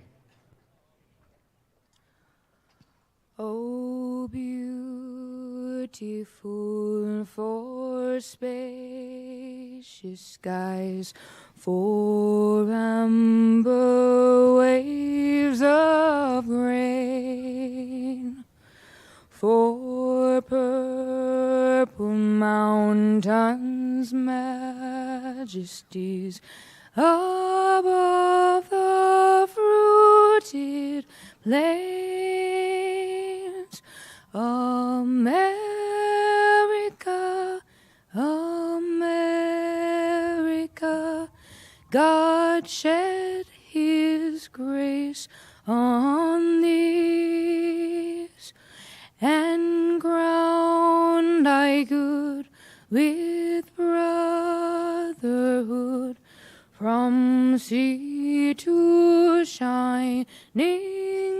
Oh, beautiful beautiful for spacious skies, for amber waves of grain, for purple mountains, majesties above the fruited plains. America, America, God shed his grace on these, and ground thy good with brotherhood, from sea to shining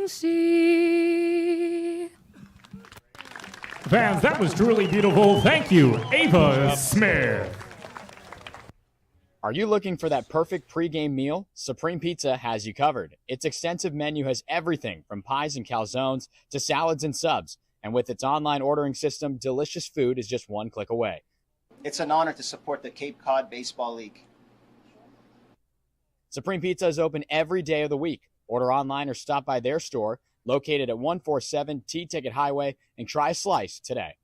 sea. Fans, that was truly beautiful. Thank you, Ava Smith. Are you looking for that perfect pregame meal? Supreme Pizza has you covered. Its extensive menu has everything from pies and calzones to salads and subs. And with its online ordering system, delicious food is just one click away. It's an honor to support the Cape Cod Baseball League. Supreme Pizza is open every day of the week. Order online or stop by their store, located at 147 T-Ticket Highway, and try a slice today.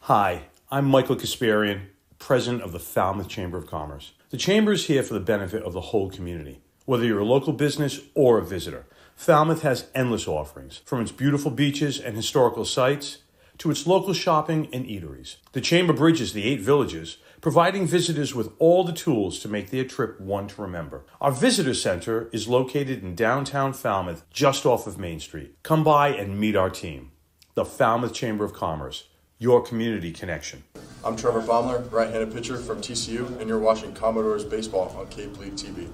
Hi, I'm Michael Kasparian, president of the Falmouth Chamber of Commerce. The Chamber is here for the benefit of the whole community. Whether you're a local business or a visitor, Falmouth has endless offerings, from its beautiful beaches and historical sites to its local shopping and eateries. The Chamber bridges the 8 villages, providing visitors with all the tools to make their trip one to remember. Our visitor center is located in downtown Falmouth, just off of Main Street. Come by and meet our team. The Falmouth Chamber of Commerce, your community connection. I'm Trevor Baumler, right-handed pitcher from TCU, and you're watching Commodores Baseball on Cape League TV.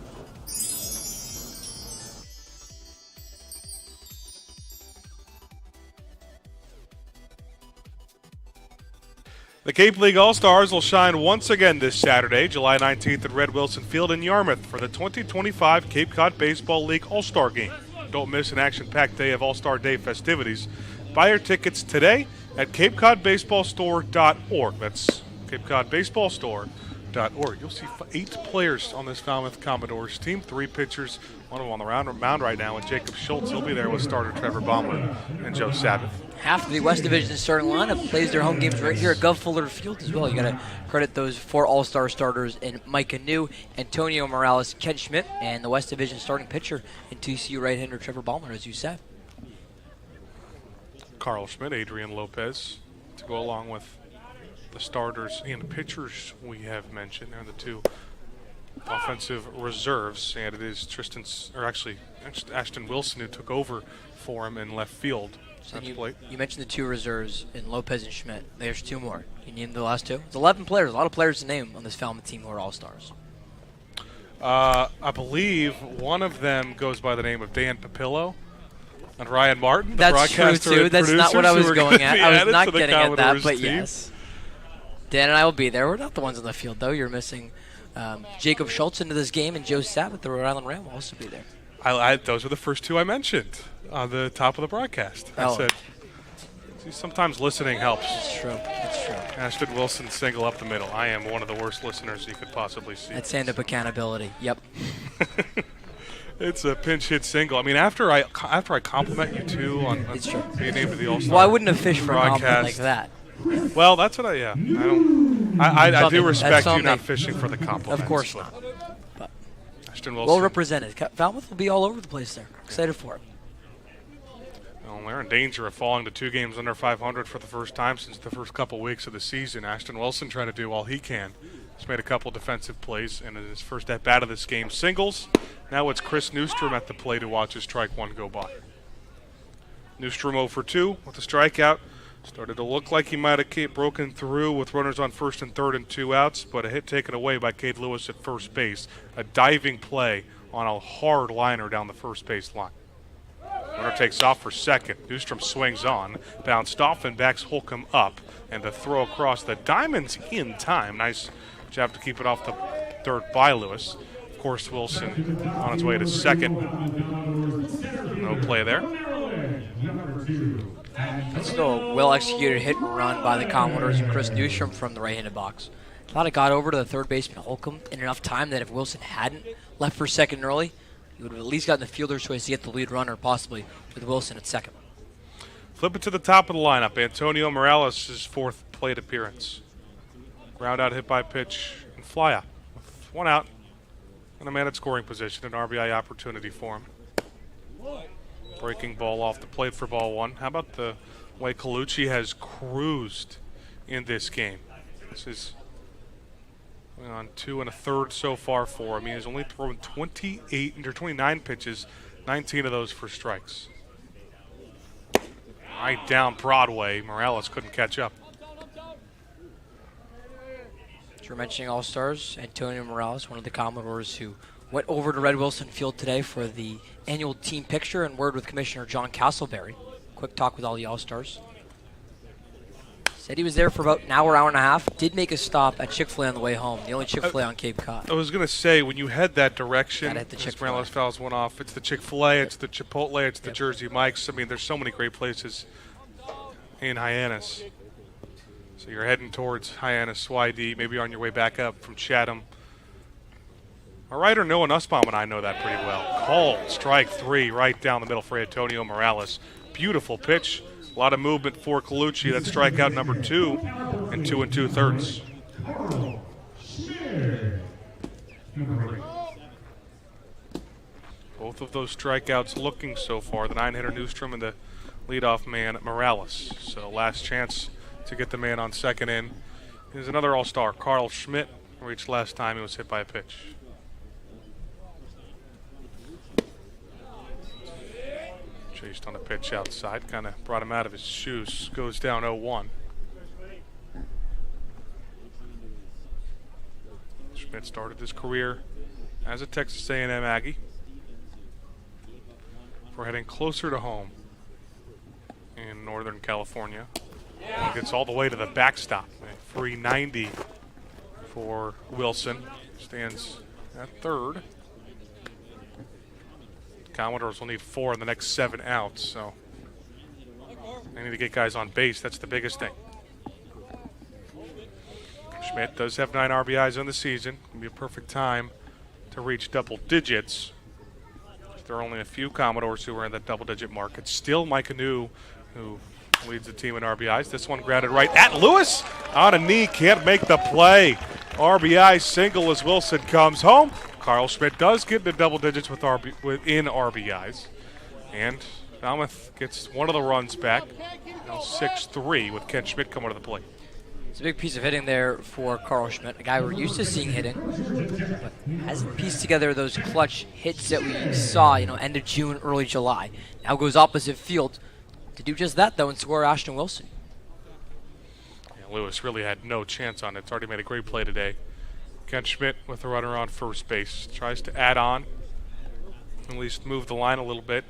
The Cape League All-Stars will shine once again this Saturday, July 19th at Red Wilson Field in Yarmouth for the 2025 Cape Cod Baseball League All-Star Game. Don't miss an action-packed day of All-Star Day festivities. Buy your tickets today at CapeCodBaseballStore.org. That's CapeCodBaseballStore.org. You'll see 8 players on this Falmouth Commodores team, 3 pitchers, one of them on the mound right now, and Jacob Schultz. He'll be there with starter Trevor Baumler and Joe Sabbath. Half of the West Division starting lineup plays their home games right here at Gov Fuller Field as well. You got to credit those 4 All-Star starters in Micah New, Antonio Morales, Ken Schmidt, and the West Division starting pitcher in TCU right-hander Trevor Baumler, as you said. Carl Schmidt, Adrian Lopez, to go along with the starters and the pitchers we have mentioned. They're the 2 offensive reserves, and it is Ashton Wilson who took over for him in left field. So you mentioned the 2 reserves in Lopez and Schmidt. There's 2 more. Can you name the last 2? It's 11 players. A lot of players to name on this Falmouth team who are All-Stars. I believe one of them goes by the name of Dan Papillo. And Ryan Martin, the That's broadcaster true, too. That's not what I was going at. I was not getting at that, but team. yes. Dan and I will be there. We're not the ones on the field, though. You're missing Jacob Schultz into this game, and Joe Sabbath, the Rhode Island Ram, will also be there. Those were the first 2 I mentioned on the top of the broadcast. I said, sometimes listening helps. That's true. That's true. Ashton Wilson single up the middle. I am one of the worst listeners you could possibly see. That's stand-up accountability. Yep. It's a pinch hit single. I mean, after I compliment you 2 on being named to the All-Star. Well, I wouldn't have fished for a compliment like that. Well, that's what I do respect you not fishing for the compliments. Of course not. But Ashton Wilson. Well represented. Falmouth will be all over the place there. Excited for it. Well, they're in danger of falling to 2 games under 500 for the first time since the first couple weeks of the season. Ashton Wilson trying to do all he can. He's made a couple defensive plays, and in his first at-bat of this game, singles. Now it's Chris Newstrom at the plate to watch his strike 1 go by. Newstrom 0 for 2 with a strikeout. Started to look like he might have broken through with runners on first and third and 2 outs, but a hit taken away by Cade Lewis at first base. A diving play on a hard liner down the first base line. Runner takes off for second. Newstrom swings on, bounced off and backs Holcomb up, and the throw across the diamond's in time. Nice job to keep it off the third by Lewis. Of course, Wilson on his way to second. No play there. That's still a well-executed hit and run by the Commodores and Chris Newstrom from the right-handed box. Thought it got over to the third baseman Holcomb in enough time that if Wilson hadn't left for second early, he would have at least gotten the fielder's choice to get the lead runner, possibly with Wilson at second. Flip it to the top of the lineup. Antonio Morales' fourth plate appearance. Ground out hit by pitch and fly out. With one out and a man at scoring position, an RBI opportunity for him. Breaking ball off the plate for ball one. How about the way Colucci has cruised in this game? This is on 2 1/3 so far for him. He has only thrown 29 pitches, 19 of those for strikes. Right down Broadway, Morales couldn't catch up. You're mentioning All-Stars, Antonio Morales, one of the Commodores who went over to Red Wilson Field today for the annual team picture and word with Commissioner John Castleberry. Quick talk with all the All-Stars. Said he was there for about an hour, hour and a half. Did make a stop at Chick-fil-A on the way home, the only Chick-fil-A on Cape Cod. I was going to say, when you head that direction, hit the Chick-fil-A. Morales fouls one off. It's the Chick-fil-A, it's the Chipotle, it's the Jersey Mike's. I mean, there's so many great places in Hyannis. So you're heading towards Hyannis, Swidey, maybe on your way back up from Chatham. Our writer Noah Nussbaum and I know that pretty well. Called strike 3 right down the middle for Antonio Morales. Beautiful pitch. A lot of movement for Colucci. That's strikeout number 2 and 2 2/3. Both of those strikeouts looking so far. The 9-hitter Newstrom and the leadoff man Morales. So last chance to get the man on second in is another All-Star, Carl Schmidt, reached last time he was hit by a pitch. Chased on a pitch outside, kind of brought him out of his shoes. Goes down 0-1. Schmidt started his career as a Texas A&M Aggie. We're heading closer to home in Northern California. Gets all the way to the backstop. A free 90 for Wilson. Stands at third. Commodores will need 4 in the next 7 outs, so they need to get guys on base. That's the biggest thing. Schmidt does have 9 RBIs on the season. It'll be a perfect time to reach double digits. There are only a few Commodores who are in that double-digit mark. It's still Mike Anu who leads the team in RBIs. This one grounded right at Lewis. On a knee, can't make the play. RBI single as Wilson comes home. Carl Schmidt does get into double digits within RBIs. And Falmouth gets one of the runs back. Now 6-3 with Ken Schmidt coming to the plate. It's a big piece of hitting there for Carl Schmidt, a guy we're used to seeing hitting, but hasn't pieced together those clutch hits that we saw, end of June, early July. Now goes opposite field to do just that, though, and score Ashton Wilson. Yeah, Lewis really had no chance on it. It's already made a great play today. Ken Schmidt with the runner on first base. Tries to add on, at least move the line a little bit.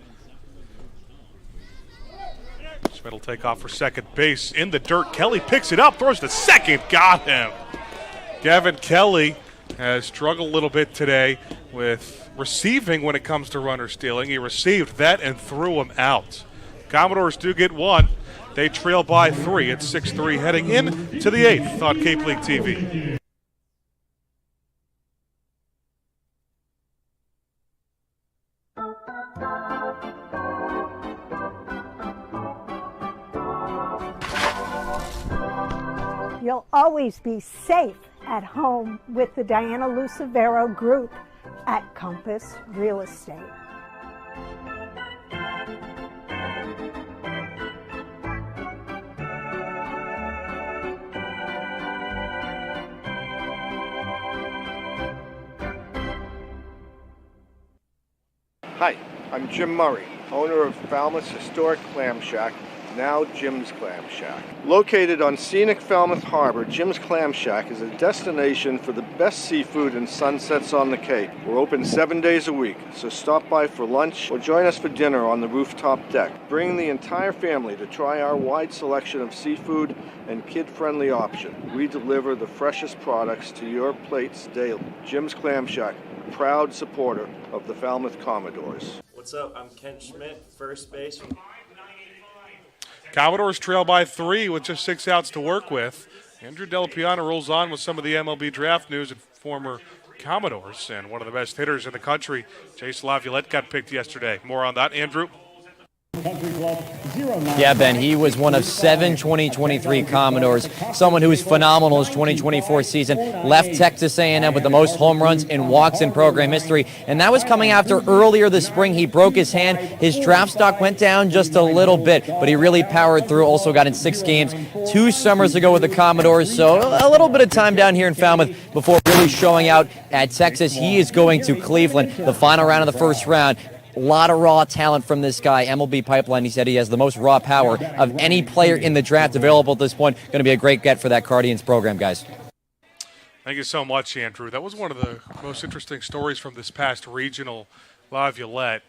Schmidt will take off for second base in the dirt. Kelly picks it up, throws to second, got him. Gavin Kelly has struggled a little bit today with receiving when it comes to runner stealing. He received that and threw him out. Commodores do get 1. They trail by 3. It's 6-3 heading in to the 8th on Cape League TV. You'll always be safe at home with the Diana Lucevero Group at Compass Real Estate. Hi, I'm Jim Murray, owner of Falmouth's historic Clam Shack, now Jim's Clam Shack. Located on scenic Falmouth Harbor, Jim's Clam Shack is a destination for the best seafood and sunsets on the Cape. We're open 7 days a week, so stop by for lunch or join us for dinner on the rooftop deck. Bring the entire family to try our wide selection of seafood and kid-friendly option. We deliver the freshest products to your plates daily. Jim's Clam Shack, proud supporter of the Falmouth Commodores. What's up? I'm Ken Schmidt, first base. Commodores trail by 3 with just 6 outs to work with. Andrew Delapiana rolls on with some of the MLB draft news and former Commodores, and one of the best hitters in the country, Jace Laviolette, got picked yesterday. More on that, Andrew. Yeah, Ben, he was one of 7 2023 Commodores, someone who was phenomenal his 2024 season, left Texas A&M with the most home runs and walks in program history, and that was coming after earlier this spring he broke his hand. His draft stock went down just a little bit, but he really powered through, also got in 6 games 2 summers ago with the Commodores, so a little bit of time down here in Falmouth before really showing out at Texas. He is going to Cleveland, the final round of the first round. A lot of raw talent from this guy. MLB Pipeline, he said he has the most raw power of any player in the draft available at this point. Going to be a great get for that Guardians program, guys. Thank you so much, Andrew. That was one of the most interesting stories from this past regional. Laviolette,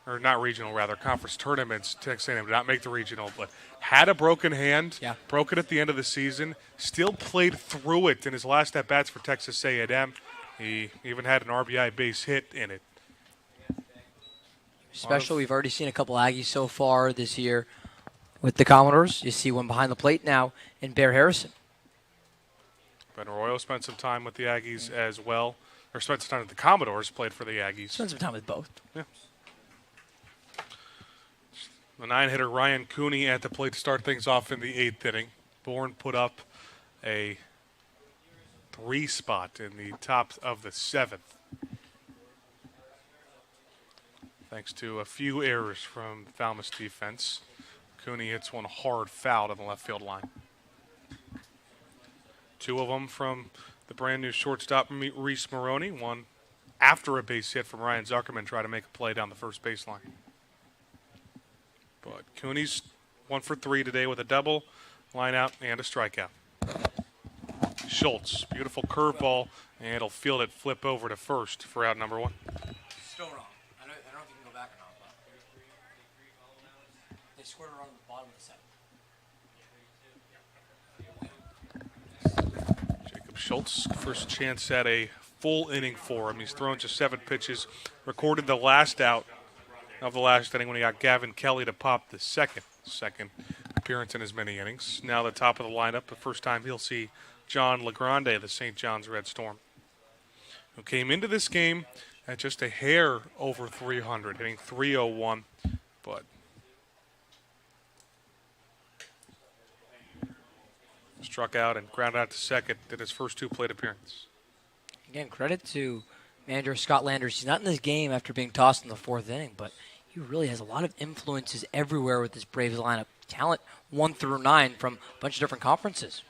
or not regional, rather, conference tournaments. Texas A&M did not make the regional, but had a broken hand, broke it at the end of the season, still played through it in his last at-bats for Texas A&M. He even had an RBI base hit in it. Special, we've already seen a couple Aggies so far this year with the Commodores. You see one behind the plate now in Bear Harrison. Ben Arroyo spent some time with the Aggies as well, or spent some time with the Commodores, played for the Aggies. Spent some time with both. Yeah. The 9-hitter Ryan Cooney at the plate to start things off in the 8th inning. Bourne put up a 3 spot in the top of the 7th. Thanks to a few errors from Falmouth's defense. Cooney hits one hard foul to the left field line. 2 of them from the brand new shortstop Reese Maroney. One after a base hit from Ryan Zuckerman trying to make a play down the first baseline. But Cooney's 1 for 3 today with a double, line out, and a strikeout. Schultz, beautiful curveball, and he'll field it, flip over to first for out number 1. Still wrong. I don't know if you can go back or not. They scored a run at the bottom of the 7th. Jacob Schultz, first chance at a full inning for him. He's thrown just 7 pitches, recorded the last out of the last inning when he got Gavin Kelly to pop the second appearance in as many innings. Now the top of the lineup, the first time he'll see John LaGrande, the St. John's Red Storm, who came into this game at just a hair over 300, hitting .301, but struck out and grounded out to second in his first 2 plate appearances. Again, credit to manager Scott Landers. He's not in this game after being tossed in the 4th inning, but he really has a lot of influences everywhere with this Braves lineup. Talent 1 through 9 from a bunch of different conferences.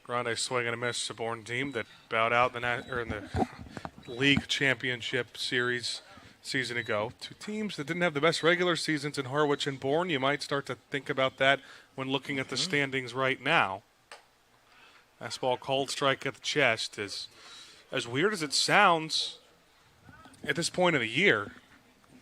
Grande swing and a miss, a Bourne team that bowed out in the league championship series season ago. 2 teams that didn't have the best regular seasons in Harwich and Bourne. You might start to think about that when looking at the standings right now. Fastball called, strike at the chest. As weird as it sounds at this point of the year,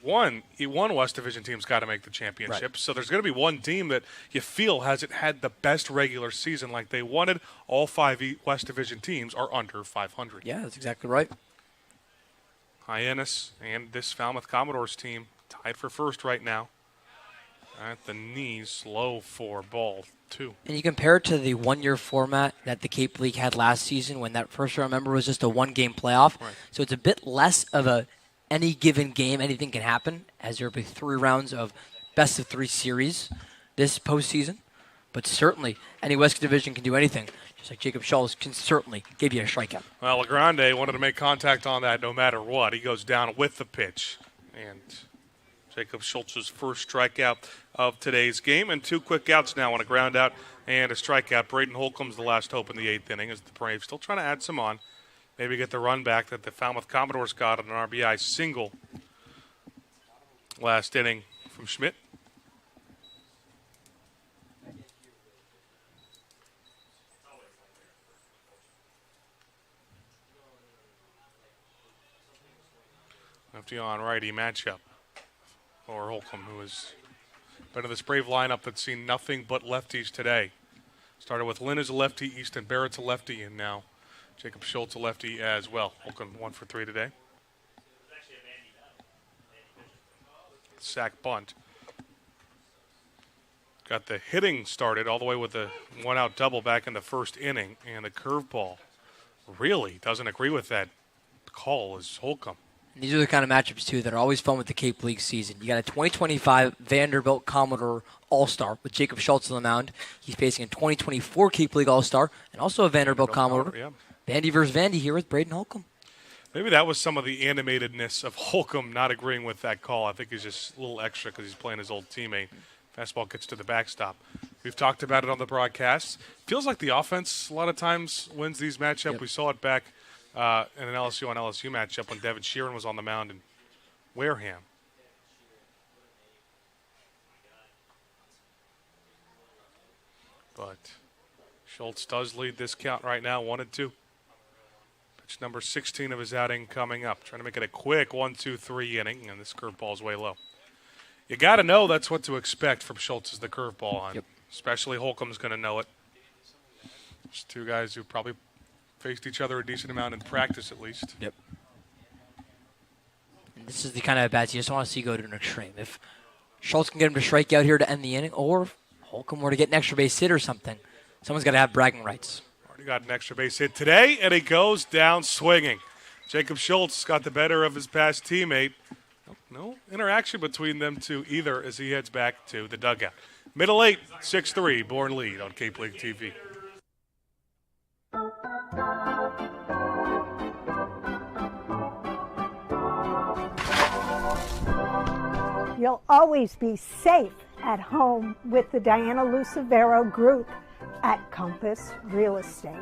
one West Division team's got to make the championship. Right. So there's going to be one team that you feel hasn't had the best regular season like they wanted. All 5 West Division teams are under 500. Yeah, that's exactly right. Hyannis and this Falmouth Commodores team tied for first right now. At the knees, low for ball 2. And you compare it to the 1-year format that the Cape League had last season when that first round, remember, was just a 1-game playoff. Right. So it's a bit less of a any given game, anything can happen, as there will be 3 rounds of best-of-3 series this postseason. But certainly, any West Division can do anything. Just like Jacob Schultz can certainly give you a strikeout. Well, LaGrande wanted to make contact on that no matter what. He goes down with the pitch. And Jacob Schultz's first strikeout of today's game. And 2 quick outs now on a ground out and a strikeout. Braden Holcomb's the last hope in the 8th inning as the Braves still trying to add some on. Maybe get the run back that the Falmouth Commodores got on an RBI single last inning from Schmidt. Lefty on righty matchup for Holcomb, who has been in this Brave lineup that's seen nothing but lefties today. Started with Lynn as a lefty, Easton Barrett's a lefty, and now Jacob Schultz a lefty as well. Holcomb 1 for 3 today. Sack bunt. got the hitting started all the way with the one-out double back in the first inning, and the curveball really doesn't agree with that call is Holcomb. These are the kind of matchups, too, that are always fun with the Cape League season. You got a 2025 Vanderbilt Commodore All-Star with Jacob Schultz on the mound. He's facing a 2024 Cape League All-Star and also a Vanderbilt Commodore. Yeah. Vandy versus Vandy here with Braden Holcomb. Maybe that was some of the animatedness of Holcomb not agreeing with that call. I think he's just a little extra because he's playing his old teammate. Fastball gets to the backstop. We've talked about it on the broadcast. Feels like the offense a lot of times wins these matchups. Yep. We saw it back in an LSU on LSU matchup when Devin Sheeran was on the mound in Wareham. But Schultz does lead this count right now, 1-2. Pitch number 16 of his outing coming up. Trying to make it a quick 1-2-3 inning, and this curveball's way low. You got to know that's what to expect from Schultz is the curveball on. Yep. Especially Holcomb's going to know it. There's two guys who probably faced each other a decent amount in practice at least. Yep. And this is the kind of at-bats you just want to see go to an extreme. If Schultz can get him to strike out here to end the inning, or if Holcomb were to get an extra base hit or something, someone's got to have bragging rights. Already got an extra base hit today, and he goes down swinging. Jacob Schultz got the better of his past teammate. No interaction between them two either as he heads back to the dugout. Middle 8, 6-3, Bourne lead on Cape League TV. You'll always be safe at home with the Diana Lucevero Group at Compass Real Estate.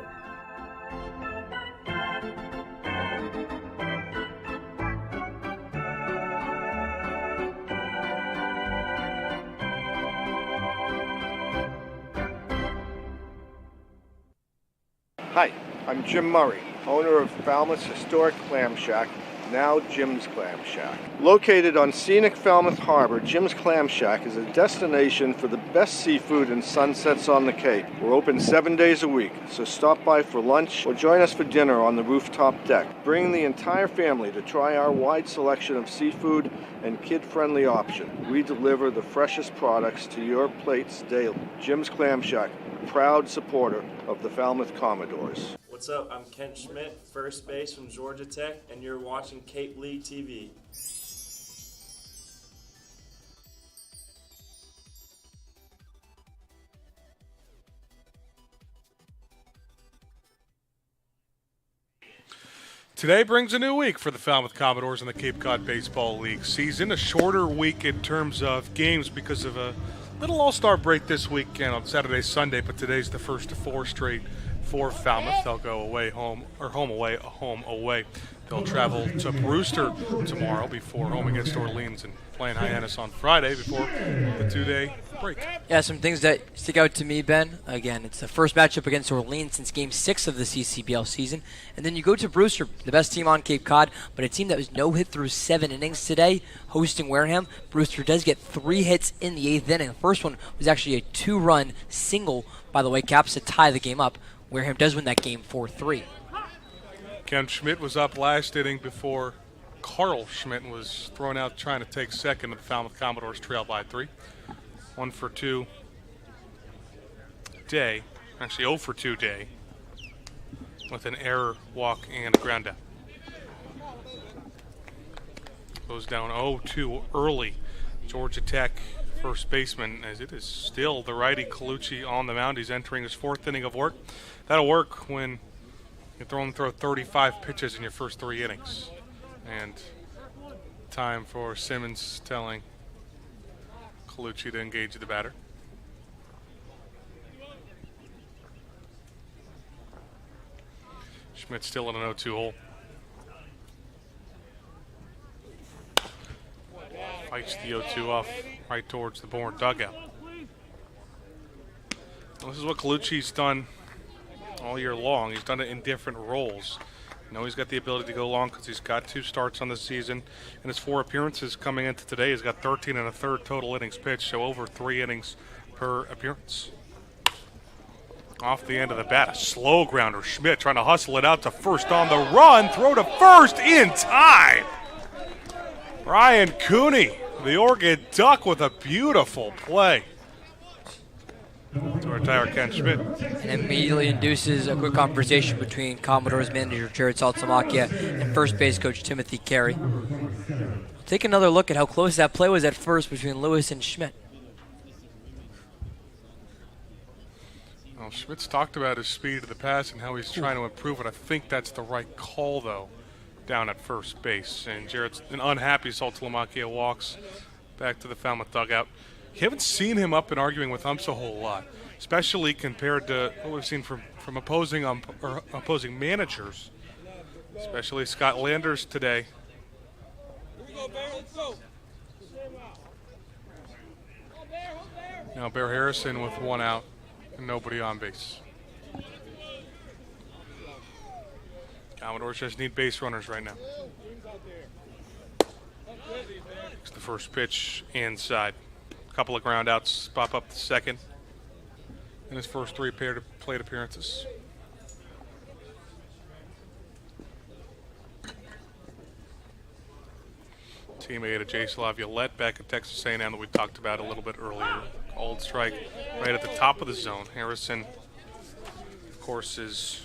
Hi, I'm Jim Murray, owner of Falmouth's historic clam shack, now Jim's Clam Shack. Located on scenic Falmouth Harbor, Jim's Clam Shack is a destination for the best seafood and sunsets on the Cape. We're open 7 days a week, so stop by for lunch or join us for dinner on the rooftop deck. Bring the entire family to try our wide selection of seafood and kid-friendly option. We deliver the freshest products to your plates daily. Jim's Clam Shack, proud supporter of the Falmouth Commodores. What's up? I'm Kent Schmidt, first base from Georgia Tech, and you're watching Cape League TV. Today brings a new week for the Falmouth Commodores in the Cape Cod Baseball League season. A shorter week in terms of games because of a little all-star break this weekend on Saturday, Sunday, but today's the first of 4 straight for Falmouth. They'll go away, home away. They'll travel to Brewster tomorrow before home against Orleans and playing Hyannis on Friday before the 2-day break. Yeah, some things that stick out to me, Ben. Again, it's the first matchup against Orleans since Game 6 of the CCBL season. And then you go to Brewster, the best team on Cape Cod, but a team that was no hit through 7 innings today, hosting Wareham. Brewster does get 3 hits in the 8th inning. The first one was actually a 2-run single, by the way, caps to tie the game up. Wareham does win that game 4-3. Ken Schmidt was up last inning before Carl Schmidt was thrown out trying to take second. The Falmouth Commodores trail by 3. 1 for 2 day, actually 0 for 2 day, with an error, walk, and a ground out. Goes down 0-2 early. Georgia Tech first baseman, as it is still the righty Colucci on the mound. He's entering his 4th inning of work. That'll work when you throw 35 pitches in your first 3 innings. And time for Simmons telling Colucci to engage the batter. Schmidt still in an 0-2 hole. Fights the 0-2 off right towards the Bourne dugout. Well, this is what Colucci's done all year long. He's done it in different roles. You know, he's got the ability to go long because he's got 2 starts on the season. And his 4 appearances coming into today, he's got 13 1/3 total innings pitched, so over 3 innings per appearance. Off the end of the bat, a slow grounder. Schmidt trying to hustle it out to first on the run. Throw to first in time. Ryan Cooney, the Oregon Duck, with a beautiful play. umpire Ken Schmidt. And immediately induces a quick conversation between Commodores manager Jared Saltamakia and first base coach Timothy Carey. Take another look at how close that play was at first between Lewis and Schmidt. Well, Schmidt's talked about his speed of the pass and how he's trying to improve it. I think that's the right call, though, down at first base. And Jared's an unhappy Saltamakia walks back to the Falmouth dugout. You haven't seen him up and arguing with umps a whole lot, especially compared to what we've seen from opposing managers, especially Scott Landers today. Now Bear Harrison with one out and nobody on base. Commodores just need base runners right now. It's the first pitch inside. A couple of ground outs, pop up the second in his first 3 plate appearances. Teammate of Jace Laviolette back at Texas A&M that we talked about a little bit earlier. Called strike right at the top of the zone. Harrison, of course, is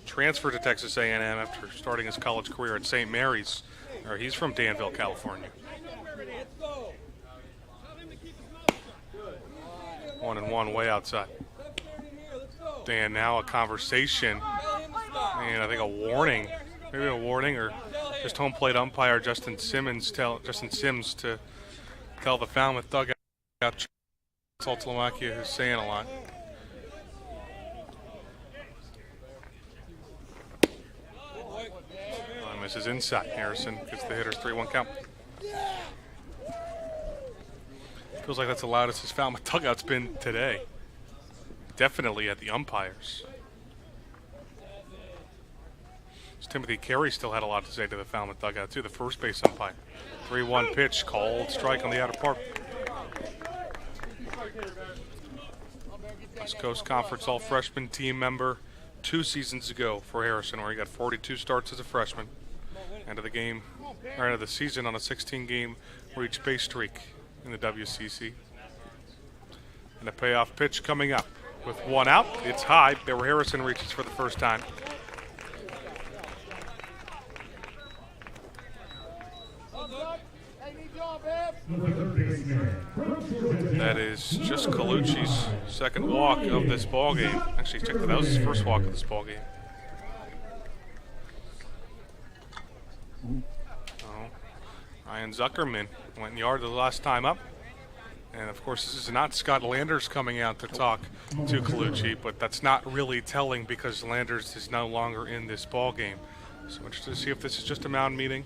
transferred to Texas A&M after starting his college career at St. Mary's. He's from Danville, California. 1-1 way outside. And now a conversation, and I think a warning, maybe a warning, or just home plate umpire Justin Sims to tell the Falmouth dugout Saltamakia, who's saying a lot. Misses inside. Harrison gets the hitter's 3-1 count. Feels like that's the loudest his Falmouth dugout's been today. Definitely at the umpires. Timothy Carey still had a lot to say to the Falmouth dugout, too, the first base umpire. 3-1 pitch, called strike on the outer part. West Coast Conference All-Freshman team member 2 seasons ago for Harrison, where he got 42 starts as a freshman. End of the season on a 16-game reach base streak in the WCC. And a payoff pitch coming up. With 1 out, it's high. Bear Harrison reaches for the first time. That is just Colucci's second walk of this ball game. Actually, check that was his first walk of this ball game. Ryan Zuckerman went yard the last time up. And, of course, this is not Scott Landers coming out to talk to Colucci, but that's not really telling because Landers is no longer in this ball game. So interested to see if this is just a mound meeting.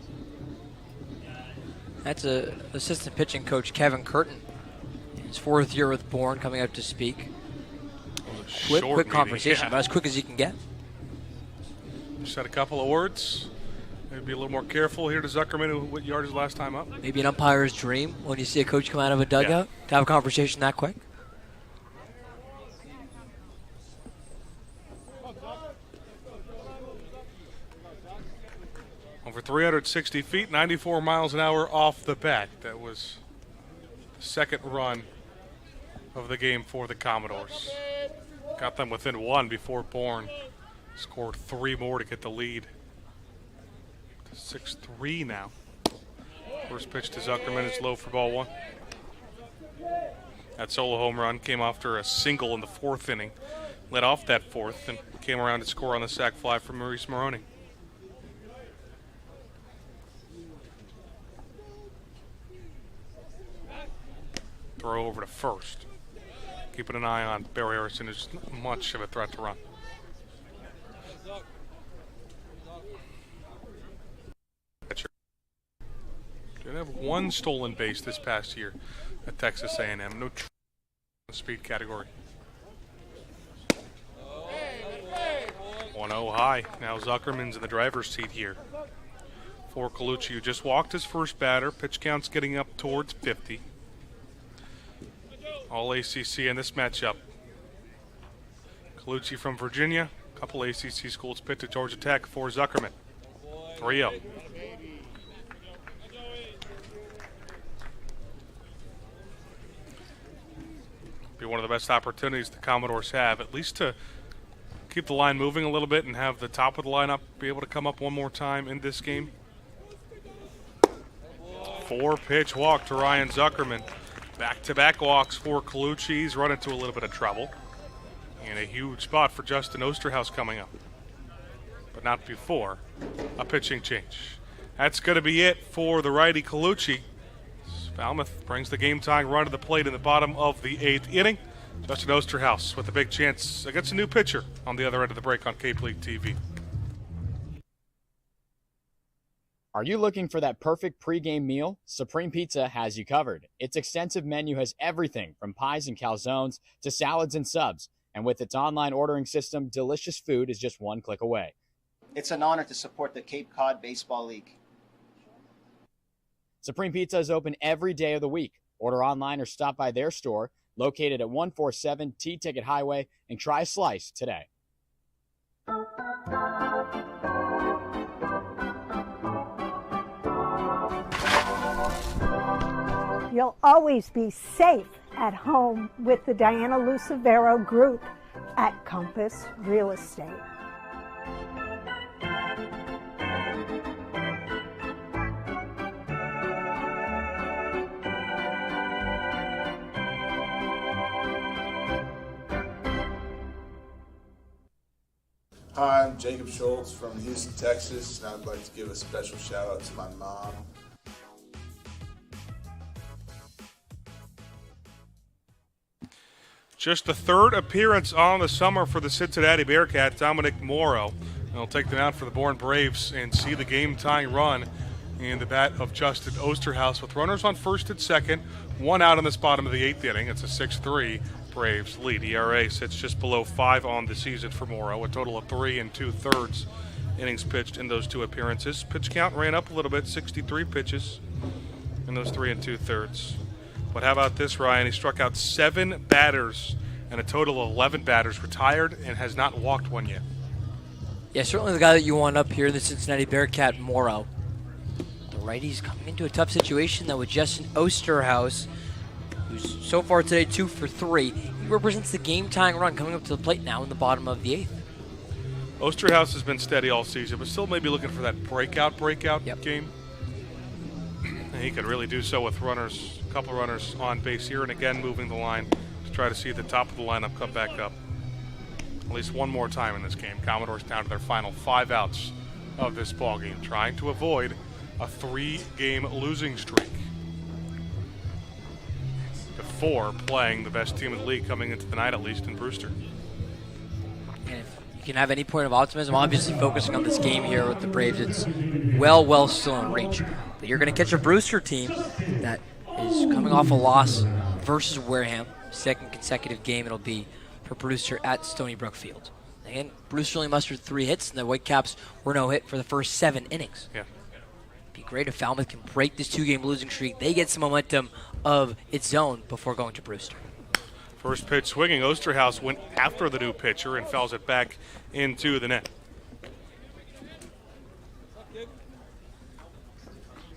That's assistant pitching coach Kevin Curtin. His 4th year with Bourne, coming up to speak. Quick conversation, yeah. about as quick as you can get. Just had a couple of words. Maybe be a little more careful here to Zuckerman, what yard his last time up. Maybe an umpire's dream when you see a coach come out of a dugout to have a conversation that quick. Over 360 feet, 94 miles an hour off the bat. That was the second run of the game for the Commodores. Got them within 1 before Bourne scored 3 more to get the lead. 6-3 now. First pitch to Zuckerman is low for ball 1. That solo home run came after a single in the 4th inning. Led off that 4th and came around to score on the sac fly from Maurice Maroney. Throw over to first. Keeping an eye on Bear Harrison, who's not much of a threat to run. Did have 1 stolen base this past year at Texas A&M. No speed category. 1-0 high. Now Zuckerman's in the driver's seat here. For Colucci, who just walked his first batter. Pitch count's getting up towards 50. All ACC in this matchup. Colucci from Virginia. A couple ACC schools picked at Georgia Tech for Zuckerman. 3-0. Be one of the best opportunities the Commodores have, at least to keep the line moving a little bit and have the top of the lineup be able to come up one more time in this game. 4-pitch walk to Ryan Zuckerman. Back-to-back walks for Colucci. He's run into a little bit of trouble. And a huge spot for Justin Osterhaus coming up. But not before a pitching change. That's going to be it for the righty Colucci. Falmouth brings the game-tying run to the plate in the bottom of the 8th inning. Justin Osterhaus with a big chance against a new pitcher on the other end of the break on Cape League TV. Are you looking for that perfect pregame meal? Supreme Pizza has you covered. Its extensive menu has everything from pies and calzones to salads and subs. And with its online ordering system, delicious food is just one click away. It's an honor to support the Cape Cod Baseball League. Supreme Pizza is open every day of the week. Order online or stop by their store located at 147 T-Ticket Highway and try a slice today. You'll always be safe at home with the Diana Lucevero Group at Compass Real Estate. Hi, I'm Jacob Schultz from Houston, Texas, and I'd like to give a special shout out to my mom. Just the third appearance on the summer for the Cincinnati Bearcats, Dominic Morrow. He'll take them out for the Bourne Braves and see the game-tying run in the bat of Justin Osterhaus with runners on first and second, one out in this bottom of the 8th inning. It's a 6-3 Braves lead. ERA sits just below 5 on the season for Morrow, a total of 3 2/3 innings pitched in those two appearances. Pitch count ran up a little bit, 63 pitches in those 3 2/3. But how about this, Ryan? He struck out 7 batters and a total of 11 batters, retired, and has not walked one yet. Yeah, certainly the guy that you want up here, the Cincinnati Bearcat, Morrow. The righty's coming into a tough situation, though, with Justin Osterhaus, who's so far today 2 for 3. He represents the game-tying run coming up to the plate now in the bottom of the 8th. Osterhaus has been steady all season, but still maybe looking for that breakout game. And he could really do so with runners, a couple runners on base here, and again moving the line to try to see the top of the lineup come back up at least one more time in this game. Commodores down to their final 5 outs of this ball game, trying to avoid a 3-game losing streak before playing the best team in the league coming into the night, at least in Brewster. And if you can have any point of optimism, obviously focusing on this game here with the Braves, it's well still in reach. But you're going to catch a Brewster team that is coming off a loss versus Wareham. Second consecutive game it'll be for Brewster at Stony Brook Field. Again, Brewster only mustered 3 hits, and the Whitecaps were no hit for the first 7 innings. Yeah. It'd be great if Falmouth can break this 2-game losing streak. They get some momentum of its own before going to Brewster. First pitch swinging, Osterhaus went after the new pitcher and fouls it back into the net.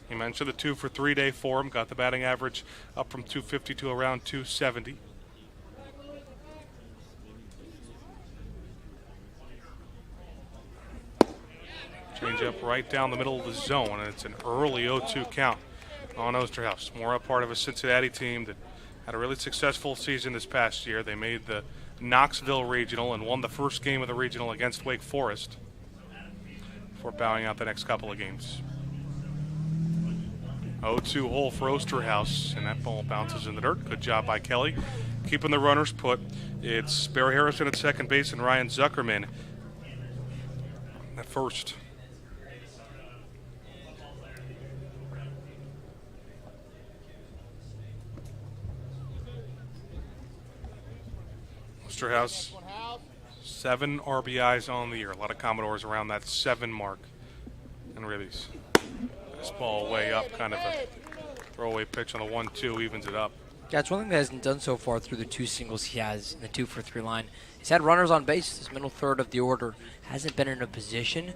He mentioned the 2 for 3 day for him, got the batting average up from 250 to around 270. Change up right down the middle of the zone, and it's an early 0-2 count on Osterhaus. More a part of a Cincinnati team that had a really successful season this past year. They made the Knoxville Regional and won the first game of the Regional against Wake Forest before bowing out the next couple of games. 0-2 hole for Osterhaus, and that ball bounces in the dirt. Good job by Kelly, keeping the runners put. It's Barry Harrison at second base and Ryan Zuckerman at first. Osterhaus, 7 RBIs on the year. A lot of Commodores around that 7 mark. And ribbies. This ball way up, kind of a throwaway pitch on the 1-2, evens it up. Yeah, it's one thing that hasn't done so far through the 2 singles he has in the 2 for 3 line. He's had runners on base. This middle third of the order hasn't been in a position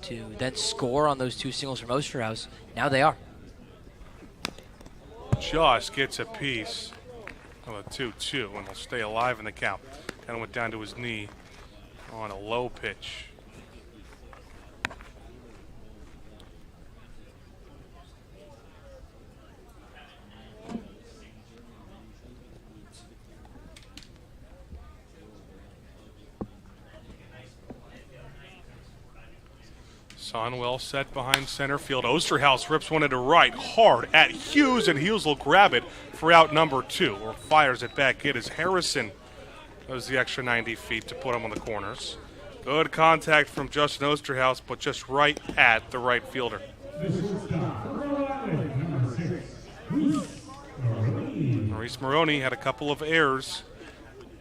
to then score on those 2 singles from Osterhaus. Now they are. Just gets a piece Well, a 2-2, and he'll stay alive in the count. Kind of went down to his knee on a low pitch. Son well set behind center field. Osterhaus rips one into right, hard at Hughes, and Hughes will grab it for out number 2, or fires it back in as Harrison does the extra 90 feet to put him on the corners. Good contact from Justin Osterhaus, but just right at the right fielder. Maurice Maroney had a couple of errors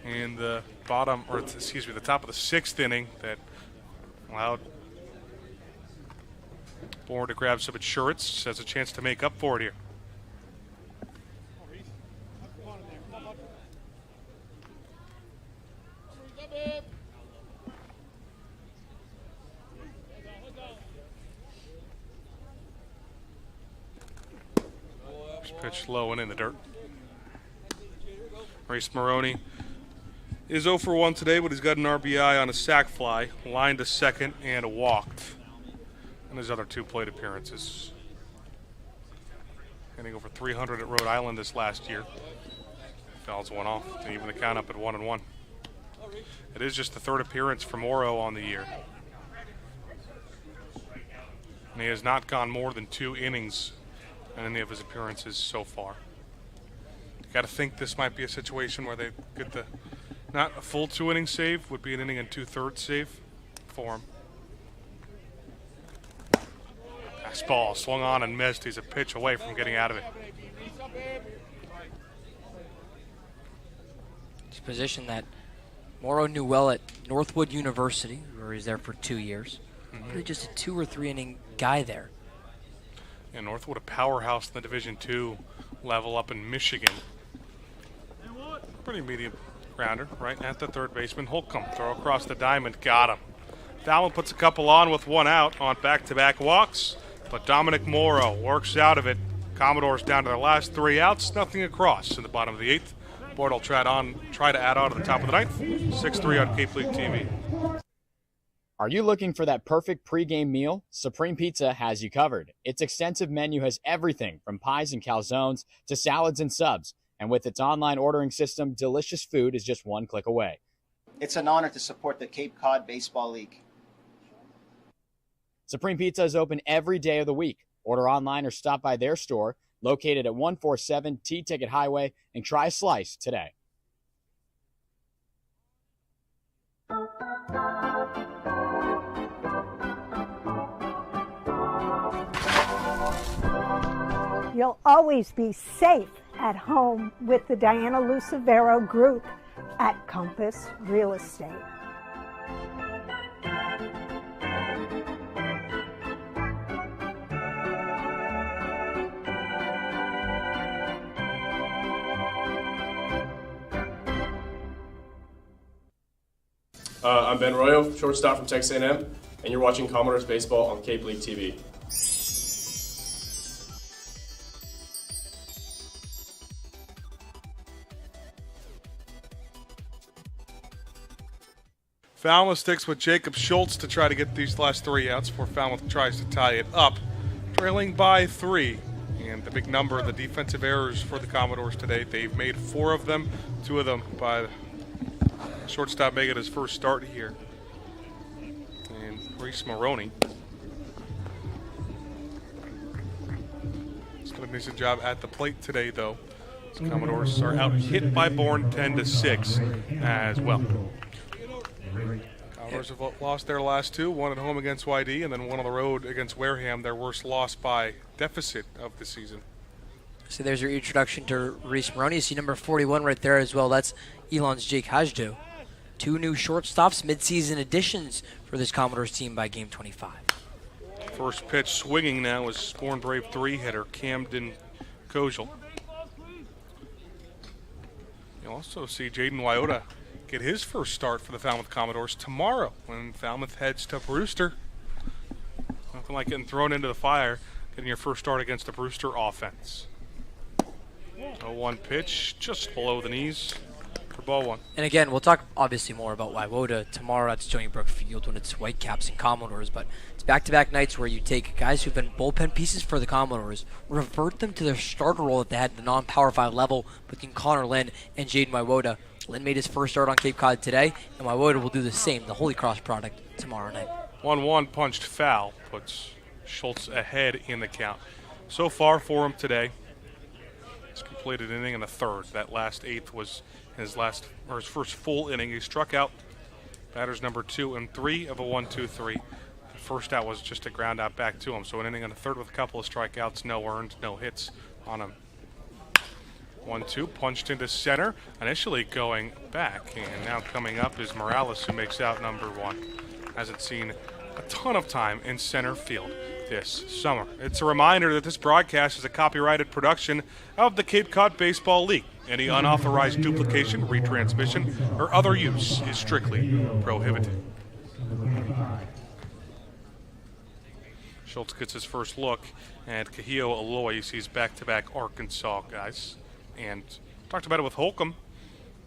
in the top of the 6th inning that allowed Bourne to grab some insurance. Has a chance to make up for it here. Just pitched low and in the dirt. Maurice Maroney is 0 for 1 today, but he's got an RBI on a sac fly, lined to second, and walked. And his other 2 plate appearances. Hitting over 300 at Rhode Island this last year. Fouls one off to even the count up at 1-1. It is just the 3rd appearance for Morrow on the year. And he has not gone more than 2 innings in any of his appearances so far. Got to think this might be a situation where they get the, not a full 2-inning save, would be an inning and 2/3 save for him. Ball swung on and missed. He's a pitch away from getting out of it. It's a position that Morrow knew well at Northwood University, where he was there for 2 years. Really just a 2 or 3 inning guy there. Yeah, Northwood a powerhouse in the Division II level up in Michigan. Pretty medium grounder, right at the third baseman. Holcomb throw across the diamond, got him. Fallon puts a couple on with 1 out on back-to-back walks. But Dominic Morrow works out of it. Commodores down to their last 3 outs, nothing across in the bottom of the 8th. Bourne will try to add on to the top of the 9th. 6-3 on Cape League TV. Are you looking for that perfect pregame meal? Supreme Pizza has you covered. Its extensive menu has everything from pies and calzones to salads and subs. And with its online ordering system, delicious food is just 1 click away. It's an honor to support the Cape Cod Baseball League. Supreme Pizza is open every day of the week. Order online or stop by their store located at 147 T-Ticket Highway and try a slice today. You'll always be safe at home with the Diana Lucevero Group at Compass Real Estate. I'm Ben Royo, shortstop from Texas A&M, and you're watching Commodores Baseball on Cape League TV. Falmouth sticks with Jacob Schultz to try to get these last 3 outs before Falmouth tries to tie it up, trailing by 3. And the big number of the defensive errors for the Commodores today, they've made 4 of them, 2 of them by shortstop making his first start here. And Reese Maroney. He's done a decent job at the plate today, though. The Commodores are out hit by Bourne 10-6 as well. Commodores have lost their last 2, one at home against YD and then one on the road against Wareham, their worst loss by deficit of the season. So there's your introduction to Reese Maroney. You see number 41 right there as well. That's Elon's Jake Hajdu. 2 new shortstops, midseason additions for this Commodores team by game 25. First pitch swinging now is Bourne Brave 3-hitter Camden Kojal. You'll also see Jaden Wyota get his first start for the Falmouth Commodores tomorrow when Falmouth heads to Brewster. Nothing like getting thrown into the fire, getting your first start against the Brewster offense. 0-1 pitch, just below the knees for ball one. And again, we'll talk obviously more about Waiwoda tomorrow at Stony Brook Field when it's Whitecaps and Commodores, but it's back-to-back nights where you take guys who've been bullpen pieces for the Commodores, revert them to their starter role that they had at the non-Power 5 level between Connor Lynn and Jaden Waiwoda. Lynn made his first start on Cape Cod today, and Waiwoda will do the same, the Holy Cross product, tomorrow night. 1-1 punched foul, puts Schultz ahead in the count. So far for him today, he's completed an inning and a third. That last eighth was his first full inning. He struck out batters number 2 and 3 of a 1-2-3. The first out was just a ground out back to him. So an inning and a third with a couple of strikeouts, no earned, no hits on him. 1-2 punched into center, initially going back, and now coming up is Morales, who makes out number 1. Hasn't seen a ton of time in center field this summer. It's a reminder that this broadcast is a copyrighted production of the Cape Cod Baseball League. Any unauthorized duplication, retransmission, or other use is strictly prohibited. Schultz gets his first look at Kahio Aloy. He sees back-to-back Arkansas guys. And talked about it with Holcomb.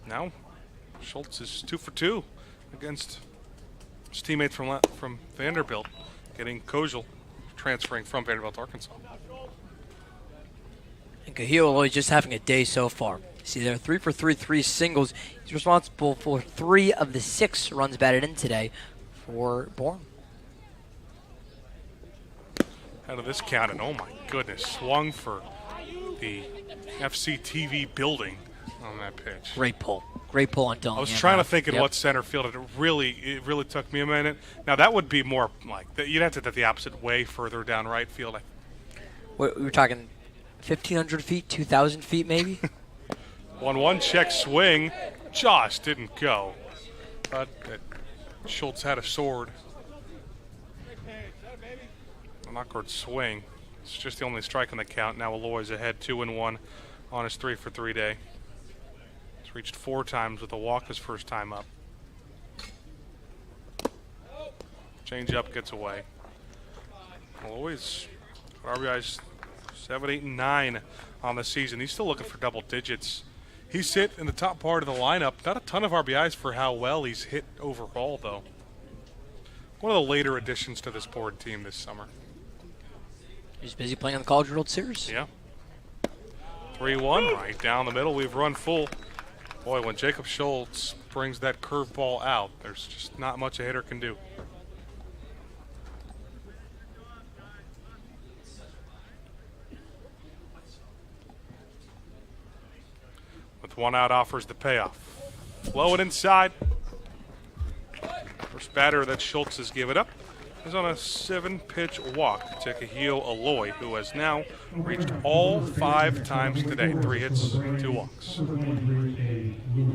Now Schultz is 2 for 2 against his teammates from Vanderbilt, getting Kozel transferring from Vanderbilt, Arkansas. And Kahio Aloy just having a day so far. See, there are 3 for 3 singles. He's responsible for 3 of the 6 runs batted in today for Bourne. Out of this count, and oh my goodness, swung for the FCTV building on that pitch. Great pull on Dylan. I was trying to think in what center field. It really took me a minute. Now that would be more like you'd have to do the opposite way, further down right field. We were talking 1,500 feet, 2,000 feet, maybe. 1-1 check swing, just didn't go. But Schultz had a sword. An awkward swing. It's just the only strike on the count. Now Aloy's ahead 2-1 on his 3 for 3 day. He's reached 4 times with a walk his first time up. Change up gets away. Aloy's RBI's 7, 8, and 9 on the season. He's still looking for double digits. He's hit in the top part of the lineup. Not a ton of RBIs for how well he's hit overall, though. One of the later additions to this Bourne team this summer. He's busy playing on the College World Series. Yeah. 3-1, right down the middle. We've run full. Boy, when Jacob Schultz brings that curveball out, there's just not much a hitter can do. With 1 out, offers the payoff. Blow it inside. First batter that Schultz has given up is on a 7-pitch walk to Kahio Aloy, who has now reached all 5 times today. 3 hits, 2 walks. And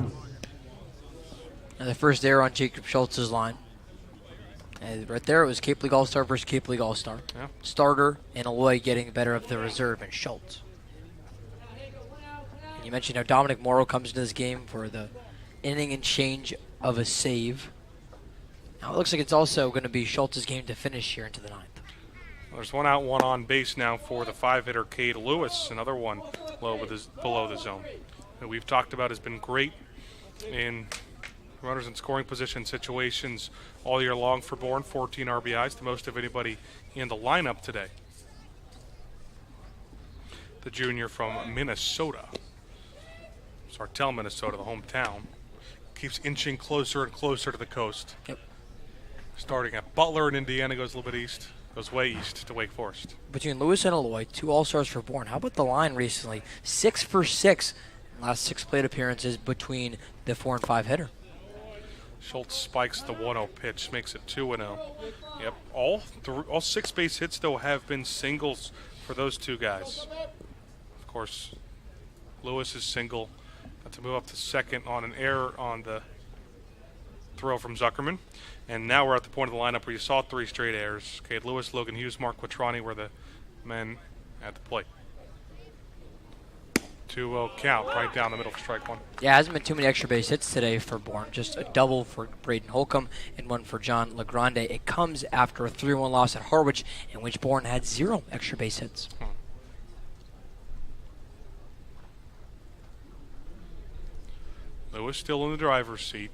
the first error on Jacob Schultz's line. And right there, it was Cape League All-Star versus Cape League All-Star. Yeah. Starter and Aloy getting better of the reserve and Schultz. And you mentioned how Dominic Morrow comes into this game for the inning and change of a save. Now it looks like it's also going to be Schultz's game to finish here into the 9th. Well, there's 1 out, 1 on base now for the 5-hitter Cade Lewis. Another one below the zone. Who we've talked about has been great in runners in scoring position situations all year long for Bourne. 14 RBIs, the most of anybody in the lineup today. The junior from Minnesota. Sartell, Minnesota, the hometown. Keeps inching closer and closer to the coast. Yep. Starting at Butler in Indiana, goes a little bit east, goes way east to Wake Forest. Between Lewis and Aloy, 2 All-Stars for Bourne. How about the line recently? 6 for 6 in the last 6 plate appearances between the 4 and 5 hitter. Schultz spikes the 1-0 pitch, makes it 2-0. Yep, all 6 base hits, though, have been singles for those 2 guys. Of course, Lewis is single. Got to move up to second on an error on the throw from Zuckerman. And now we're at the point of the lineup where you saw 3 straight errors. Cade Lewis, Logan Hughes, Mark Quattrani were the men at the plate. 2-0 count right down the middle for strike 1. Yeah, hasn't been too many extra base hits today for Bourne. Just a double for Braden Holcomb and 1 for John LaGrande. It comes after a 3-1 loss at Harwich, in which Bourne had 0 extra base hits. Lewis still in the driver's seat.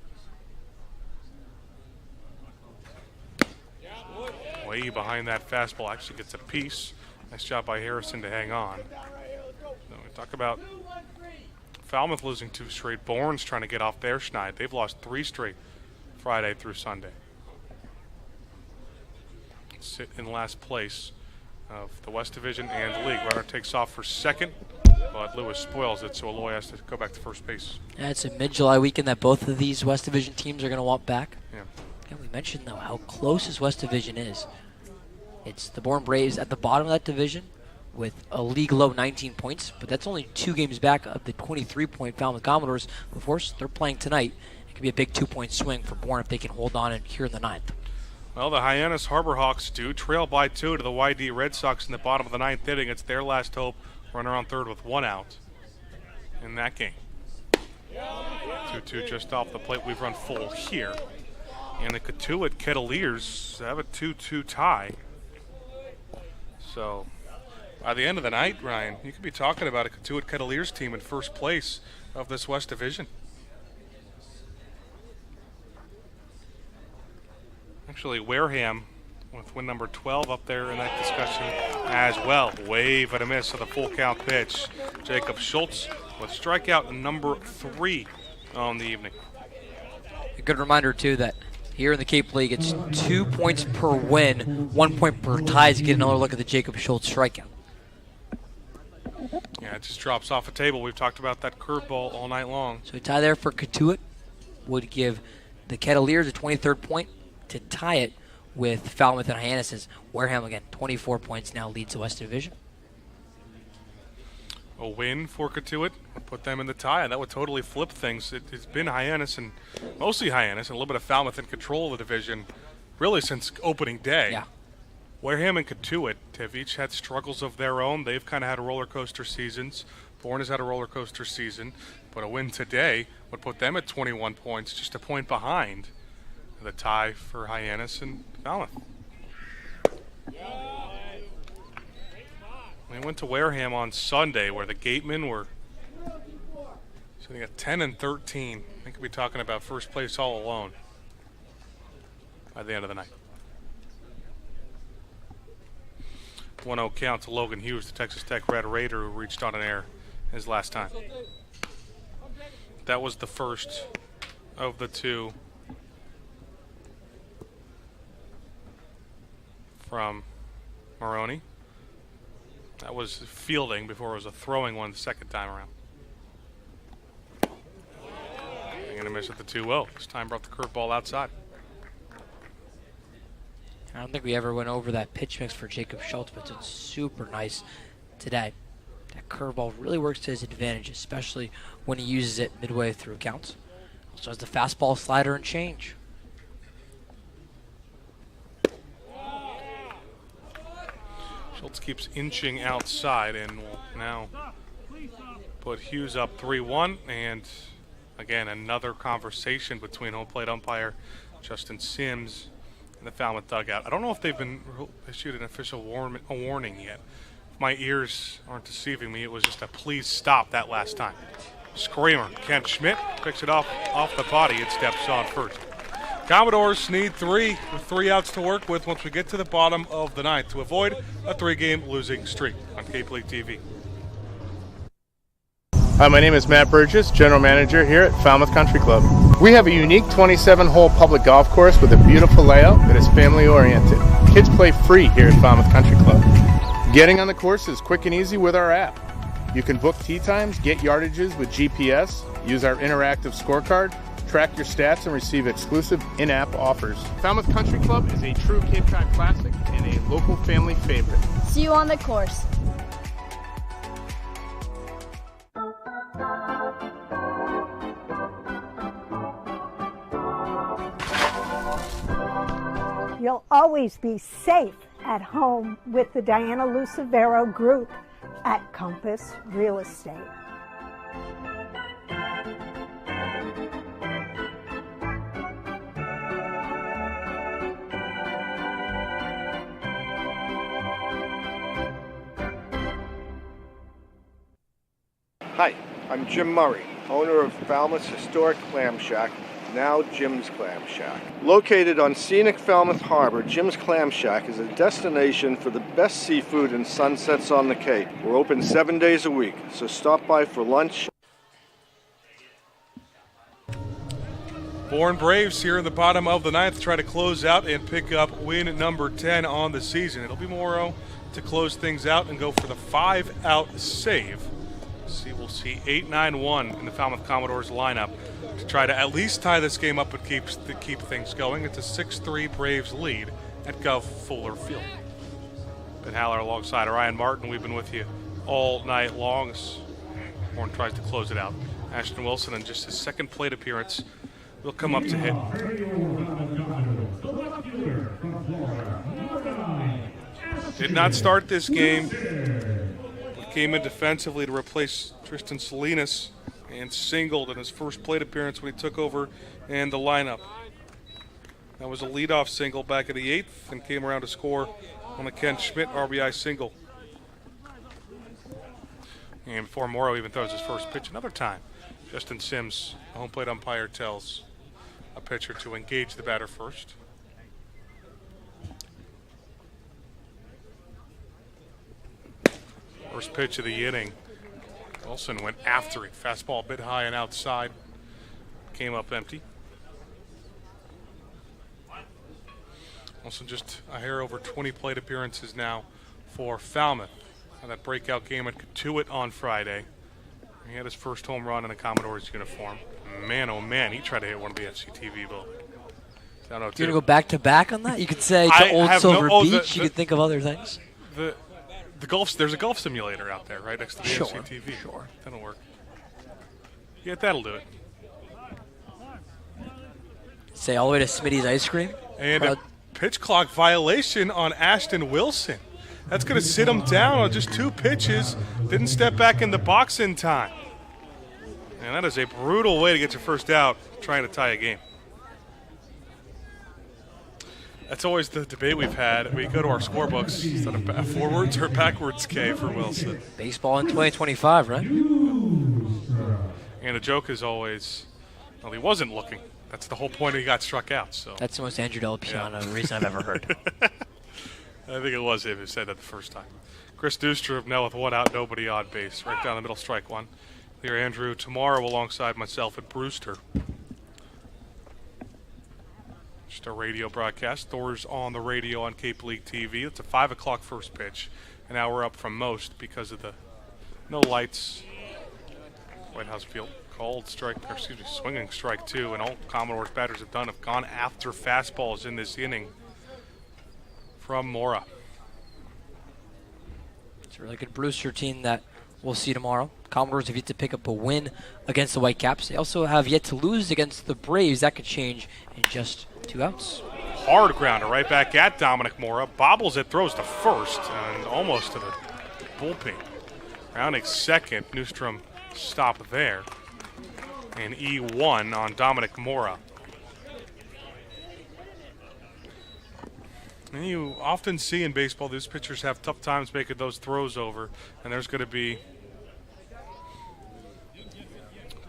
Way behind that fastball, actually gets a piece. Nice job by Harrison to hang on. Now we talk about Falmouth losing 2 straight. Bourne's trying to get off their schneid. They've lost 3 straight Friday through Sunday. Sit in last place of the West Division and the league. Runner takes off for second, but Lewis spoils it, so Aloy has to go back to first base. Yeah, it's a mid-July weekend that both of these West Division teams are going to want back. Yeah. And we mentioned, though, how close this West Division is. It's the Bourne Braves at the bottom of that division with a league-low 19 points, but that's only 2 games back of the 23-point Falmouth Commodores. Of course, they're playing tonight. It could be a big 2-point swing for Bourne if they can hold on here in the 9th. Well, the Hyannis Harbor Hawks do trail by 2 to the YD Red Sox in the bottom of the 9th inning. It's their last hope. Runner on third with 1 out in that game. 2-2 just off the plate. We've run full here. And the Cotuit Kettleers have a 2-2 tie. So by the end of the night, Ryan, you could be talking about a Cotuit Kettleers team in first place of this West Division. Actually, Wareham with win number 12 up there in that discussion as well. Wave and a miss of the full count pitch. Jacob Schultz with strikeout number 3 on the evening. A good reminder, too, that here in the Cape League, it's 2 points per win, 1 point per tie to get another look at the Jacob Schultz strikeout. Yeah, it just drops off a table. We've talked about that curveball all night long. So a tie there for Cotuit would give the Kettleers a 23rd point to tie it with Falmouth and Hyannis. Wareham, again, 24 points now leads the West Division. A win for Cotuit would put them in the tie, and that would totally flip things. It's been Hyannis and mostly Hyannis and a little bit of Falmouth in control of the division really since opening day. Yeah. Wareham and Cotuit have each had struggles of their own. They've kind of had roller coaster seasons. Bourne has had a roller coaster season, but a win today would put them at 21 points, just a point behind the tie for Hyannis and Falmouth. We went to Wareham on Sunday where the Gatemen were sitting at 10 and 13. They could be talking about first place all alone by the end of the night. 1-0 count to Logan Hughes, the Texas Tech Red Raider, who reached on an air his last time. That was the first of the 2 from Maroney. That was fielding before it was a throwing one the second time around. I'm going to miss at the 2-0. This time brought the curveball outside. I don't think we ever went over that pitch mix for Jacob Schultz, but it's super nice today. That curveball really works to his advantage, especially when he uses it midway through counts. Also has the fastball, slider, and change. Schultz keeps inching outside and will now put Hughes up 3-1. And again, another conversation between home plate umpire Justin Sims and the Falmouth dugout. I don't know if they've been issued an official warning yet. If my ears aren't deceiving me, it was just a please stop that last time. Screamer. Kent Schmidt picks it off the body and steps on first. Commodores need 3 with 3 outs to work with once we get to the bottom of the 9th to avoid a 3-game losing streak on Cape League TV. Hi, my name is Matt Burgess, General Manager here at Falmouth Country Club. We have a unique 27-hole public golf course with a beautiful layout that is family-oriented. Kids play free here at Falmouth Country Club. Getting on the course is quick and easy with our app. You can book tee times, get yardages with GPS, use our interactive scorecard, track your stats, and receive exclusive in-app offers. Falmouth Country Club is a true Cape Cod classic and a local family favorite. See you on the course. You'll always be safe at home with the Diana Lucevero Group at Compass Real Estate. Hi, I'm Jim Murray, owner of Falmouth's historic clam shack, now Jim's Clam Shack. Located on scenic Falmouth Harbor, Jim's Clam Shack is a destination for the best seafood and sunsets on the Cape. We're open 7 days a week, so stop by for lunch. Bourne Braves here in the bottom of the ninth try to close out and pick up win number 10 on the season. It'll be Morrow to close things out and go for the 5-out save. We'll see 8-9-1 in the Falmouth Commodores lineup to try to at least tie this game up and keep things going. It's a 6-3 Braves lead at Gov Fuller Field. Ben Haller alongside Ryan Martin. We've been with you all night long as Bourne tries to close it out. Ashton Wilson in just his second plate appearance will come up to hit. Did not start this game. Came in defensively to replace Tristan Salinas and singled in his first plate appearance when he took over in the lineup. That was a leadoff single back in the 8th and came around to score on a Ken Schmidt RBI single. And before Morrow even throws his first pitch another time, Justin Sims, the home plate umpire, tells a pitcher to engage the batter first. First pitch of the inning. Wilson went after it. Fastball a bit high and outside. Came up empty. Wilson just a hair over 20 plate appearances now for Falmouth. And that breakout game at Katuitt on Friday. He had his first home run in a Commodores uniform. Man, oh man, he tried to hit one of the FCTV bill. You're going to go back-to-back on that? You could say to Old Silver Beach. You could think of other things. There's a golf simulator out there right next to the FCTV. Sure. That'll work. Yeah, that'll do it. Say all the way to Smitty's Ice Cream. And a pitch clock violation on Ashton Wilson. That's going to sit him down on just 2 pitches. Didn't step back in the box in time. And that is a brutal way to get your first out trying to tie a game. That's always the debate we've had. We go to our scorebooks. Is that a forwards or backwards K for Wilson? Baseball in 2025, right? And the joke is always, well, he wasn't looking. That's the whole point he got struck out. So that's the most Andrew Delapiano reason I've ever heard. I think it was him who said that the first time. Chris Dustrom now with 1 out, nobody on base. Right down the middle, strike 1. Here, Andrew, tomorrow alongside myself at Brewster. Just a radio broadcast. Thor's on the radio on Cape League TV. It's a 5 o'clock first pitch. An hour up from most because of the no lights. White House Field. Swinging strike 2. And all Commodores batters have gone after fastballs in this inning from Mora. It's a really good Brewster team that we'll see tomorrow. Commodores have yet to pick up a win against the Whitecaps. They also have yet to lose against the Braves. That could change in just 2 outs. Hard grounder right back at Dominic Mora. Bobbles it, throws to first and almost to the bullpen. Rounding second, Newstrom stop there. And E1 on Dominic Mora. And you often see in baseball these pitchers have tough times making those throws over, and there's going to be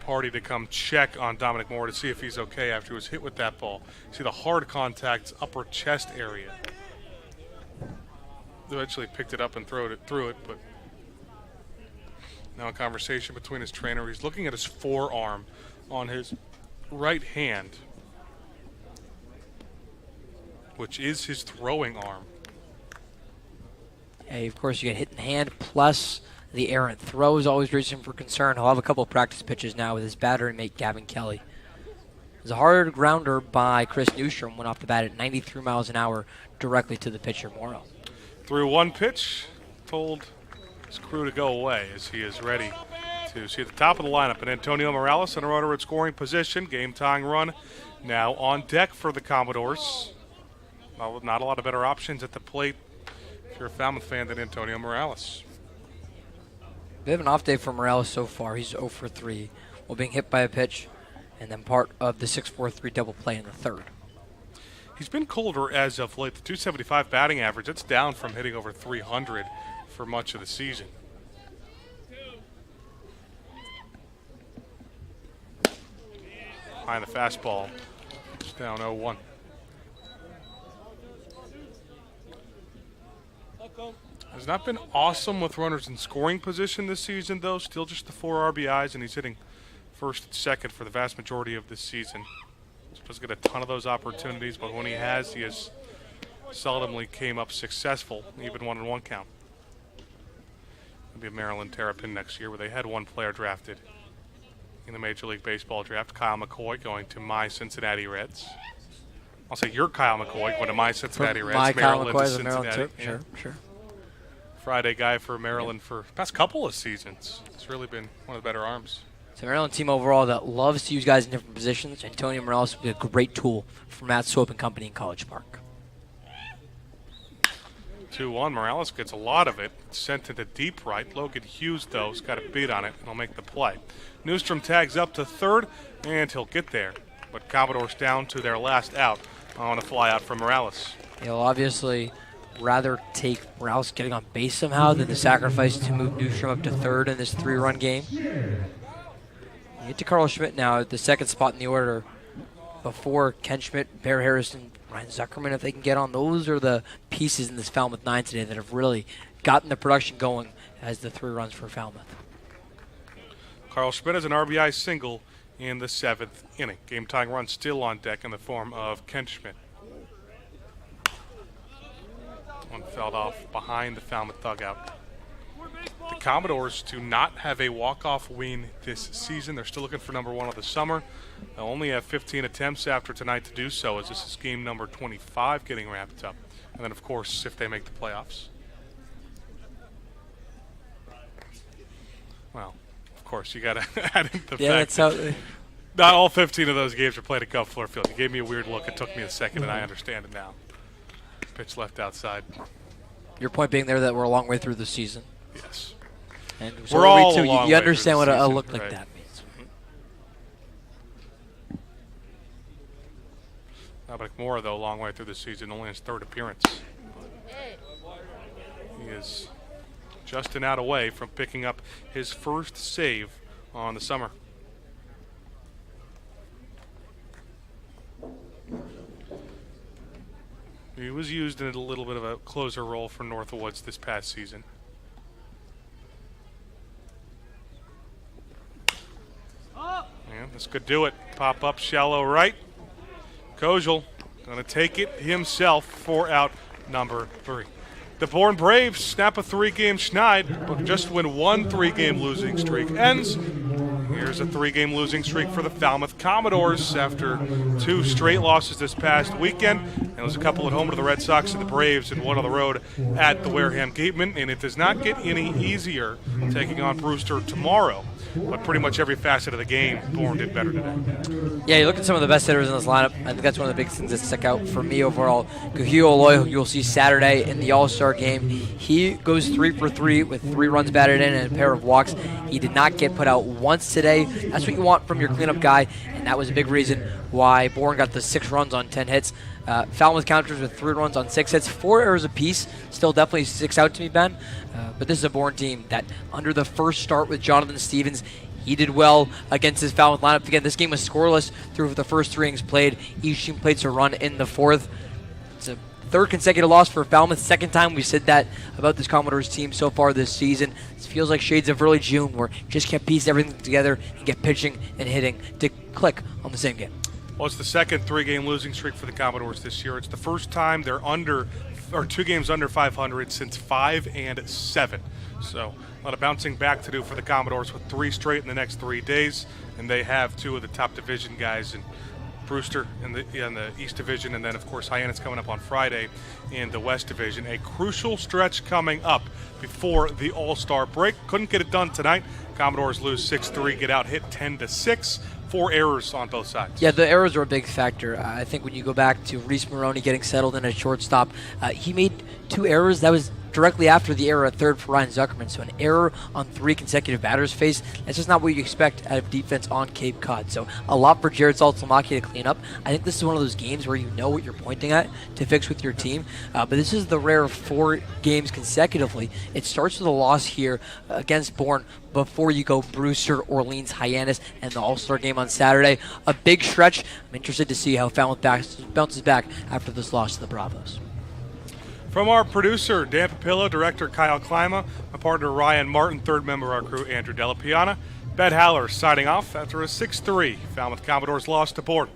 party to come check on Dominic Moore to see if he's okay after he was hit with that ball. See the hard contact upper chest area. Eventually picked it up and threw it, but now a conversation between his trainer. He's looking at his forearm on his right hand, which is his throwing arm. Hey, of course, you get hit in the hand, plus the errant throw is always reason for concern. He'll have a couple of practice pitches now with his battering mate, Gavin Kelly. There's a hard grounder by Chris Newstrom, went off the bat at 93 miles an hour directly to the pitcher, Morrow. Threw 1 pitch, told his crew to go away as he is ready to see at the top of the lineup. And Antonio Morales in a runner at scoring position, game-tying run now on deck for the Commodores. Not a lot of better options at the plate if you're a Falmouth fan than Antonio Morales. They have an off day for Morales so far. He's 0 for 3 while being hit by a pitch and then part of the 6-4-3 double play in the third. He's been colder as of late. The 275 batting average, it's down from hitting over 300 for much of the season. behind the fastball. It's down 0-1. Has not been awesome with runners in scoring position this season, though. Still just the 4 RBIs, and he's hitting first and second for the vast majority of this season. So doesn't get a ton of those opportunities, but when he has seldomly came up successful, even 1-1 count. It'll be a Maryland Terrapin next year, where they had one player drafted in the Major League Baseball draft, Kyle McCoy, going to my Cincinnati Reds. I'll say your Kyle McCoy going to my Cincinnati Reds. My Kyle Maryland McCoy to is a Maryland Cincinnati. too. Sure, sure. Friday guy for Maryland for the past couple of seasons. It's really been one of the better arms. It's a Maryland team overall that loves to use guys in different positions. Antonio Morales would be a great tool for Matt Swope and company in College Park. 2-1. Morales gets a lot of it. It's sent into deep right. Logan Hughes, though, has got a beat on it, and he'll make the play. Newstrom tags up to third, and he'll get there. But Commodores down to their last out on a fly out from Morales. He'll obviously rather take Morales getting on base somehow than the sacrifice to move Newstrom up to third in this 3-run game. You get to Carl Schmidt now at the second spot in the order before Ken Schmidt, Bear Harrison, Ryan Zuckerman. If they can get on, those are the pieces in this Falmouth 9 today that have really gotten the production going as the 3 runs for Falmouth. Carl Schmidt has an RBI single in the 7th inning. Game-tying run still on deck in the form of Ken Schmidt. One fouled off behind the Falmouth dugout. The Commodores do not have a walk-off win this season. They're still looking for number 1 of the summer. They'll only have 15 attempts after tonight to do so, as this is game number 25 getting wrapped up. And then, of course, if they make the playoffs. Well, of course, you got to add in the fact that not all 15 of those games are played at Gulf Fuller Field. You gave me a weird look. It took me a second, and I understand it now. Pitch left outside. Your point being there that we're a long way through the season. Yes. And so we're all too. a long You way understand through the what a season, look like right. that means. Dominic Moore, though, a long way through the season, only his 3rd appearance. He is just an out away from picking up his first save on the summer. He was used in a little bit of a closer role for Northwoods this past season. And this could do it. Pop up shallow right. Kojal going to take it himself for out number 3. The Bourne Braves snap a 3-game schneid, but just when one 3-game losing streak ends. Here's a 3-game losing streak for the Falmouth Commodores after 2 straight losses this past weekend. And it was a couple at home to the Red Sox and the Braves and one on the road at the Wareham Gateman. And it does not get any easier taking on Brewster tomorrow. But pretty much every facet of the game, Bourne did better today. Yeah, you look at some of the best hitters in this lineup. I think that's one of the big things that stick out for me overall. Guhio Aloy, who you'll see Saturday in the All-Star game, he goes 3 for 3 with 3 runs batted in and a pair of walks. He did not get put out once today. That's what you want from your cleanup guy, and that was a big reason why Bourne got the 6 runs on 10 hits. Falmouth counters with 3 runs on 6 hits, 4 errors apiece. Still definitely sticks out to me, Ben. But this is a Bourne team that under the first start with Jonathan Stevens, he did well against his Falmouth lineup. Again, this game was scoreless through the first 3 innings played. Each team played to run in the 4th. It's a 3rd consecutive loss for Falmouth. 2nd time we said that about this Commodores team so far this season. It feels like shades of early June where you just can't piece everything together and get pitching and hitting to click on the same game. Well, it's the 2nd 3-game losing streak for the Commodores this year. It's the first time they're under, or 2 games under 500 since 5 and 7. So a lot of bouncing back to do for the Commodores with 3 straight in the next 3 days, and they have 2 of the top division guys in Brewster in the East Division, and then of course Hyannis coming up on Friday in the West Division. A crucial stretch coming up before the All-Star break. Couldn't get it done tonight. Commodores lose 6-3, get out hit 10-6. 4 errors on both sides. Yeah, the errors are a big factor. I think when you go back to Reese Maroney getting settled in at shortstop, he made 2 errors. That was directly after the error at third for Ryan Zuckerman. So an error on 3 consecutive batters faced. That's just not what you expect out of defense on Cape Cod. So a lot for Jared Saltamaki to clean up. I think this is one of those games where you know what you're pointing at to fix with your team. But this is the rare 4 games consecutively. It starts with a loss here against Bourne before you go Brewster, Orleans, Hyannis, and the All-Star game on Saturday. A big stretch. I'm interested to see how Falmouth bounces back after this loss to the Bravos. From our producer, Dan Papillo, director Kyle Klima, my partner Ryan Martin, third member of our crew, Andrew Delapiana, Ben Haller signing off after a 6-3 Falmouth Commodores loss to Bourne.